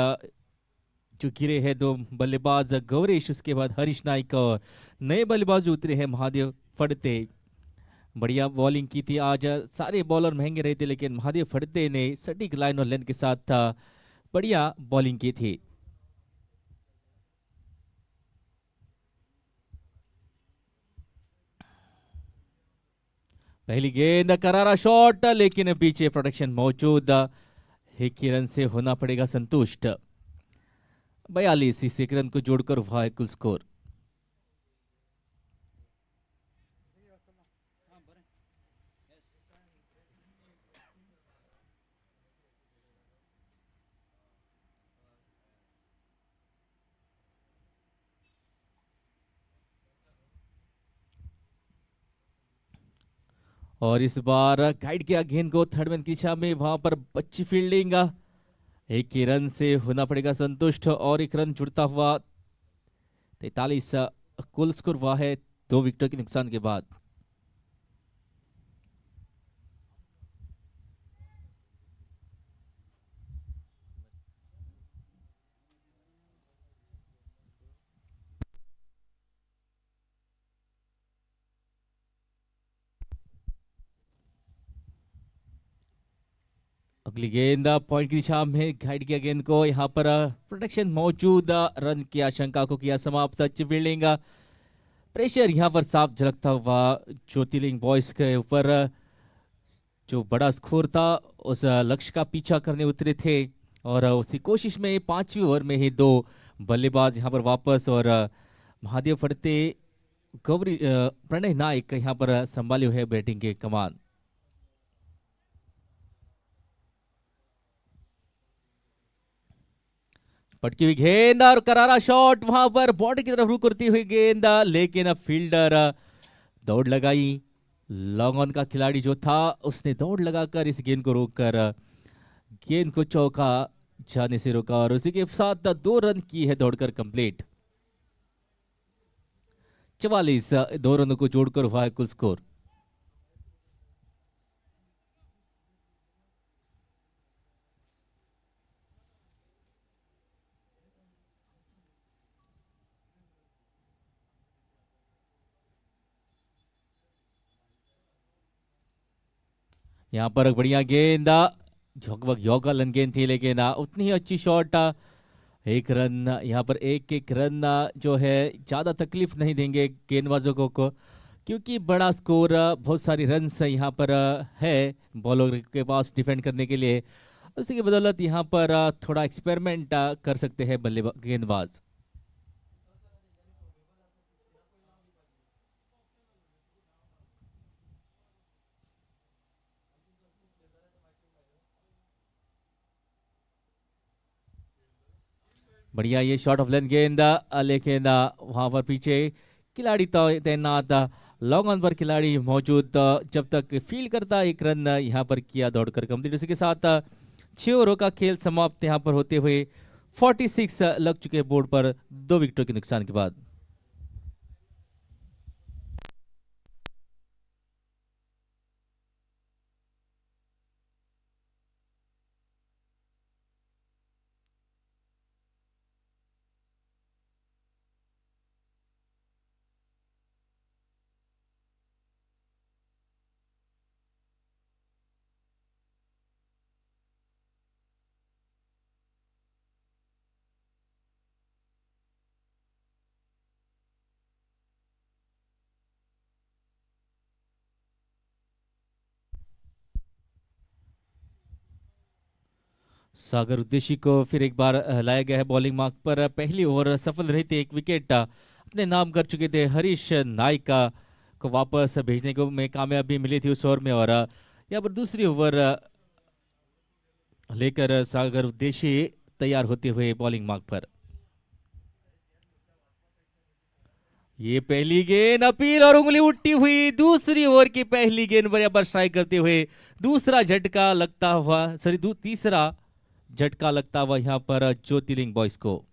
जो गिरे हैं। 2 बल्लेबाज गौरेश, उसके बाद हरीश नाइक और नए बल्लेबाज उतरे हैं महादेव फड़ते। बढ़िया बॉलिंग की थी आज, सारे बॉलर महंगे रहे थे, लेकिन महादेव फड़ते ने सटीक लाइन और लेंथ के साथ बढ़िया बॉलिंग की थी। पहली गेंद करारा शॉट, लेकिन पीछे प्रोटेक्शन मौजूद, एक ही रन से होना पड़ेगा संतुष्ट। 42 इस एक रन को जोड़कर हुआ है कुल स्कोर। और इस बार गाइड किया गेंद को थर्ड मैन की दिशा में, वहां पर अच्छी फील्डिंग, एक ही रन से होना पड़ेगा संतुष्ट और एक रन जुड़ता हुआ 43 कुल स्कोर हुआ है 2 विकेटों के नुकसान के बाद। अगली गेंद पॉइंट की दिशा में गाइड किया गेंद को, यहाँ पर प्रोटेक्शन मौजूद, रन की आशंका को किया समाप्त। अच्छी फील्डिंग, प्रेशर यहाँ पर साफ झलकता हुआ ज्योतिर्लिंग बॉयज के ऊपर, जो बड़ा स्कोर था उस लक्ष्य का पीछा करने उतरे थे और उसी कोशिश में 5वीं ओवर में ही 2 बल्लेबाज यहाँ पर वापस, और महादेव फड़ते, गौरी प्रणय नायक यहाँ पर संभाले हुए बैटिंग के कमान। पटकी हुई गेंद और करारा शॉट, वहां पर बॉर्डर की तरफ रुक करती हुई गेंद, लेकिन अब फील्डर दौड़ लगाई। लॉन्ग ऑन का खिलाड़ी जो था उसने दौड़ लगाकर इस गेंद को रोककर गेंद को चौका जाने से रोका और उसी के साथ 2 रन की है दौड़कर कंप्लीट। 44 2 रनों को जोड़कर हुआ है कुल स्कोर। यहाँ पर एक बढ़िया गेंद, योगा लन गेंद थी, लेकिन उतनी ही अच्छी शॉट, एक रन यहाँ पर, एक एक रन जो है ज़्यादा तकलीफ नहीं देंगे गेंदबाजों को, क्योंकि बड़ा स्कोर, बहुत सारी रन्स यहाँ पर है बॉलर के पास डिफेंड करने के लिए। उसी की बदौलत यहाँ पर थोड़ा एक्सपेरिमेंट कर सकते हैं बल्लेबाज गेंदबाज। बढ़िया ये शॉट ऑफ लेंथ गेंद, लेकिन वहां पर पीछे खिलाड़ी तैनात, लॉन्ग ऑन पर खिलाड़ी मौजूद, जब तक फील्ड करता, एक रन यहाँ पर किया दौड़कर कंप्लीट। उसी के साथ 6 ओवरों का खेल समाप्त यहाँ पर होते हुए 46 लग चुके बोर्ड पर 2 विकेटों के नुकसान के बाद। सागर उद्देशी को फिर एक बार लाया गया है बॉलिंग मार्क पर। पहली ओवर सफल रही थी, एक विकेट अपने नाम कर चुके थे हरीश नाइक को वापस भेजने को में कामयाबी मिली थी उस ओवर में, और यहाँ पर दूसरी ओवर लेकर सागर उद्देशी तैयार होते हुए बॉलिंग मार्क पर। ये पहली गेंद अपील और उंगली उठती हुई, दूसरी ओवर की पहली गेंद पर यहाँ पर स्ट्राइक करते हुए दूसरा झटका लगता हुआ, सॉरी तीसरा झटका लगता हुआ यहाँ पर ज्योतिर्लिंग बॉयज को।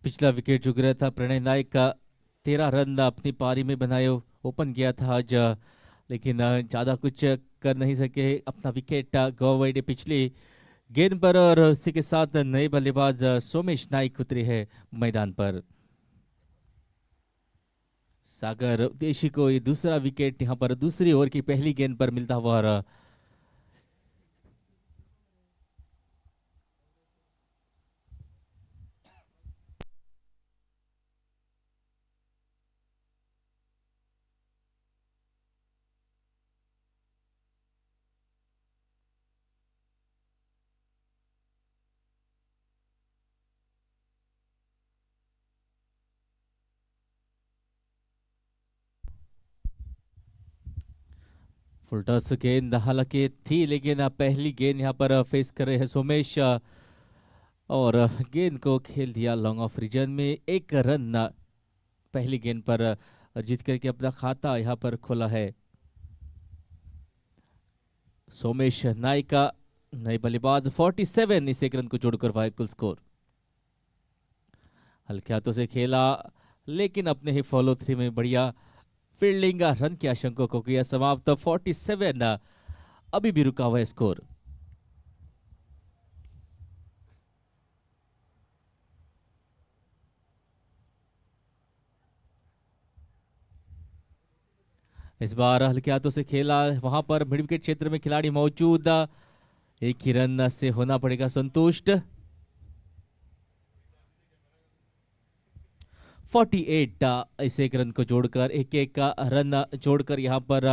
पिछला विकेट जो गिरा था प्रणय नायक का 13 रन अपनी पारी में बनाए ओपन किया था आज, लेकिन ज़्यादा कुछ कर नहीं सके। अपना विकेट गंवाए पिछली गेंद पर और उसी के साथ नए बल्लेबाज सोमेश नाइक उतरे हैं मैदान पर। सागर देशी को ये दूसरा विकेट यहाँ पर दूसरी ओवर की पहली गेंद पर मिलता हुआ और फुल टॉस गेंद हालांकि थी, लेकिन पहली गेंद यहाँ पर फेस कर रहे हैं सोमेश और गेंद को खेल दिया लॉन्ग ऑफ रीजन में। 1 रन पहली गेंद पर जीत करके अपना खाता यहाँ पर खोला है सोमेश नाइक का। नए बल्लेबाज 47 इस 1 रन को जोड़कर वाई कुल स्कोर। हल्के हाथों से खेला, लेकिन अपने ही फॉलो थ्री में बढ़िया फील्डिंग रन की आशंका को किया समाप्त। 47 अभी भी रुका हुआ है स्कोर। इस बार हल्के हाथों से खेला, वहां पर मिड विकेट क्षेत्र में खिलाड़ी मौजूद, एक ही रन से होना पड़ेगा संतुष्ट। 48 इस 1 रन को जोड़कर एक एक का रन जोड़कर यहाँ पर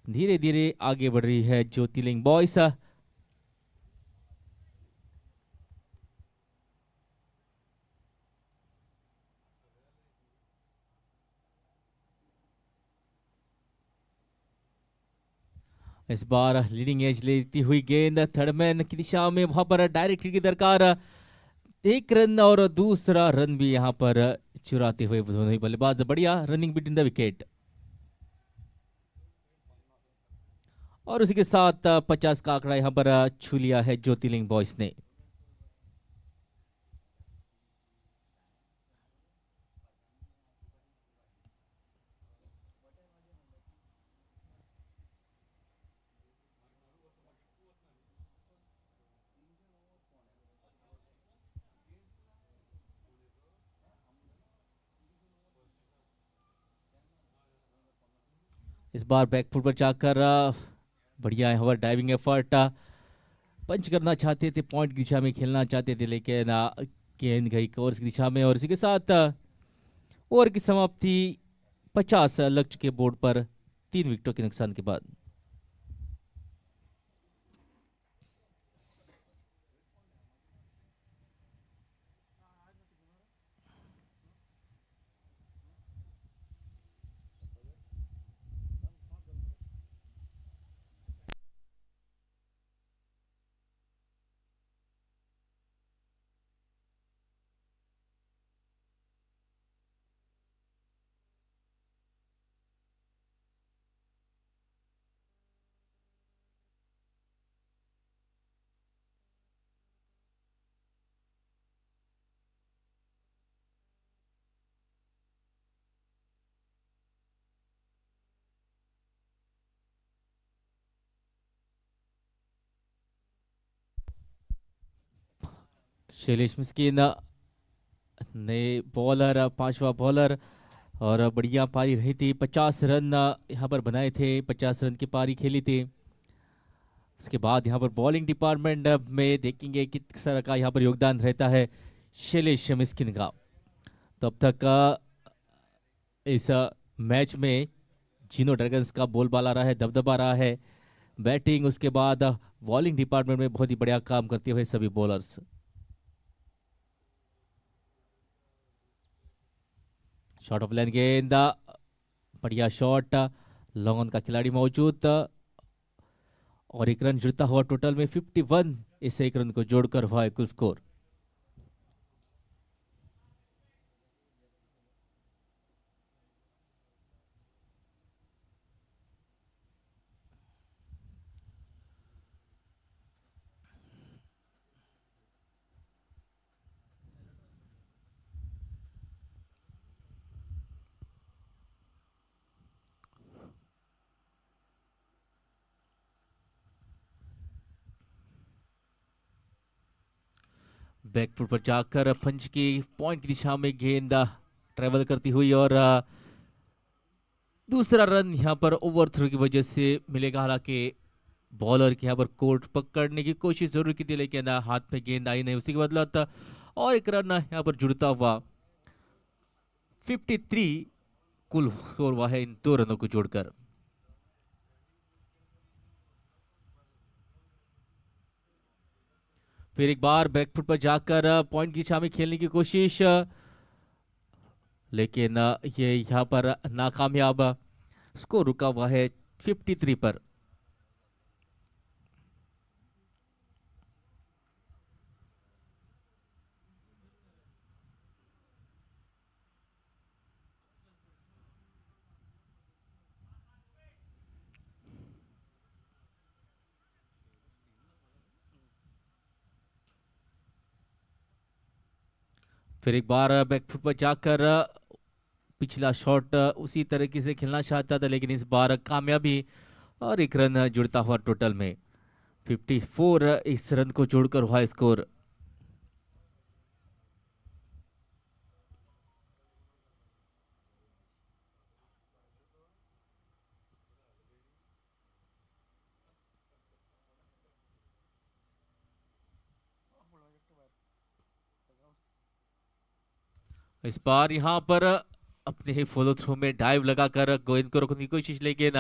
धीरे धीरे आगे बढ़ रही है ज्योतिर्लिंग बॉयज। इस बार लीडिंग एज लेती हुई गेंद थर्डमैन की दिशा में, वहां पर डायरेक्ट हिट की दरकार। 1 रन और दूसरा रन भी यहाँ पर चुराते हुए दोनों ही बल्लेबाज। बढ़िया रनिंग बिटवीन द विकेट और उसी के साथ 50 का आंकड़ा यहाँ पर छू लिया है ज्योतिर्लिंग बॉयज ने। इस बार बैकफुट पर जाकर बढ़िया हवा डाइविंग एफर्ट पंच करना चाहते थे, पॉइंट की दिशा में खेलना चाहते थे, लेकिन गेंद गई कवर्स की दिशा में और इसी के साथ ओवर की समाप्ति 50 लक्ष्य के बोर्ड पर 3 विकेटों के नुकसान के बाद। शैलेश मिस्किन नए बॉलर, पांचवा बॉलर और बढ़िया पारी रही थी। 50 रन यहाँ पर बनाए थे, 50 रन की पारी खेली थी। उसके बाद यहाँ पर बॉलिंग डिपार्टमेंट में देखेंगे किस तरह का यहाँ पर योगदान रहता है शैलेश मिस्किन का। तो अब तक इस मैच में जीनो ड्रैगन्स का बोलबाला रहा है, दबदबा रहा है। बैटिंग उसके बाद बॉलिंग डिपार्टमेंट में बहुत ही बढ़िया काम करते हुए सभी बॉलर्स। शॉट ऑफ लाइन गेंद, बढ़िया शॉट, लॉन्ग ऑन का खिलाड़ी मौजूद और 1 रन जुड़ता हुआ टोटल में 51 इस 1 रन को जोड़कर हुआ है कुल स्कोर। बैकफुट पर जाकर पंच की पॉइंट की दिशा में गेंद ट्रेवल करती हुई और दूसरा रन यहाँ पर ओवर थ्रो की वजह से मिलेगा। हालांकि बॉलर की यहाँ पर कोर्ट पकड़ने की कोशिश जरूर की थी, लेकिन हाथ में गेंद आई नहीं। उसी के बदला और एक रन यहाँ पर जुड़ता हुआ 53 कुल स्कोर हुआ है इन दो रनों को जोड़कर। फिर एक बार बैकफुट पर जाकर पॉइंट की दिशा में खेलने की कोशिश, लेकिन ये यहाँ पर नाकामयाब। स्कोर रुका हुआ है 53 पर। फिर एक बार बैकफुट पर जाकर पिछला शॉट उसी तरीके से खेलना चाहता था, लेकिन इस बार कामयाबी और एक रन जुड़ता हुआ टोटल में 54 इस रन को जोड़कर हुआ स्कोर। इस बार यहां पर अपने ही फॉलो थ्रू में डाइव लगाकर गेंद को रोकने की कोशिश, लेकिन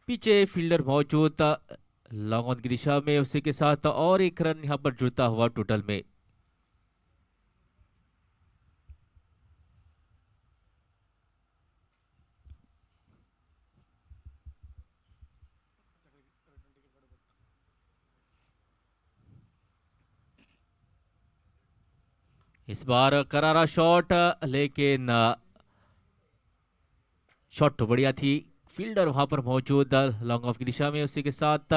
पीछे फील्डर मौजूद लॉन्ग ऑन की दिशा में। उसी के साथ और एक रन यहां पर जुड़ता हुआ टोटल में। इस बार करारा शॉट, लेकिन शॉट तो बढ़िया थी। फील्डर वहां पर मौजूद लॉन्ग ऑफ की दिशा में। उसी के साथ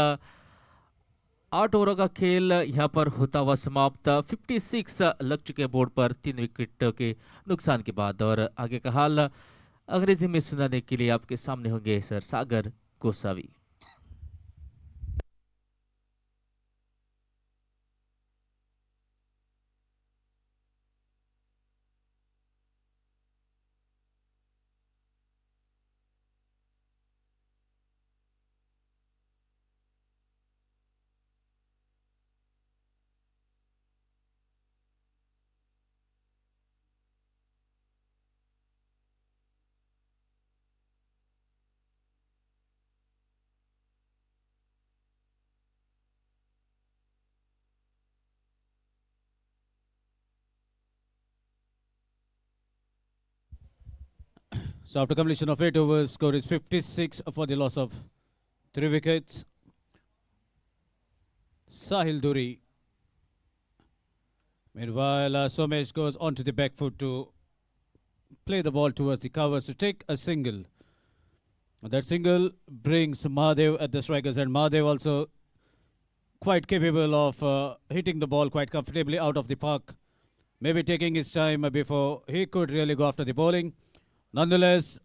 8 ओवरों का खेल यहां पर होता हुआ समाप्त। 56 लग चुके बोर्ड पर 3 विकेट के नुकसान के बाद। और आगे का हाल अंग्रेजी में सुनाने के लिए आपके सामने होंगे sir Sagar Gosavi. So after completion of 8 overs, score is 56 for the loss of 3 wickets. Sahil Duri. Meanwhile, Somesh goes onto the back foot to play the ball towards the covers to take a single. That single brings Mahadev at the strikers, and Mahadev also quite capable of hitting the ball quite comfortably out of the park. Maybe taking his time before he could really go after the bowling. Nonetheless,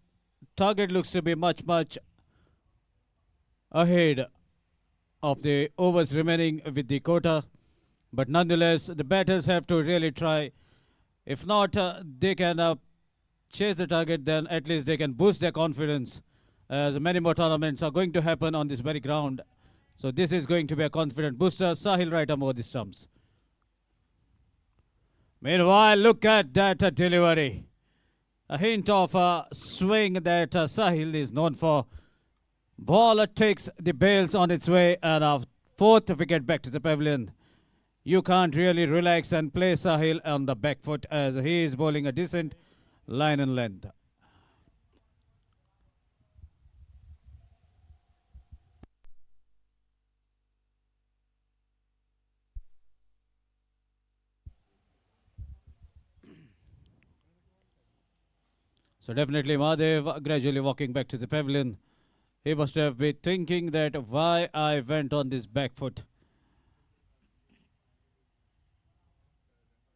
target looks to be much ahead of the overs remaining with the quota. But nonetheless, the batters have to really try. If not, they can chase the target, then at least they can boost their confidence, as many more tournaments are going to happen on this very ground. So this is going to be a confident booster. Sahil right over the stumps. Meanwhile, look at that delivery. A hint of a swing that Sahil is known for. Ball takes the bails on its way, and a 4th wicket back to the pavilion. You can't really relax and play Sahil on the back foot, as he is bowling a decent line and length. So definitely Mahadev gradually walking back to the pavilion. He must have been thinking that why I went on this back foot.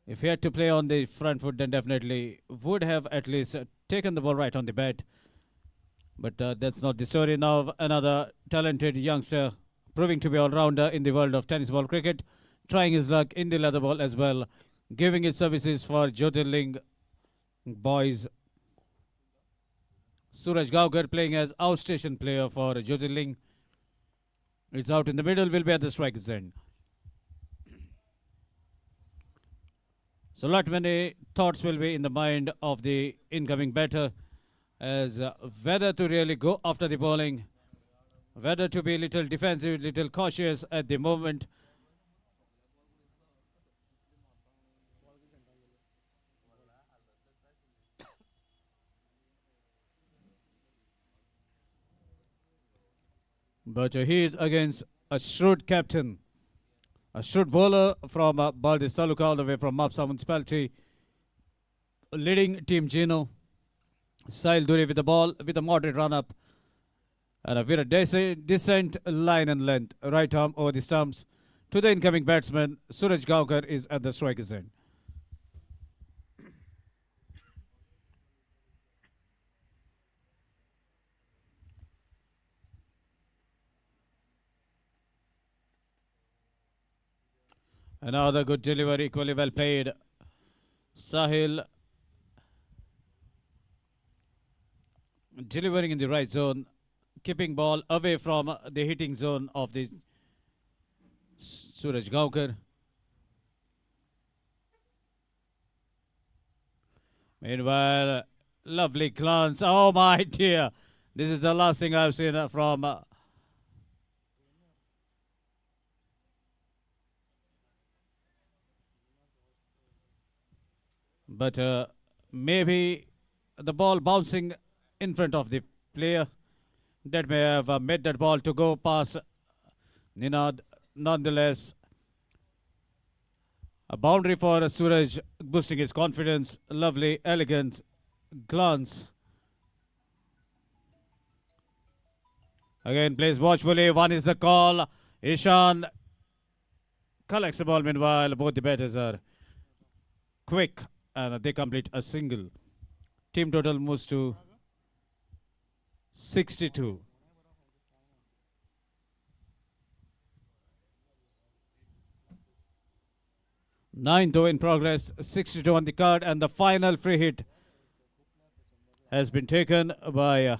If he had to play on the front foot, then definitely would have at least taken the ball right on the bat. But that's not the story. Now another talented youngster proving to be all-rounder in the world of tennis ball cricket. trying his luck in the leather ball as well, giving his services for Jyotirling boys. Suraj Gaukar playing as outstation player for Jyotirling. It's out in the middle, will be at the striker's end. So lot many thoughts will be in the mind of the incoming batter as whether to really go after the bowling, whether to be a little defensive, little cautious at the moment. But he is against a shrewd captain, a shrewd bowler from Baldis Taluka, all the way from Mapsa municipality, leading team Geno. Sahil Duri with the ball, with a moderate run-up. And with a decent line and length, right arm over the stumps. To the incoming batsman, Suraj Gaukar is at the striker's end. Another good delivery, equally well played. Sahil delivering in the right zone, keeping ball away from the hitting zone of the Suraj Gaukar. Meanwhile, lovely glance. Oh my dear. This is the last thing I've seen from but maybe the ball bouncing in front of the player that may have made that ball to go past Ninad. Nonetheless, a boundary for Suraj, boosting his confidence. Lovely, elegant glance. Again, plays watchfully. One is the call. Ishan collects the ball. Meanwhile, both the batters are quick and they complete a single. Team total moves to 62. Ninth over in progress, 62 on the card, and the final free hit has been taken by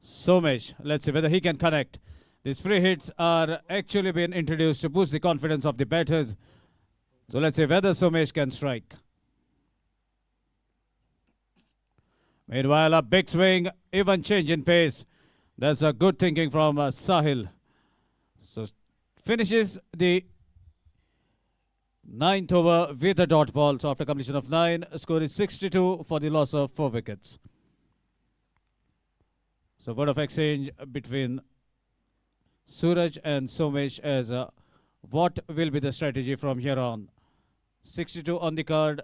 Somesh. Let's see whether he can connect. These free hits are actually being introduced to boost the confidence of the batters. So let's see whether Somesh can strike. Meanwhile, a big swing, even change in pace. That's a good thinking from Sahil. So finishes the ninth over with a dot ball. So after completion of 9, score is 62 for the loss of 4 wickets. So word of exchange between Suraj and Somesh as what will be the strategy from here on. 62 on the card.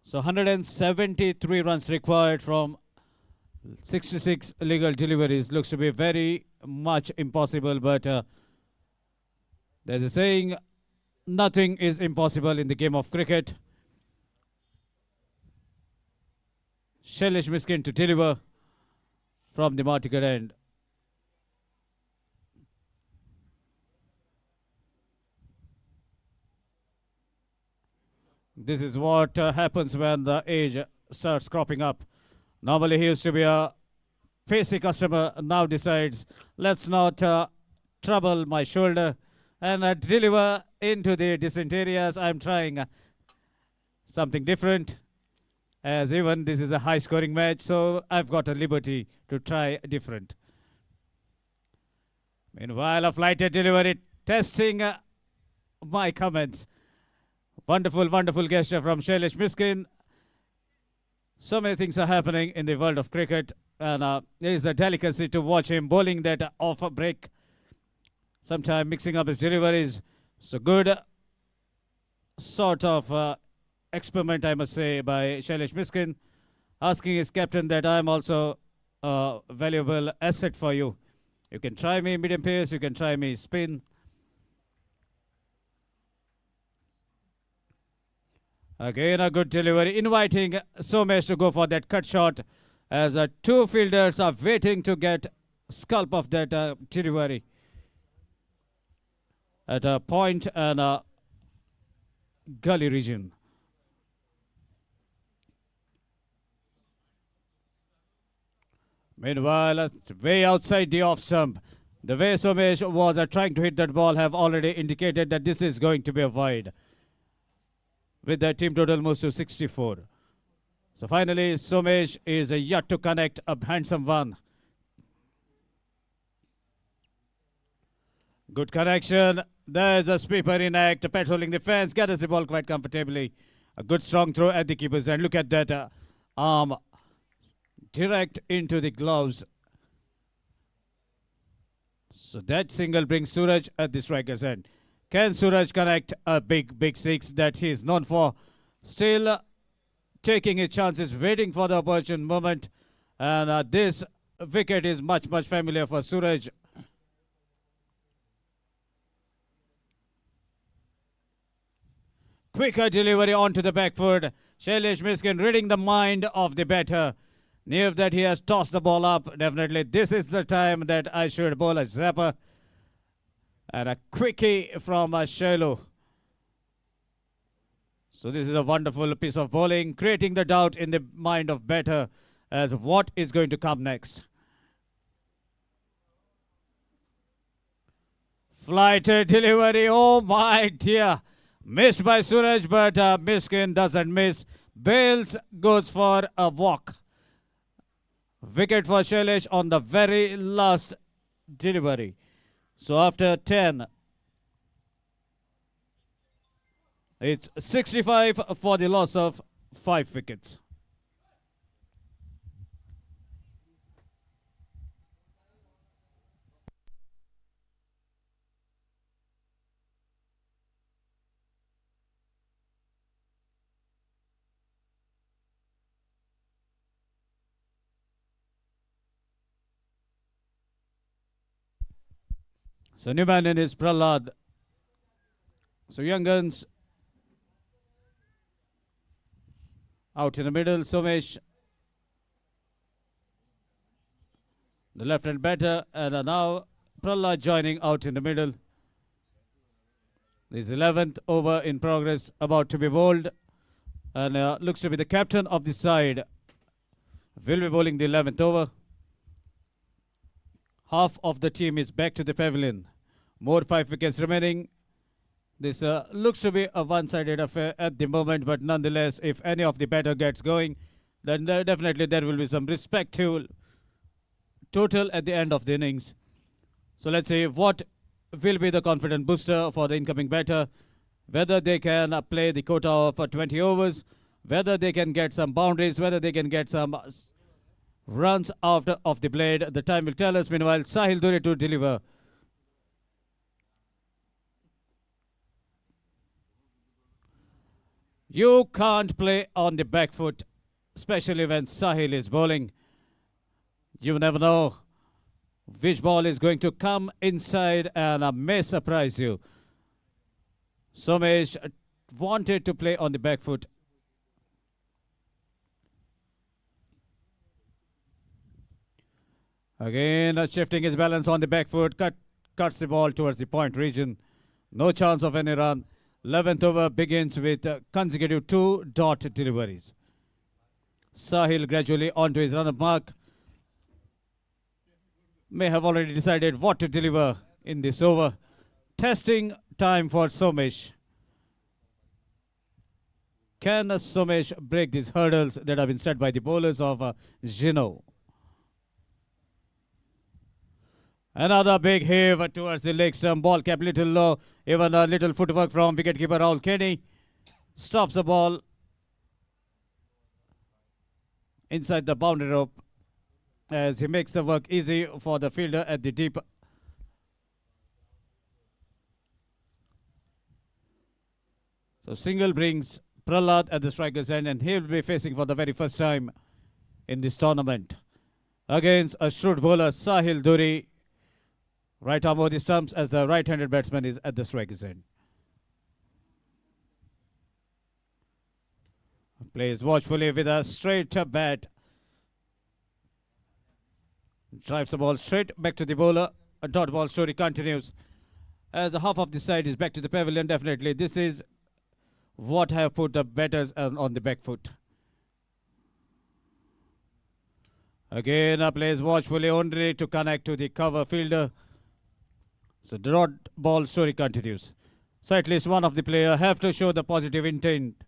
So 173 runs required from 66 legal deliveries. Looks to be very much impossible, but there's a saying, nothing is impossible in the game of cricket. Shailesh Miskin to deliver from the Martigat end. This is what happens when the age starts cropping up. Normally he used to be a pacey customer, now decides, let's not trouble my shoulder and deliver into the distant areas. I'm trying something different, as even this is a high scoring match, so I've got a liberty to try different. Meanwhile, a flighted delivery, testing my comments. Wonderful, wonderful gesture from Shailesh Miskin. So many things are happening in the world of cricket, and there is a delicacy to watch him bowling that off a break, sometime mixing up his deliveries. So good sort of experiment, I must say, by Shailesh Miskin, asking his captain that I'm also a valuable asset for you. You can try me medium pace, you can try me spin. Again, a good delivery, inviting Somesh to go for that cut shot as two fielders are waiting to get scalp of that delivery at a point and a gully region. Meanwhile, way outside the off stump, the way Somesh was trying to hit that ball have already indicated that this is going to be a wide, with the team total moves to 64. So finally, Somesh is yet to connect a handsome one. Good connection. There's a sweeper in act, patrolling the fence, gathers the ball quite comfortably. A good strong throw at the keeper's end. Look at that arm direct into the gloves. So that single brings Suraj at the striker's end. Can Suraj connect a big six that he is known for? Still taking his chances, waiting for the opportune moment. And this wicket is much familiar for Suraj. Quicker delivery onto the back foot. Shailesh Miskin reading the mind of the batter. Knew that he has tossed the ball up. Definitely this is the time that I should bowl a zapper. And a quickie from Shailu. So this is a wonderful piece of bowling, creating the doubt in the mind of batter as what is going to come next. Flighted delivery, oh my dear. Missed by Suraj, but Miskin doesn't miss. Bales goes for a walk. Wicket for Shailesh on the very last delivery. So after 10, it's 65 for the loss of 5 wickets. So new man in is Prahlad. So young guns out in the middle. Somesh, the left-hand batter, and now Prahlad joining out in the middle. This 11th over in progress, about to be bowled, and looks to be the captain of the side. Will be bowling the 11th over. Half of the team is back to the pavilion. More 5 wickets remaining. This looks to be a one-sided affair at the moment, but nonetheless, if any of the batter gets going, then definitely there will be some respectable total at the end of the innings. So let's see what will be the confident booster for the incoming batter. Whether they can play the quota of 20 overs, whether they can get some boundaries, whether they can get some runs out of the blade. The time will tell us. Meanwhile, Sahil Duri to deliver. You can't play on the back foot, especially when Sahil is bowling. You never know which ball is going to come inside and may surprise you. Somesh wanted to play on the back foot. Again, shifting his balance on the back foot, cuts the ball towards the point region. No chance of any run. 11th over begins with consecutive 2 dot deliveries. Sahil gradually onto his run-up mark. May have already decided what to deliver in this over. Testing time for Somesh. Can Somesh break these hurdles that have been set by the bowlers of Geno? Another big heave towards the leg stump. Ball kept little low. Even a little footwork from wicketkeeper Rahul Kenny. Stops the ball inside the boundary rope as he makes the work easy for the fielder at the deep. So single brings Prahlad at the striker's end, and he will be facing for the very first time in this tournament against a shrewd bowler, Sahil Duri. Right arm over the stumps as the right-handed batsman is at the striker's end. Plays watchfully with a straight bat. Drives the ball straight back to the bowler. A dot ball story continues. As half of the side is back to the pavilion, definitely this is what have put the batters on the back foot. Again, plays watchfully only to connect to the cover fielder. So the dot ball story continues. So at least one of the player have to show the positive intent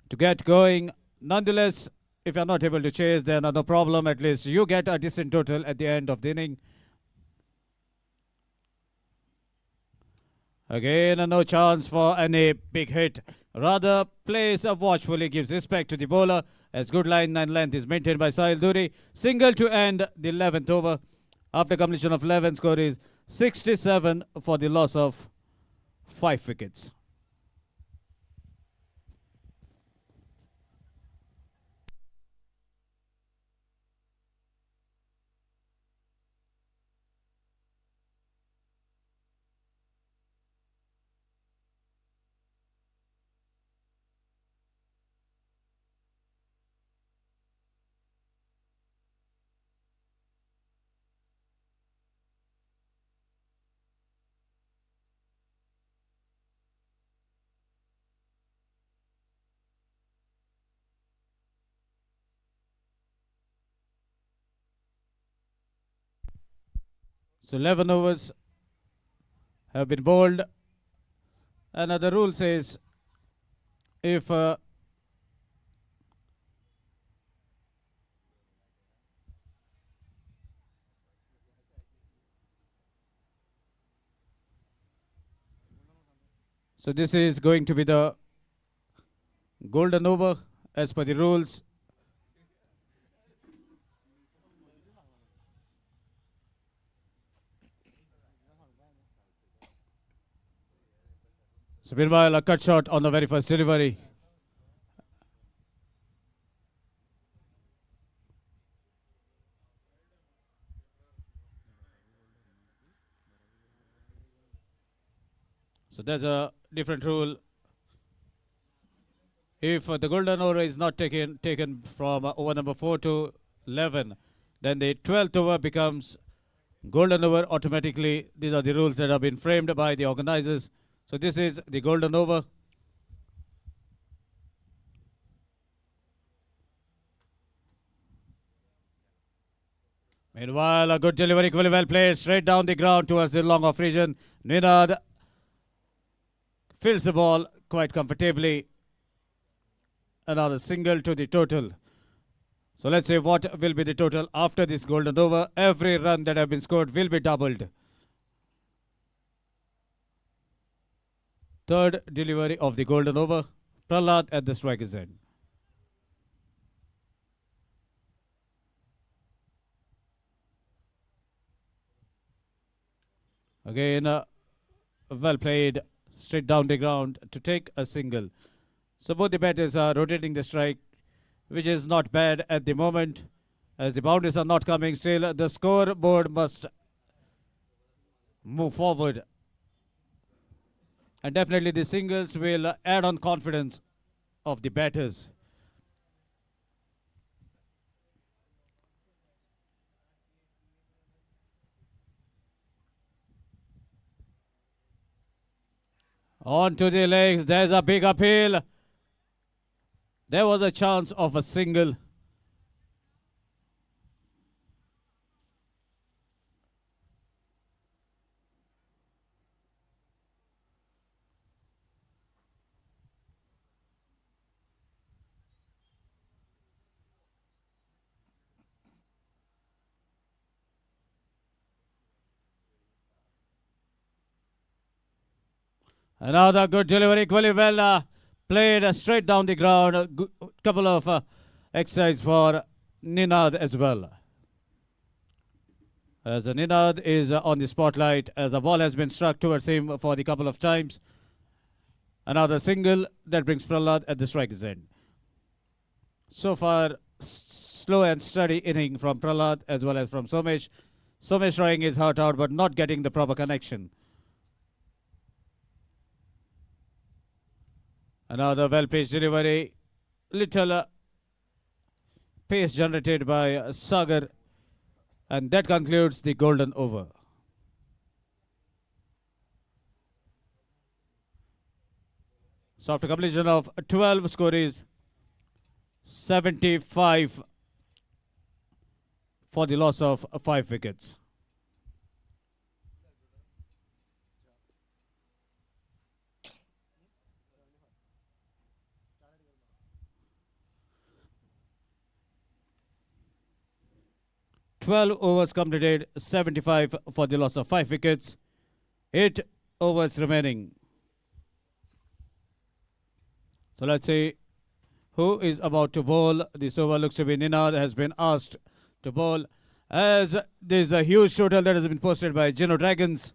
to get going. Nonetheless, if you are not able to chase, then no problem. At least you get a decent total at the end of the inning. Again, no chance for any big hit. Rather, plays watchfully, gives respect to the bowler as good line and length is maintained by Sahil Duri. Single to end the 11th over. After completion of 11, score is 67 for the loss of 5 wickets. So 11 overs have been bowled. And the rule says if so this is going to be the golden over as per the rules. So meanwhile, a cut shot on the very first delivery. So there's a different rule. If the golden over is not taken from over number 4 to 11, then the 12th over becomes golden over automatically. These are the rules that have been framed by the organizers. So this is the golden over. Meanwhile, a good delivery, equally well played, straight down the ground towards the long off region. Ninad fields the ball quite comfortably. Another single to the total. So let's see what will be the total after this golden over. Every run that have been scored will be doubled. Third delivery of the golden over. Prahlad at the striker's end. Again, well played, straight down the ground to take a single. So both the batters are rotating the strike, which is not bad at the moment. As the boundaries are not coming, still the scoreboard must move forward. And definitely the singles will add on confidence of the batters. On to the legs, there's a big appeal. There was a chance of a single. Another good delivery, equally well played straight down the ground. A couple of exercise for Ninad as well. As Ninad is on the spotlight, as a ball has been struck towards him for the couple of times. Another single that brings Prahlad at the striker's end. So far, slow and steady inning from Prahlad as well as from Somesh. Somesh trying his heart out but not getting the proper connection. Another well-pitched delivery little pace generated by Sagar, and that concludes the golden over. So after completion of 12, score is 75 for the loss of 5 wickets. "12 overs completed, 75 for the loss of 5 wickets. 8 overs remaining." So let's see who is about to bowl. This over looks to be Ninad has been asked to bowl, as there's a huge total that has been posted by Geno Dragons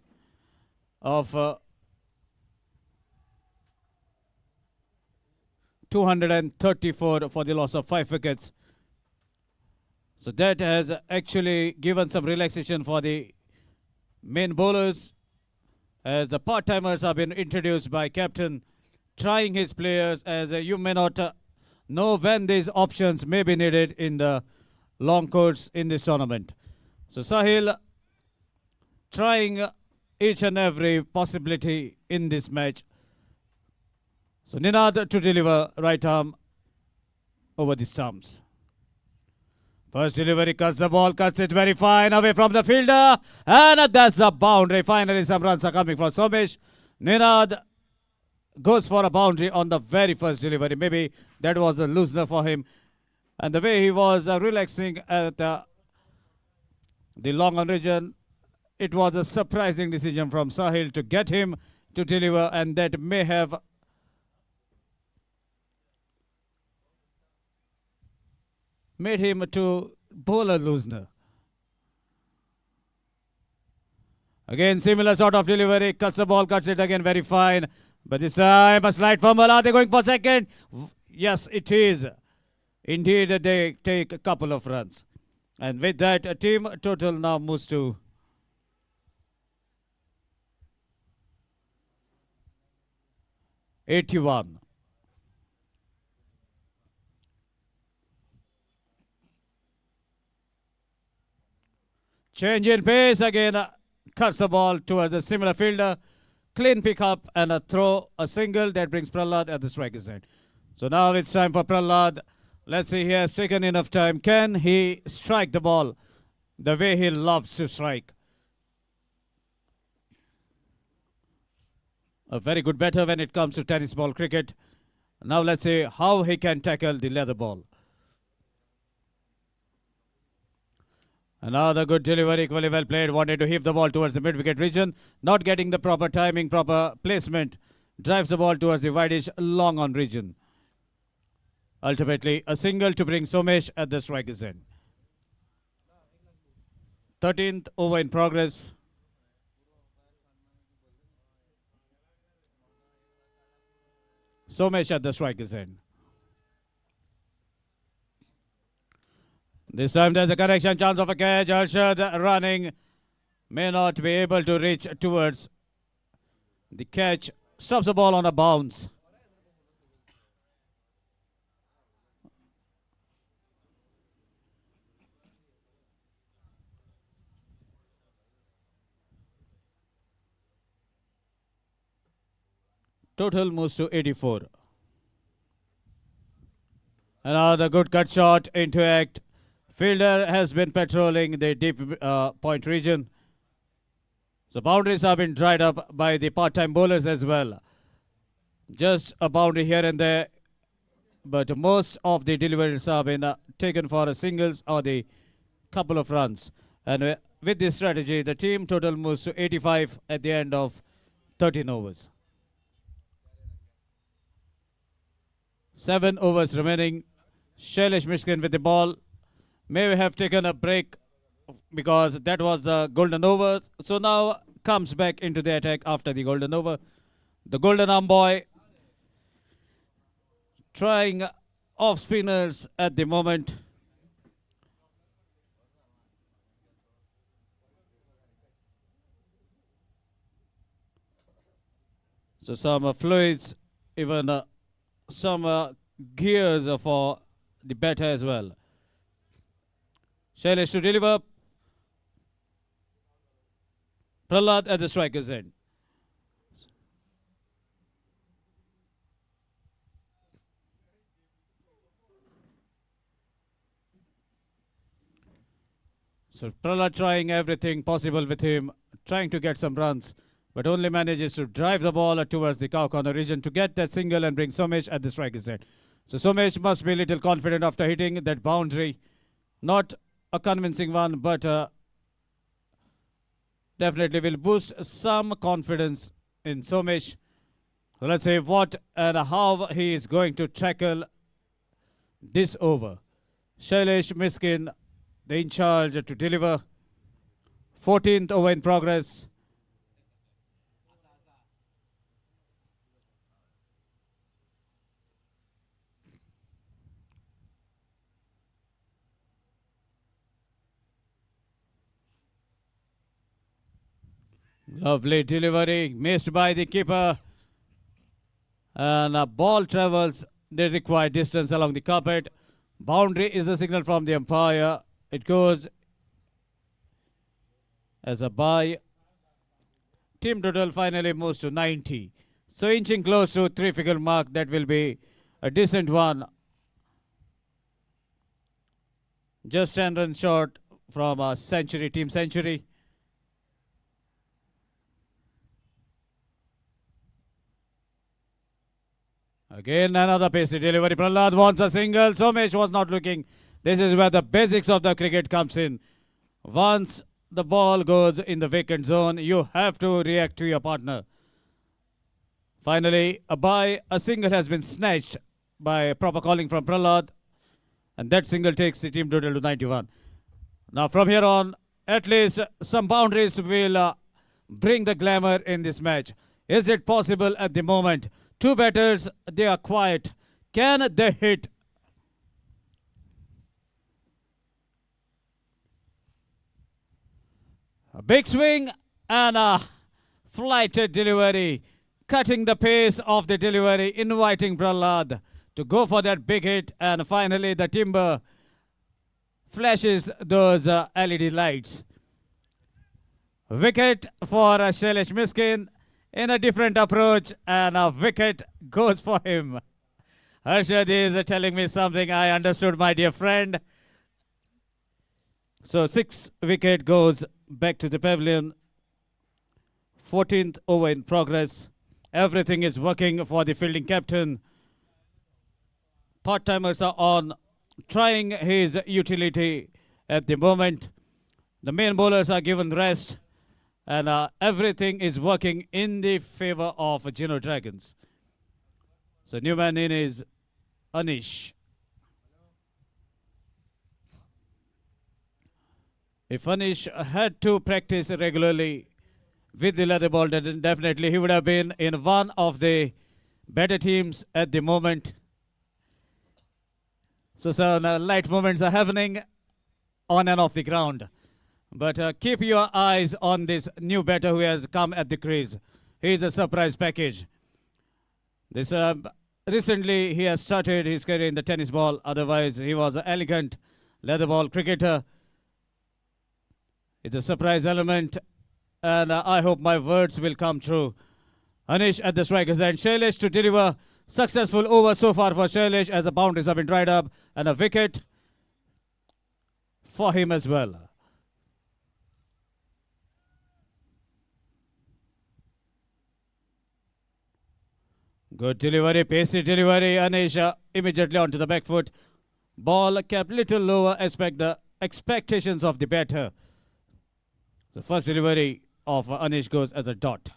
of 234 for the loss of 5 wickets. So that has actually given some relaxation for the main bowlers, as the part-timers have been introduced by captain, trying his players, as you may not know when these options may be needed in the long course in this tournament. So Sahil trying each and every possibility in this match. So Ninad to deliver right arm over the stumps. First delivery cuts the ball, cuts it very fine away from the fielder, and that's a boundary. Finally some runs are coming from Somesh. Ninad goes for a boundary on the very first delivery. Maybe that was a loosener for him. And the way he was relaxing at the long on region, it was a surprising decision from Sahil to get him to deliver, and that may have made him to bowl a loosener. Again, similar sort of delivery, cuts the ball, cuts it again very fine. But this time a slight fumble. Are they going for second? Yes, it is. Indeed, they take a couple of runs. And with that, a team total now moves to 81. Change in pace again. Cuts the ball towards a similar fielder. Clean pick up and a throw, a single that brings Prahlad at the striker's end. So now it's time for Prahlad. Let's see, he has taken enough time. Can he strike the ball the way he loves to strike? A very good batter when it comes to tennis ball cricket. Now let's see how he can tackle the leather ball. Another good delivery, equally well played. Wanted to heave the ball towards the mid-wicket region. Not getting the proper timing, proper placement. Drives the ball towards the wideish long on region. Ultimately, a single to bring Somesh at the striker's end. 13th over in progress. Somesh at the striker's end. This time there's a correction, chance of a catch. Arshad running, may not be able to reach towards the catch. Stops the ball on a bounce. Total moves to 84. Another good cut shot into act. Fielder has been patrolling the deep point region. So boundaries have been dried up by the part-time bowlers as well. Just a boundary here and there, but most of the deliveries have been taken for a singles or the couple of runs. And with this strategy, the team total moves to 85 at the end of 13 overs. 7 overs remaining. Shailesh Mishkin with the ball. May have taken a break because that was the golden over. So now comes back into the attack after the golden over. The golden arm boy trying off spinners at the moment. So some fluids, even some gears for the batter as well. Shailesh to deliver. Prahlad at the striker's end. So Prahlad trying everything possible with him, trying to get some runs, but only manages to drive the ball towards the cow corner region to get that single and bring Somesh at the striker's end. So Somesh must be a little confident after hitting that boundary. Not a convincing one, but definitely will boost some confidence in Somesh. So let's see what and how he is going to tackle this over. Shailesh Miskin, the in charge to deliver. 14th over in progress. Lovely delivery, missed by the keeper. And a ball travels the required distance along the carpet. Boundary is the signal from the umpire. It goes as a bye. Team total finally moves to 90. So inching close to three-figure mark, that will be a decent one. Just 10 runs short from a century, team century. Again, another pacey delivery. Prahlad wants a single. Somesh was not looking. This is where the basics of the cricket comes in. Once the ball goes in the vacant zone, you have to react to your partner. Finally, a single has been snatched by proper calling from Prahlad. And that single takes the team total to 91. Now from here on, at least some boundaries will bring the glamour in this match. Is it possible at the moment? Two batters, they are quiet. Can they hit? A big swing and a flighted delivery. Cutting the pace of the delivery, inviting Prahlad to go for that big hit. And finally the timber flashes those LED lights. Wicket for Shailesh Miskin. In a different approach, and a wicket goes for him. Harshad is telling me something I understood, my dear friend. So 6 wicket goes back to the pavilion. 14th over in progress. Everything is working for the fielding captain. Part-timers are on, trying his utility at the moment. The main bowlers are given rest. And everything is working in the favor of Geno Dragons. So new man in is Anish. If Anish had to practice regularly with the leather ball, then definitely he would have been in one of the better teams at the moment. So some light movements are happening on and off the ground. But keep your eyes on this new batter who has come at the crease. He is a surprise package. This recently he has started his career in the tennis ball. Otherwise, he was an elegant leather ball cricketer. It's a surprise element, and I hope my words will come true. Anish at the striker's end. Shailesh to deliver. Successful over so far for Shailesh as the boundaries have been dried up, and a wicket for him as well. Good delivery, pacey delivery. Anish immediately onto the back foot. Ball kept little lower, expect the expectations of the batter. The first delivery of Anish goes as a dot.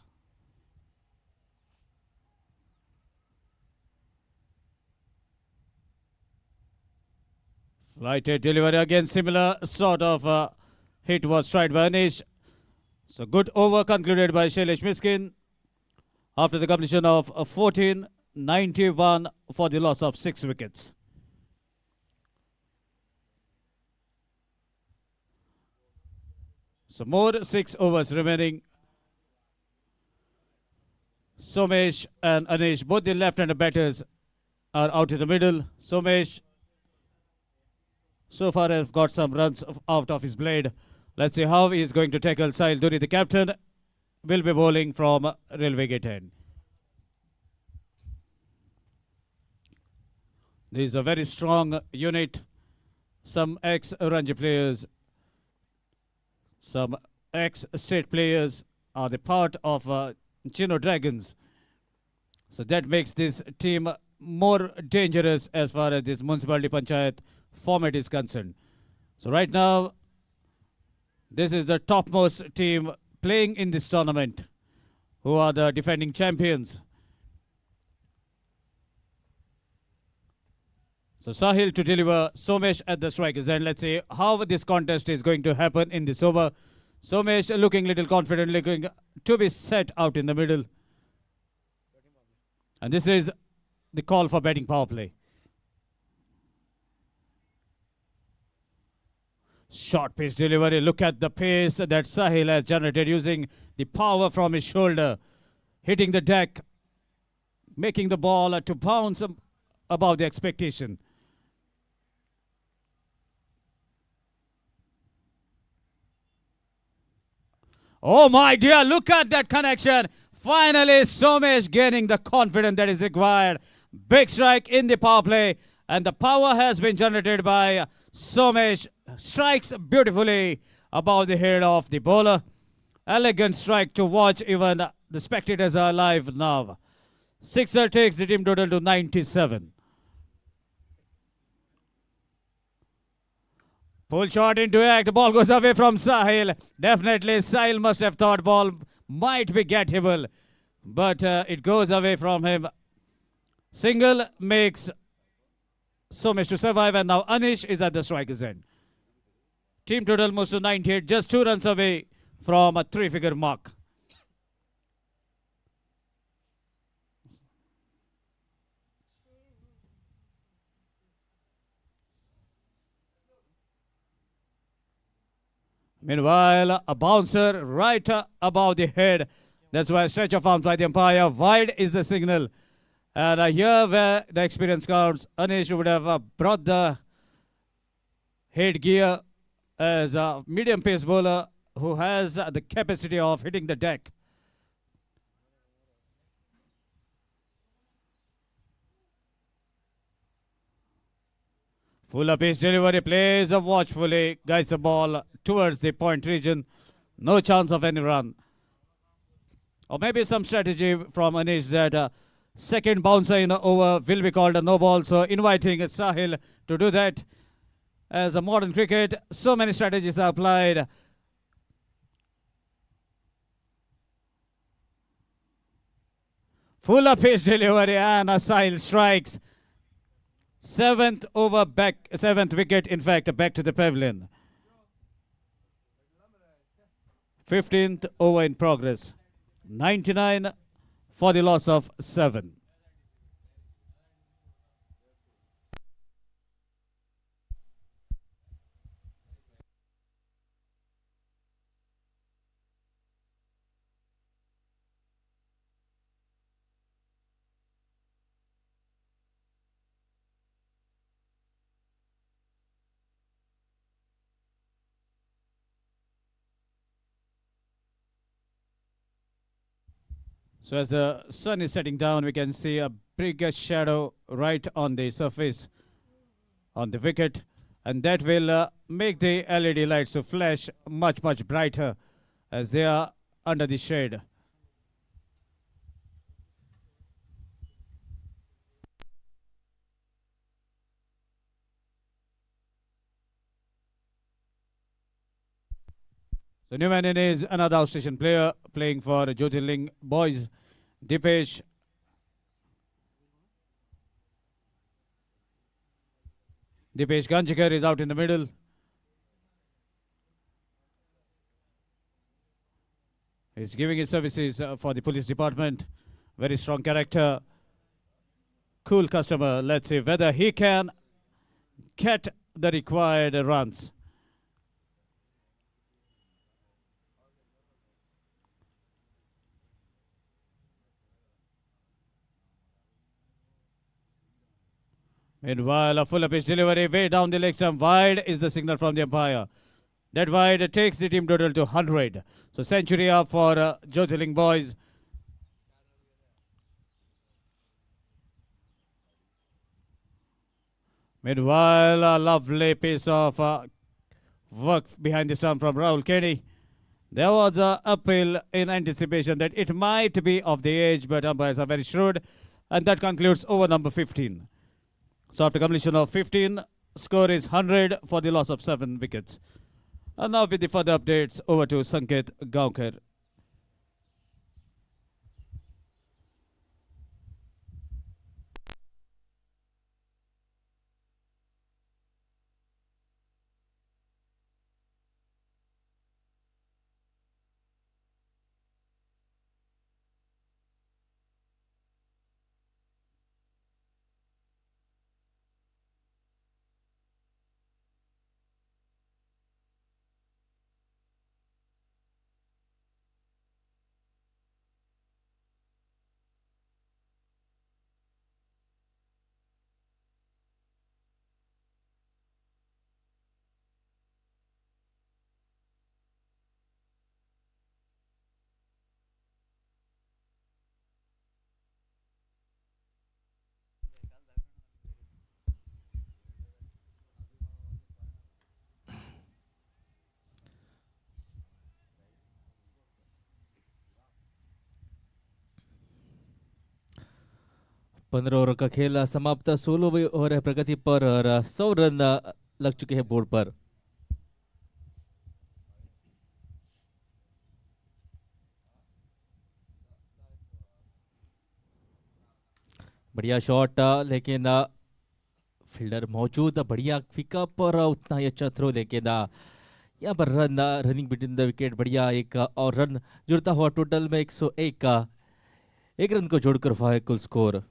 Flighted delivery again, similar sort of hit was tried by Anish. So good over concluded by Shailesh Miskin. After the completion of 14-91 for the loss of 6 wickets. So more 6 overs remaining. Somesh and Anish, both the left-hander batters, are out in the middle. Somesh so far has got some runs out of his blade. Let's see how he is going to tackle Sahil Duri. The captain will be bowling from railway gate end. This is a very strong unit. Some ex-Ranji players, some ex-state players are the part of Geno Dragons. So that makes this team more dangerous as far as this municipality panchayat format is concerned. So right now, this is the topmost team playing in this tournament, who are the defending champions. So Sahil to deliver, Somesh at the strikers, and let's see how this contest is going to happen in this over. Somesh looking little confident, looking to be set out in the middle. And this is the call for batting power play. Short pitch delivery. Look at the pace that Sahil has generated using the power from his shoulder, hitting the deck, making the ball to bounce above the expectation. Oh my dear, look at that connection. Finally, Somesh gaining the confidence that is required. Big strike in the power play, and the power has been generated by Somesh. Strikes beautifully above the head of the bowler. Elegant strike to watch. Even the spectators are alive now. Sixer takes the team total to 97. Full shot into act. The ball goes away from Sahil. Definitely Sahil must have thought ball might be gettable, but it goes away from him. Single makes Somesh to survive, and now Anish is at the striker's end. Team total moves to 98, just 2 runs away from a 3-figure mark. Meanwhile, a bouncer right above the head. That's why a stretch of arms by the umpire. Wide is the signal. And here where the experience counts, Anish would have brought the head gear as a medium pace bowler who has the capacity of hitting the deck. Full pace delivery, plays watchfully, guides the ball towards the point region. No chance of any run. Or maybe some strategy from Anish that second bouncer in the over will be called a no ball. So inviting Sahil to do that. As a modern cricket, so many strategies are applied. Full pace delivery, and Sahil strikes. 7th over back, 7th wicket, in fact, back to the pavilion. 15th over in progress. 99 for the loss of 7. So as the sun is setting down, we can see a bigger shadow right on the surface on the wicket, and that will make the LED lights to flash much brighter as they are under the shade. So new man in is another outstation player playing for Jyotirling boys, Dipesh. Dipesh Ganjikar is out in the middle. He's giving his services for the police department. Very strong character. Cool customer. Let's see whether he can get the required runs. Meanwhile, a full pitch delivery way down the leg stump. Wide is the signal from the umpire. That wide takes the team total to 100. So century up for Jyotirling boys. Meanwhile, a lovely piece of work behind the stump from Rahul Kenny. There was a appeal in anticipation that it might be of the age, but umpires are very shrewd. And that concludes over number 15. So after completion of 15, score is 100 for the loss of 7 wickets. And now with the further updates, over to Sanket Gaonkar. पंद्रह over का खेल समाप्त, 16 over है प्रगति पर और 100 run लग चुके हैं बोर्ड पर। बढ़िया शॉट, लेकिन फील्डर मौजूद, बढ़िया पिकअप और उतना ही अच्छा थ्रो, लेकिन यहाँ पर रनिंग बिटवीन द विकेट बढ़िया, एक और रन जुड़ता हुआ टोटल में 101 का, एक रन को जोड़कर हुआ है कुल स्कोर।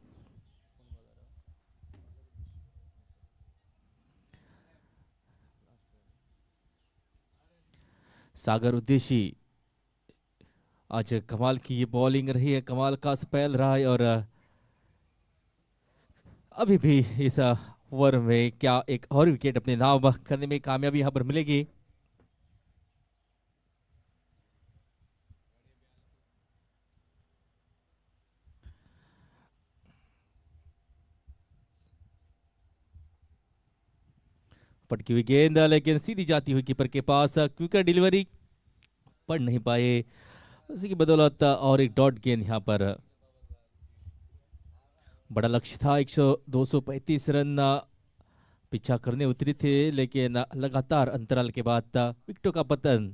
सागर उद्देशी, आज कमाल की ये बॉलिंग रही है, कमाल का स्पेल रहा है और अभी भी इस ओवर में क्या एक और विकेट अपने नाम करने में कामयाबी यहां पर मिलेगी। पटकी हुई गेंद, लेकिन सीधी जाती हुई कीपर के पास, क्विकर डिलीवरी पढ़ नहीं पाए, उसी की बदौलत और एक डॉट गेंद यहां पर। बड़ा लक्ष्य था, 235 रन पीछा करने उतरी थे, लेकिन लगातार अंतराल के बाद विकेटों का पतन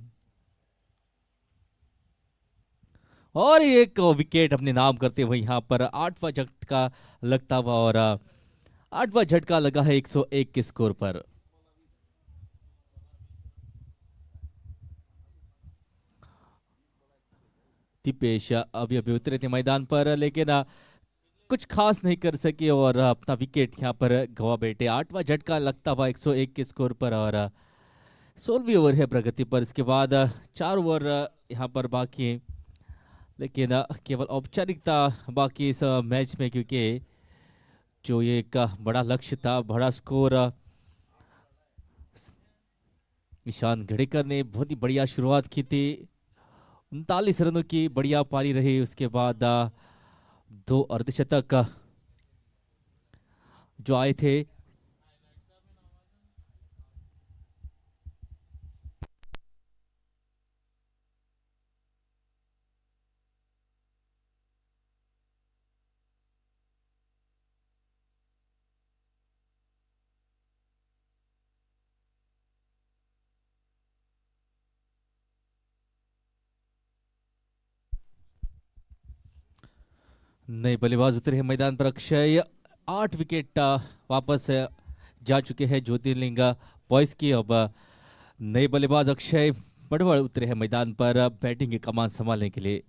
और एक विकेट अपने नाम करते हुए यहां पर 8वां झटका लगता हुआ और 8वां झटका लगा है 101 के स्कोर पर। दीपेश अभी अभी उतरे थे मैदान पर, लेकिन कुछ खास नहीं कर सके और अपना विकेट यहां पर गवा बैठे। 8वां झटका लगता हुआ 101 के स्कोर पर और 16वीं ओवर है प्रगति पर। इसके बाद 4 ओवर यहां पर बाकी, लेकिन केवल औपचारिकता बाकी इस मैच में, क्योंकि जो ये एक बड़ा लक्ष्य था, बड़ा स्कोर, ईशान घड़ेकर ने बहुत ही बढ़िया शुरुआत की थी, 39 रनों की बढ़िया पारी रही। उसके बाद 2 अर्धशतक जो आए थे, नए बल्लेबाज उतरे हैं मैदान पर। अक्षय, 8 विकेट वापस जा चुके हैं ज्योतिर्लिंग बॉयज की। अब नए बल्लेबाज अक्षय बड़वड़ उतरे हैं मैदान पर बैटिंग की कमान संभालने के लिए।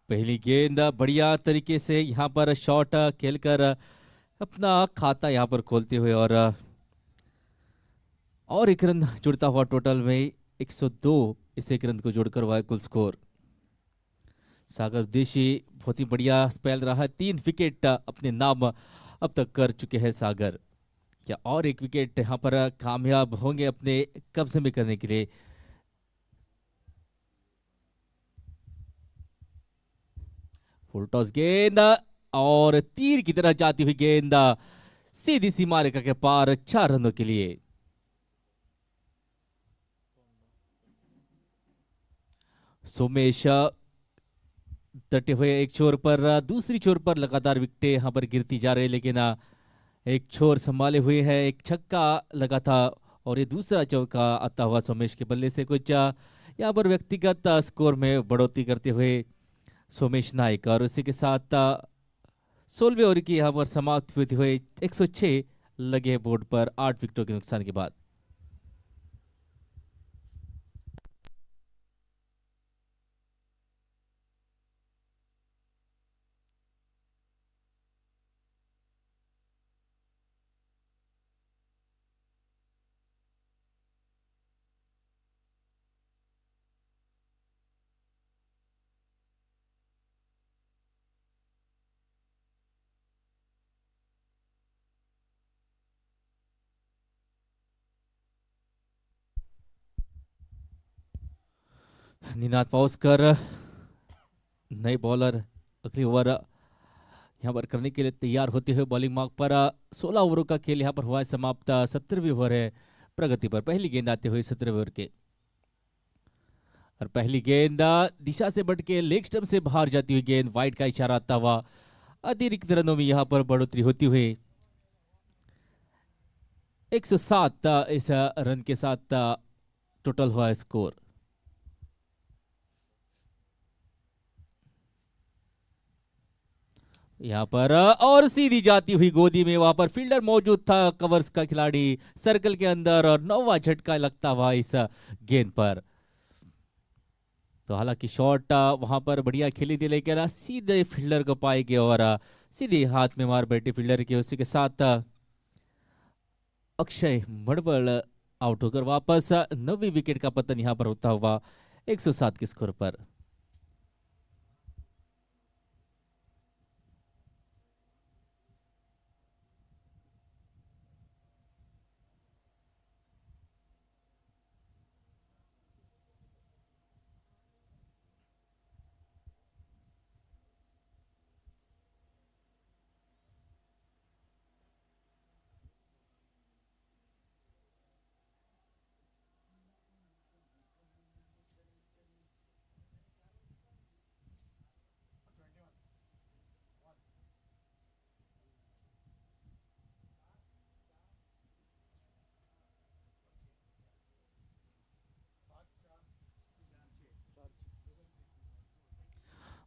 पहली गेंद बढ़िया तरीके से यहां पर शॉट खेलकर अपना खाता यहां पर खोलते हुए और एक रन जुड़ता हुआ टोटल में 102 इस एक रन को जोड़कर हुआ है कुल स्कोर। सागर देशी बहुत ही बढ़िया स्पेल रहा है, 3 विकेट अपने नाम अब तक कर चुके हैं सागर। क्या और एक विकेट यहाँ पर कामयाब होंगे अपने कब्जे में करने के लिए? फुल टॉस गेंद और तीर की तरह जाती हुई गेंद सीधी सीमा रेखा के पार 4 रनों के लिए। सोमेश डटे हुए एक छोर पर, दूसरी छोर पर लगातार विकेटें यहां पर गिरती जा रही, लेकिन एक छोर संभाले हुए है, एक छक्का लगा था और ये दूसरा चौका आता हुआ सोमेश के बल्ले से कुछ यहाँ पर व्यक्तिगत स्कोर में बढ़ोतरी करते हुए सोमेश नाइक। और इसी के साथ 16वें ओवर की यहाँ पर समाप्त होते हुए 106 लगे बोर्ड पर 8 विकेटों के नुकसान के बाद। निनाद पाउसकर नए बॉलर अगली ओवर यहाँ पर करने के लिए तैयार होते हुए बॉलिंग मार्क पर 16 ओवरों का खेल यहाँ पर हुआ है समाप्त। 17वीं ओवर है प्रगति पर, पहली गेंद आते हुए 17वें ओवर के, और पहली गेंद दिशा से बढ़ के लेग स्टंप से बाहर जाती हुई गेंद, वाइड का इशारा आता हुआ, अतिरिक्त रनों में यहाँ पर बढ़ोतरी होती हुई 107 इस रन के साथ टोटल हुआ स्कोर। यहाँ पर और सीधी जाती हुई गोदी में, वहां पर फील्डर मौजूद था, कवर्स का खिलाड़ी सर्कल के अंदर, और 9वां झटका लगता हुआ इस गेंद पर। तो हालांकि शॉट वहां पर बढ़िया खेली थी, लेकिन सीधे फील्डर को पाएगी और सीधे हाथ में मार बैठे फील्डर के। उसी के साथ अक्षय मड़बड़ आउट होकर वापस 9वीं विकेट का पतन यहां पर होता हुआ 107 के स्कोर पर।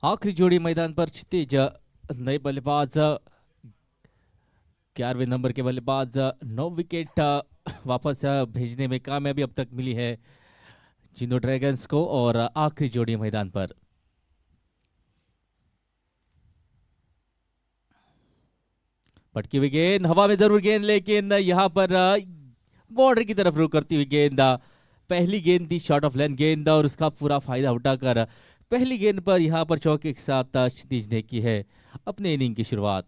आखिरी जोड़ी मैदान पर क्षितिज, नए बल्लेबाज 11वें नंबर के बल्लेबाज, 9 विकेट वापस भेजने में कामयाबी अब तक मिली है जिनो ड्रैगन्स को, और आखिरी जोड़ी मैदान पर। पटकी हुई गेंद हवा में जरूर गेंद, लेकिन यहां पर बॉर्डर की तरफ रुख करती हुई गेंद, पहली गेंद थी शॉर्ट ऑफ लेंथ गेंद, और उसका पूरा फायदा उठाकर पहली गेंद पर यहां पर चौके के साथ क्षितिज ने की है अपने इनिंग की शुरुआत।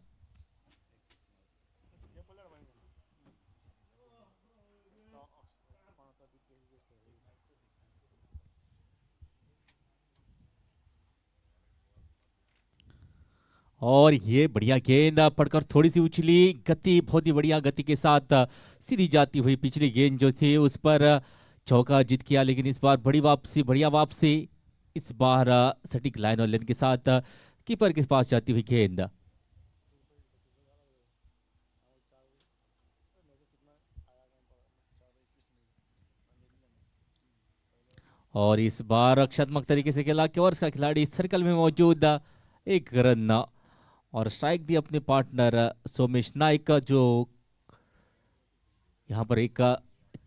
और ये बढ़िया गेंद पड़कर थोड़ी सी उछली, गति बहुत ही बढ़िया गति के साथ सीधी जाती हुई पिछली गेंद जो थी उस पर चौका जीत किया, लेकिन इस बार बड़ी वापसी, बढ़िया वापसी, इस बार सटीक लाइन और लेंथ के साथ कीपर के पास जाती हुई गेंद। और इस बार रक्षात्मक तरीके से खेला, कवर्स का खिलाड़ी सर्कल में मौजूद, एक रन और स्ट्राइक दी अपने पार्टनर सोमेश नाइक, जो यहां पर एक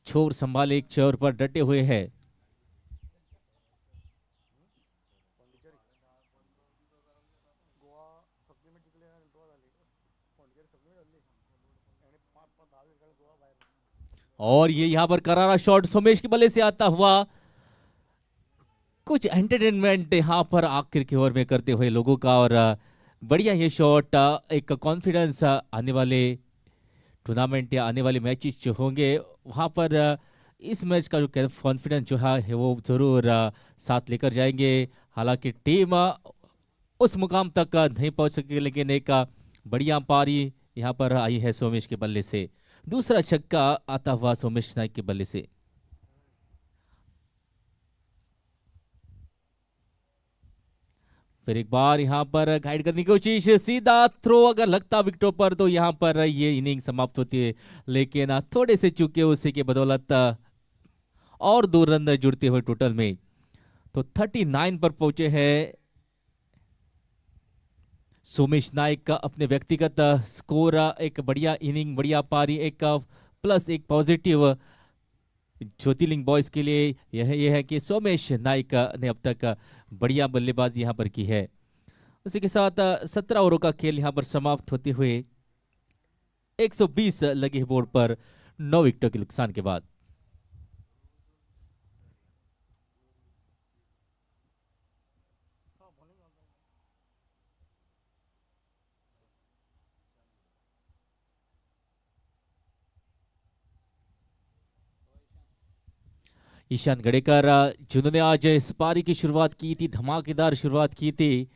छोर संभाले, एक छोर पर डटे हुए हैं। और ये यहां पर करारा शॉट सोमेश के बल्ले से आता हुआ कुछ एंटरटेनमेंट यहाँ पर आखिर के ओवर में करते हुए लोगों का। और बढ़िया ये शॉट, एक कॉन्फिडेंस आने वाले टूर्नामेंट या आने वाले मैचेस जो होंगे वहाँ पर इस मैच का जो कॉन्फिडेंस जो है वो ज़रूर साथ लेकर जाएंगे। हालांकि टीम उस मुकाम तक नहीं पहुंच सके, लेकिन एक बढ़िया पारी यहाँ पर आई है सोमेश के बल्ले से। दूसरा छक्का आता हुआ सोमेश नाइक के बल्ले से। फिर एक बार यहाँ पर गाइड करने की कोशिश, सीधा थ्रो अगर लगता विकेटों पर तो यहाँ पर ये इनिंग समाप्त होती है, लेकिन थोड़े से चूके उसी के बदौलत और 2 रन जुड़ते हुए टोटल में तो 39 पर पहुंचे हैं सोमेश नाइक का। अपने व्यक्तिगत स्कोर, एक बढ़िया इनिंग, बढ़िया पारी, एक प्लस एक पॉजिटिव ज्योतिर्लिंग बॉयज के लिए यह है कि सोमेश नाइक ने अब तक बढ़िया बल्लेबाजी यहां पर की है। उसी के साथ 17 ओवरों का खेल यहां पर समाप्त होते हुए 120 लगे बोर्ड पर 9 विकेटों के नुकसान के बाद। ईशान गड़ेकर जिन्होंने आज इस पारी की शुरुआत की थी, धमाकेदार शुरुआत की थी,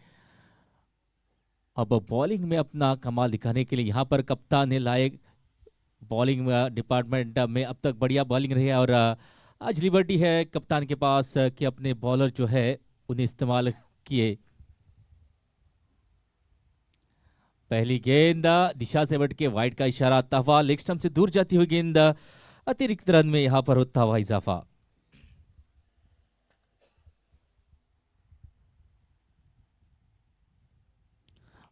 अब बॉलिंग में अपना कमाल दिखाने के लिए यहाँ पर कप्तान ने लाए। बॉलिंग डिपार्टमेंट में अब तक बढ़िया बॉलिंग रही है और आज लिबर्टी है कप्तान के पास कि अपने बॉलर जो है उन्हें इस्तेमाल किए। पहली गेंद दिशा से बढ़ के वाइड का इशारा आता हुआ, लेग स्टंप से दूर जाती हुई गेंद, अतिरिक्त रन में यहाँ पर होता हुआ इजाफा।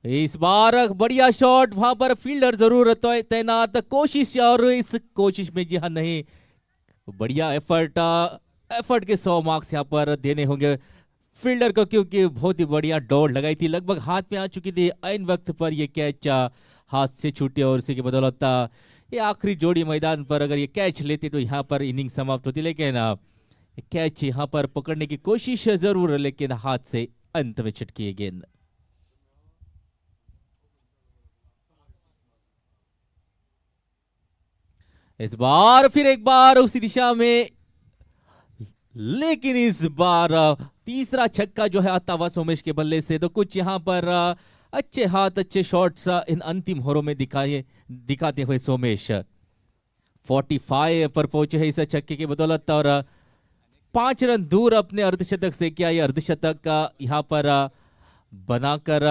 इस बार बढ़िया शॉट, वहां पर फील्डर जरूर तैनात, कोशिश, और इस कोशिश में जी हाँ नहीं, बढ़िया एफर्ट के 100 मार्क्स यहाँ पर देने होंगे फील्डर को, क्योंकि बहुत ही बढ़िया दौड़ लगाई थी, लगभग हाथ में आ चुकी थी। ऐन वक्त पर ये कैच हाथ से छूटे और इसी के बदौलत ये आखिरी जोड़ी मैदान पर अगर ये कैच लेते तो यहाँ पर इनिंग समाप्त होती, लेकिन कैच यहाँ पर पकड़ने की कोशिश जरूर, लेकिन हाथ से अंत में छिटकी ये गेंद। इस बार फिर एक बार उसी दिशा में, लेकिन इस बार तीसरा छक्का जो है आता हुआ सोमेश के बल्ले से। तो कुछ यहाँ पर अच्छे हाथ, अच्छे शॉट्स इन अंतिम ओवरों में दिखाते हुए सोमेश 45 पर पहुंचे हैं इस छक्के की बदौलत, और 5 रन दूर अपने अर्धशतक से। क्या ये अर्धशतक यहाँ पर बनाकर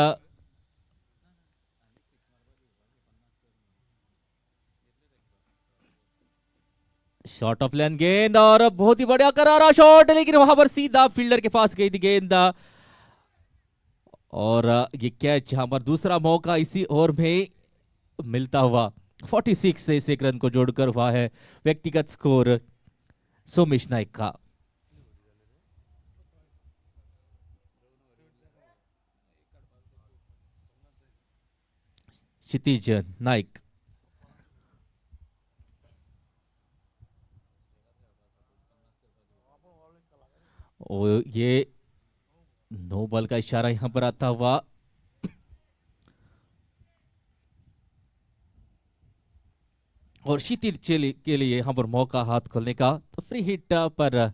शॉर्ट ऑफ लेन गेंद, और बहुत ही बढ़िया करारा शॉट, लेकिन वहां पर सीधा फील्डर के पास गई थी गेंद, और ये कैच यहां पर दूसरा मौका इसी ओवर में मिलता हुआ 46 से इस एक रन को जोड़कर हुआ है व्यक्तिगत स्कोर सोमेश नाइक का। क्षितिज नाइक और ये नो बॉल का इशारा यहां पर आता हुआ, और क्षितिज के लिए यहां पर मौका हाथ खोलने का। तो फ्री हिट पर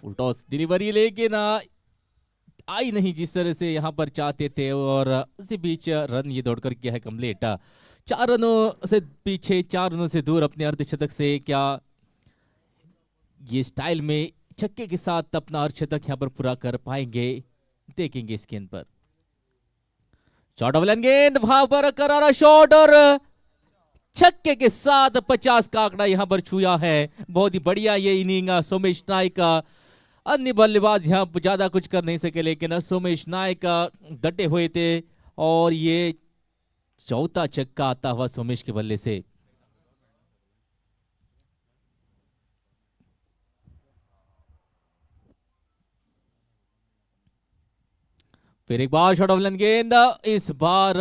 फुल टॉस डिलीवरी, लेकिन आई नहीं जिस तरह से यहां पर चाहते थे, और इसी बीच रन ये दौड़कर किया है कंप्लीट। 4 रनों से पीछे, 4 रनों से दूर अपने अर्धशतक से। क्या ये स्टाइल में छक्के के साथ अपना अर्धशतक यहां पर पूरा कर पाएंगे, देखेंगे इस गेंद पर। शॉर्ट ऑफ लेन गेंद, वहां पर करारा शॉट, और छक्के के साथ 50 का आंकड़ा यहां पर छुआ है। बहुत ही बढ़िया ये इनिंग सोमेश नाइक का। अन्य बल्लेबाज यहां ज्यादा कुछ कर नहीं सके, लेकिन सोमेश नाइक डटे हुए थे, और ये चौथा छक्का आता हुआ सोमेश के बल्ले से। फिर एक बार शॉट ऑफ लेन गेंद, इस बार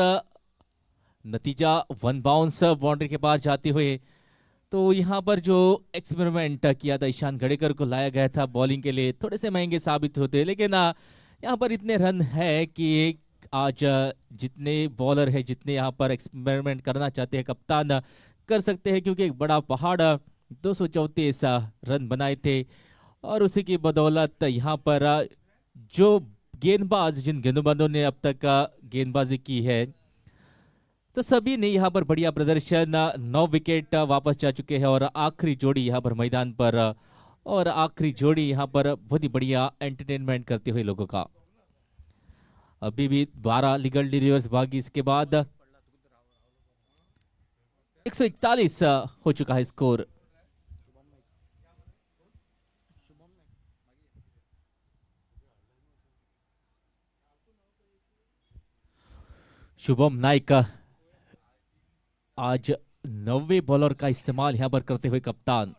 नतीजा 1 बाउंस बाउंड्री के पास जाते हुए। तो यहाँ पर जो एक्सपेरिमेंट किया था ईशान गडेकर को लाया गया था बॉलिंग के लिए, थोड़े से महंगे साबित होते, लेकिन यहाँ पर इतने रन है कि आज जितने बॉलर है, जितने यहाँ पर एक्सपेरिमेंट करना चाहते हैं कप्तान कर सकते हैं, क्योंकि एक बड़ा पहाड़ 234 रन बनाए थे। और उसी की बदौलत यहाँ पर जो गेंदबाज, जिन गेंदबाजों ने अब तक गेंदबाजी की है, तो सभी ने यहाँ पर बढ़िया प्रदर्शन, 9 विकेट वापस जा चुके हैं। और आखिरी जोड़ी यहाँ पर मैदान पर, और आखिरी जोड़ी यहाँ पर बहुत ही बढ़िया एंटरटेनमेंट करते हुए लोगों का। अभी भी 12 लीगल डिलीवर्स बाकी, इसके बाद 141 हो चुका है स्कोर। शुभम नाइक आज 90 बॉलर का इस्तेमाल यहां पर करते हुए कप्तान।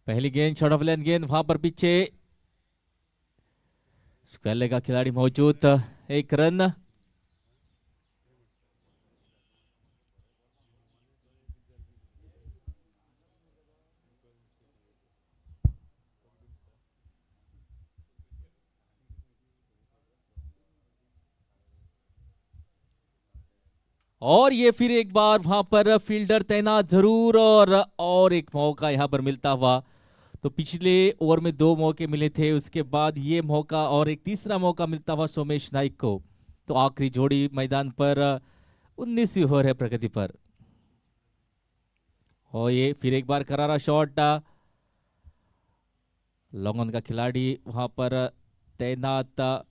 पहली गेंद शॉर्ट ऑफ लेंथ गेंद, वहां पर पीछे स्क्वेयर का खिलाड़ी मौजूद, 1 रन। और ये फिर एक बार वहां पर फील्डर तैनात जरूर, और एक मौका यहां पर मिलता हुआ। तो पिछले ओवर में 2 मौके मिले थे, उसके बाद ये मौका और एक तीसरा मौका मिलता हुआ सोमेश नाइक को। तो आखिरी जोड़ी मैदान पर 19वीं ओवर है प्रगति पर। और ये फिर एक बार करारा शॉट, लॉन्ग ऑन का खिलाड़ी वहां पर तैनात,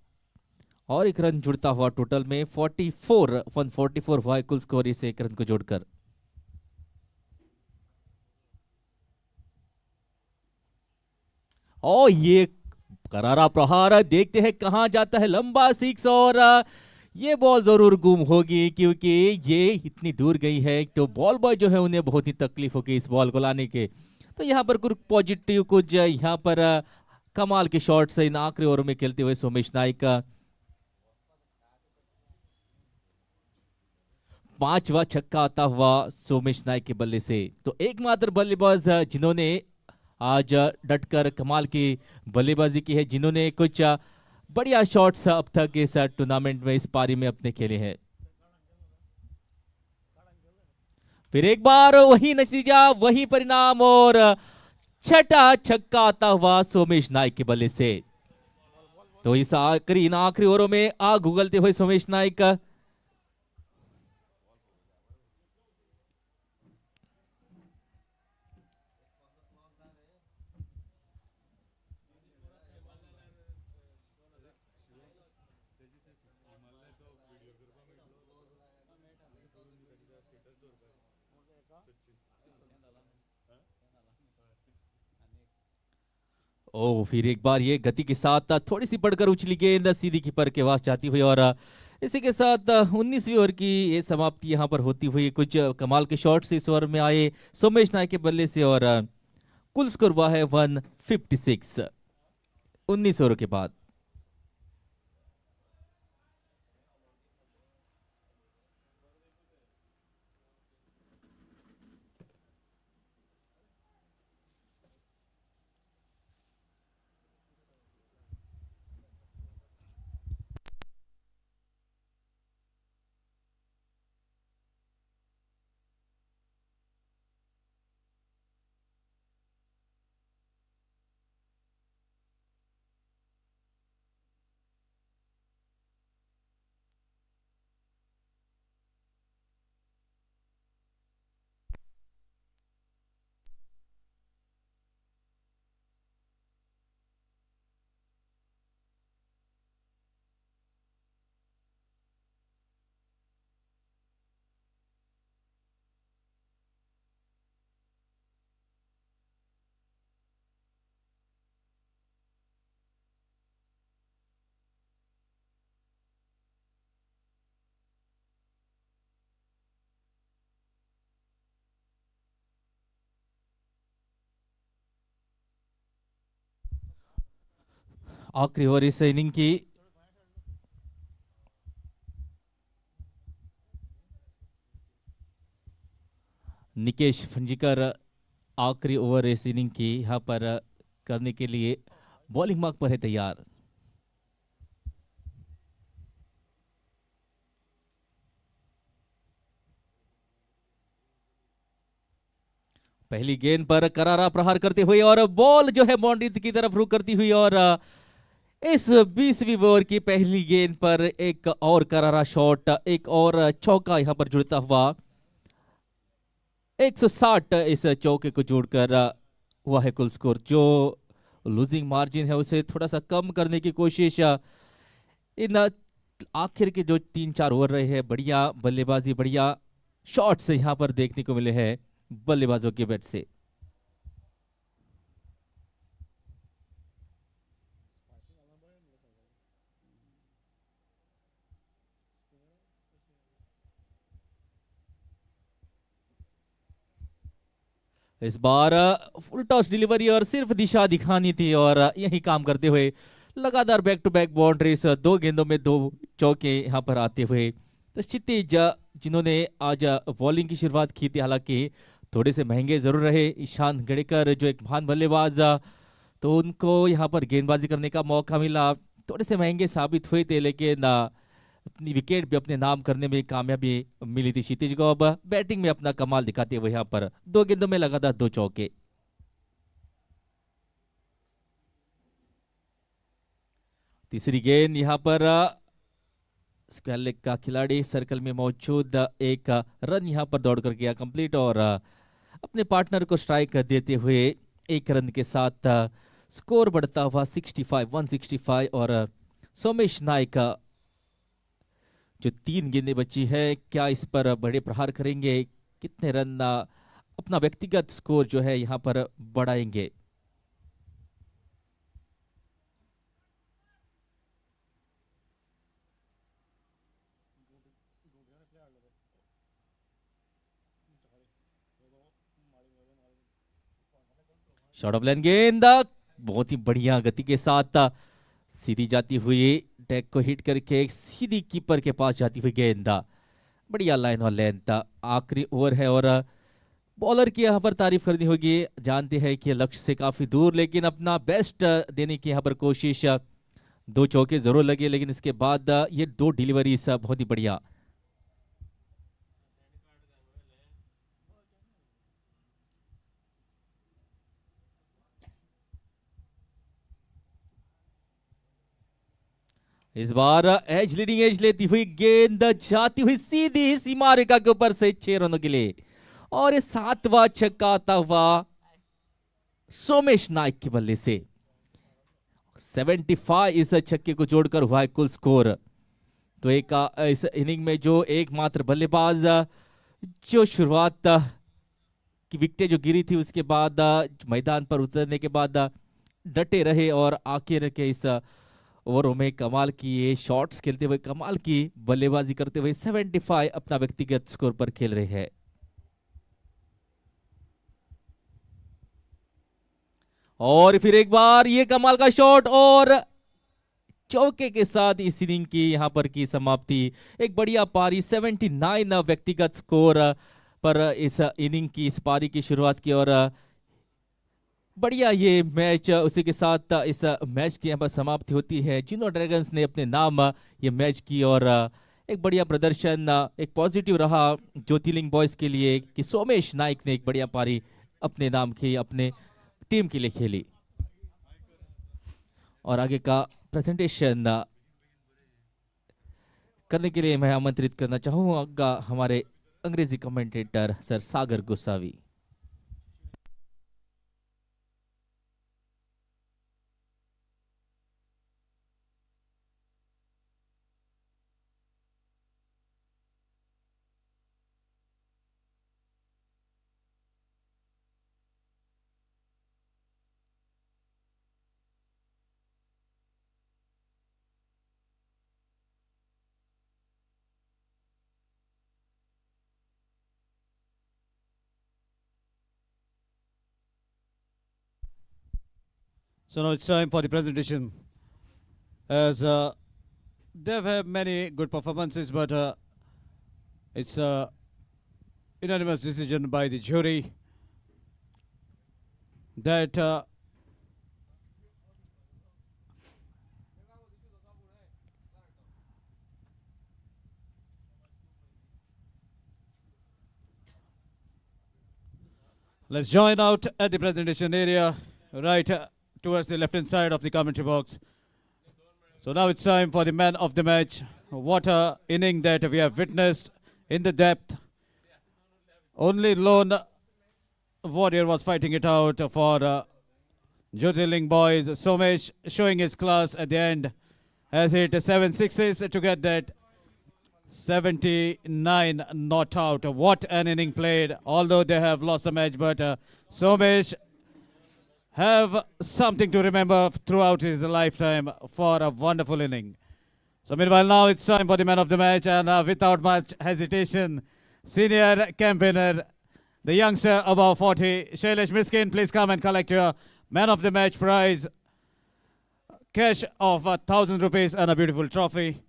और 1 रन जुड़ता हुआ टोटल में 144 हुआ कुल स्कोर इस 1 रन को जोड़कर। और ये करारा प्रहार, देखते हैं कहां जाता है, लंबा 6, और ये बॉल जरूर गुम होगी, क्योंकि ये इतनी दूर गई है। तो बॉल बॉय जो है उन्हें बहुत ही तकलीफ होगी इस बॉल को लाने के। तो यहाँ पर कुछ पॉजिटिव, कुछ यहाँ पर कमाल के शॉट्स इन आखिरी ओवर में खेलते हुए सोमेश नाइक का 5वां छक्का आता हुआ सोमेश नाइक के बल्ले से। तो एकमात्र बल्लेबाज जिन्होंने आज डटकर कमाल की बल्लेबाजी की है, जिन्होंने कुछ बढ़िया शॉट्स अब तक इस टूर्नामेंट में, इस पारी में अपने खेले हैं। फिर एक बार वही नतीजा, वही परिणाम, और 6ठा छक्का आता हुआ सोमेश नाइक के बल्ले से। तो इस आखिरी ओवरों में आग उगलते हुए सोमेश नाइक ओ फिर एक बार ये गति के साथ थोड़ी सी बढ़कर उछली गेंद सीधी कीपर के पास जाती हुई, और इसी के साथ 19वीं ओवर की ये समाप्ति यहां पर होती हुई। कुछ कमाल के शॉट्स इस ओवर में आए सोमेश नायक के बल्ले से, और कुल स्कोर हुआ है 156 19 ओवर के बाद। आखिरी ओवर इस इनिंग की। निकेश फंजीकर आखिरी ओवर इस इनिंग की यहाँ पर करने के लिए बॉलिंग मार्क पर है तैयार। पहली गेंद पर करारा प्रहार करते हुए और बॉल जो है बाउंड्री की तरफ रुख करती हुई और इस 20वीं ओवर की पहली गेंद पर एक और करारा शॉट, एक और चौका यहां पर जुड़ता हुआ 160 इस चौके को जोड़कर हुआ है कुल स्कोर। जो लूजिंग मार्जिन है उसे थोड़ा सा कम करने की कोशिश इन आखिर के जो 3-4 ओवर रहे हैं, बढ़िया बल्लेबाजी, बढ़िया शॉट्स यहां पर देखने को मिले हैं बल्लेबाजों के बैट से। इस बार फुल टॉस डिलीवरी और सिर्फ दिशा दिखानी थी और यही काम करते हुए लगातार बैक टू बैक बाउंड्रीज, 2 गेंदों में 2 चौके यहां पर आते हुए तो क्षितिज जिन्होंने आज बॉलिंग की शुरुआत की थी, हालांकि थोड़े से महंगे जरूर रहे। ईशान गड़ेकर जो एक महान बल्लेबाज, तो उनको यहां पर गेंदबाजी करने का मौका मिला, थोड़े से महंगे साबित हुए थे, लेकिन अपनी विकेट भी अपने नाम करने में कामयाबी मिली थी क्षितिज को। अब बैटिंग में अपना कमाल दिखाते हुए यहाँ पर 2 गेंदों में लगातार 2 चौके। तीसरी गेंद यहाँ पर स्क्वायर लेग का खिलाड़ी सर्कल में मौजूद एक रन यहाँ पर दौड़ कर गया कंप्लीट और अपने पार्टनर को स्ट्राइक देते हुए 1 रन के साथ स्कोर बढ़ता हुआ 165 और सोमेश नायक जो 3 गेंदें बची है, क्या इस पर बड़े प्रहार करेंगे, कितने रन अपना व्यक्तिगत स्कोर जो है यहां पर बढ़ाएंगे। शॉर्ट ऑफ लाइन गेंद बहुत ही बढ़िया गति के साथ सीधी जाती हुई टैग को हिट करके सीधी कीपर के पास जाती हुई गेंद, बढ़िया लाइन और लेंथ। आखिरी ओवर है और बॉलर की यहाँ पर तारीफ करनी होगी, जानते हैं कि लक्ष्य से काफी दूर, लेकिन अपना बेस्ट देने की यहाँ पर कोशिश। 2 चौके जरूर लगे, लेकिन इसके बाद ये 2 डिलीवरीज बहुत ही बढ़िया। इस बार एज लीडिंग एज लेती हुई गेंद जाती हुई सीधी सीमा रेखा के ऊपर से 6 रनों के लिए और ये 7वां छक्का आता हुआ सोमेश नायक के बल्ले से। 75 इस छक्के को जोड़कर हुआ है कुल स्कोर। तो एक इस इनिंग में जो एकमात्र बल्लेबाज जो शुरुआत की विकेट जो गिरी थी उसके बाद मैदान पर उतरने के बाद डटे रहे और आखिर के इस ओवरों में कमाल की ये शॉट्स खेलते हुए, कमाल की बल्लेबाजी करते हुए 75 अपना व्यक्तिगत स्कोर पर खेल रहे हैं। और फिर एक बार ये कमाल का शॉट और चौके के साथ इस इनिंग की यहां पर की समाप्ति। एक बढ़िया पारी, 79 व्यक्तिगत स्कोर पर इस इनिंग की इस पारी की शुरुआत की और बढ़िया ये मैच, उसी के साथ इस मैच की यहाँ पर समाप्ति होती है। जिनो ड्रैगन्स ने अपने नाम ये मैच की और एक बढ़िया प्रदर्शन, एक पॉजिटिव रहा ज्योतिर्लिंग बॉयज के लिए कि सोमेश नाइक ने एक बढ़िया पारी अपने नाम की, अपने टीम के लिए खेली। और आगे का प्रेजेंटेशन करने के लिए मैं आमंत्रित करना चाहूंगा हमारे अंग्रेजी commentator sir Sagar Gosavi. So now it's time for the presentation as they've had many good performances, but it's a unanimous decision by the jury that let's join out at the presentation area, right towards the left-hand side of the commentary box. So now it's time for the man of the match. What a inning that we have witnessed in the depth. Only lone warrior was fighting it out for Jyotirling boys. Somesh showing his class at the end. Has hit 7 sixes to get that 79 not out. What an inning played. Although they have lost the match, but Somesh have something to remember throughout his lifetime for a wonderful inning. So meanwhile now it's time for the man of the match, and without much hesitation, senior campaigner, the youngster above 40, Shailesh Miskin, please come and collect your man of the match prize. Cash of 1,000 rupees and a beautiful trophy.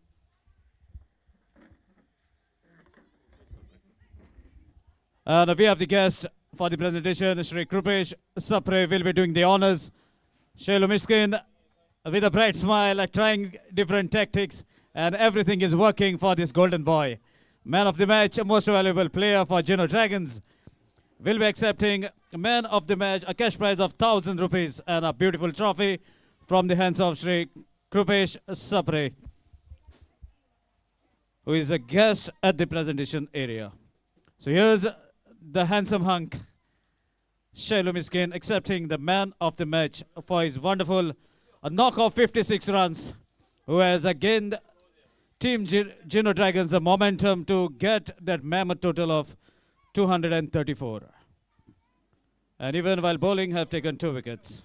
And we have the guest for the presentation, Shri Krupesh Sapre will be doing the honors. Shailesh Miskin with a bright smile, trying different tactics, and everything is working for this golden boy. Man of the match, most valuable player for Geno Dragons, will be accepting man of the match, a cash prize of 1,000 rupees and a beautiful trophy from the hands of Shri Krupesh Sapre, who is a guest at the presentation area. So here's the handsome hunk, Shailesh Miskin, accepting the man of the match for his wonderful knock of 56 runs, who has gained Team Geno Dragons the momentum to get that mammoth total of 234. And even while bowling, have taken 2 wickets.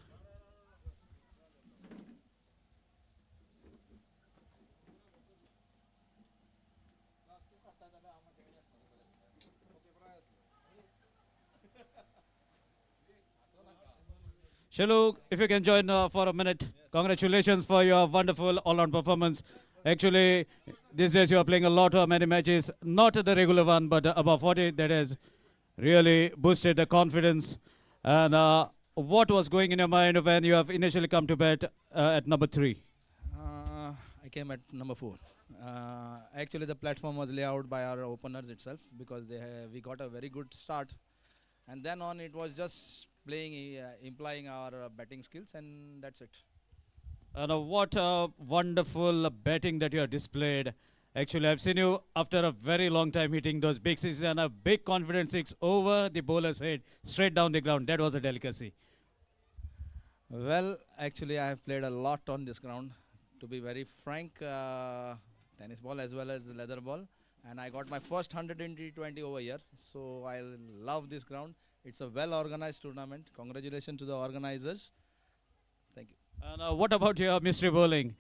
Shailu, if you can join for a minute. Congratulations for your wonderful all-round performance. Actually, these days you are playing a lot of many matches, not the regular one, but above 40. That has really boosted the confidence. And what was going in your mind when you have initially come to bat at number 3? I came at number 4. Actually, the platform was laid out by our openers itself, because we got a very good start, and then on it was just playing, implying our batting skills, and that's it. And what a wonderful batting that you have displayed. Actually, I've seen you after a very long time hitting those big sixes, and a big confident six over the bowler's head, straight down the ground. That was a delicacy. Well, actually, I have played a lot on this ground. To be very frank, tennis ball as well as leather ball, and I got my first 100 in T20 over here. So I love this ground. It's a well-organized tournament. Congratulations to the organizers. Thank you. And what about your mystery bowling?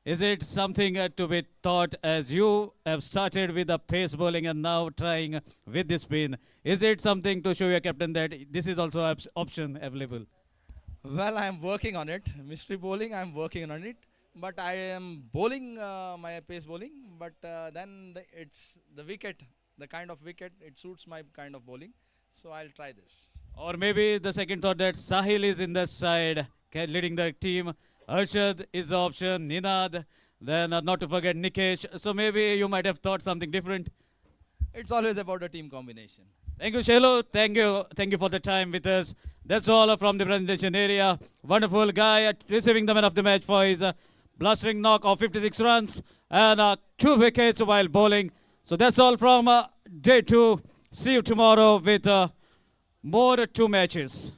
Is it something to be taught, as you have started with the pace bowling and now trying with the spin? Is it something to show your captain that this is also an option available? Well, I am working on it. Mystery bowling, I am working on it. But I am bowling my pace bowling. But then it's the wicket, the kind of wicket, it suits my kind of bowling. So I'll try this. Or maybe the second thought that Sahil is in the side, leading the team. Arshad is the option, Ninad, then not to forget Nikesh. So maybe you might have thought something different. It's always about a team combination. Thank you, Shailu. Thank you. Thank you for the time with us. That's all from the presentation area. Wonderful guy at receiving the man of the match for his blustering knock of 56 runs and 2 wickets while bowling. So that's all from day 2. See you tomorrow with more 2 matches.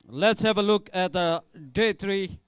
Let's have a look at day 3.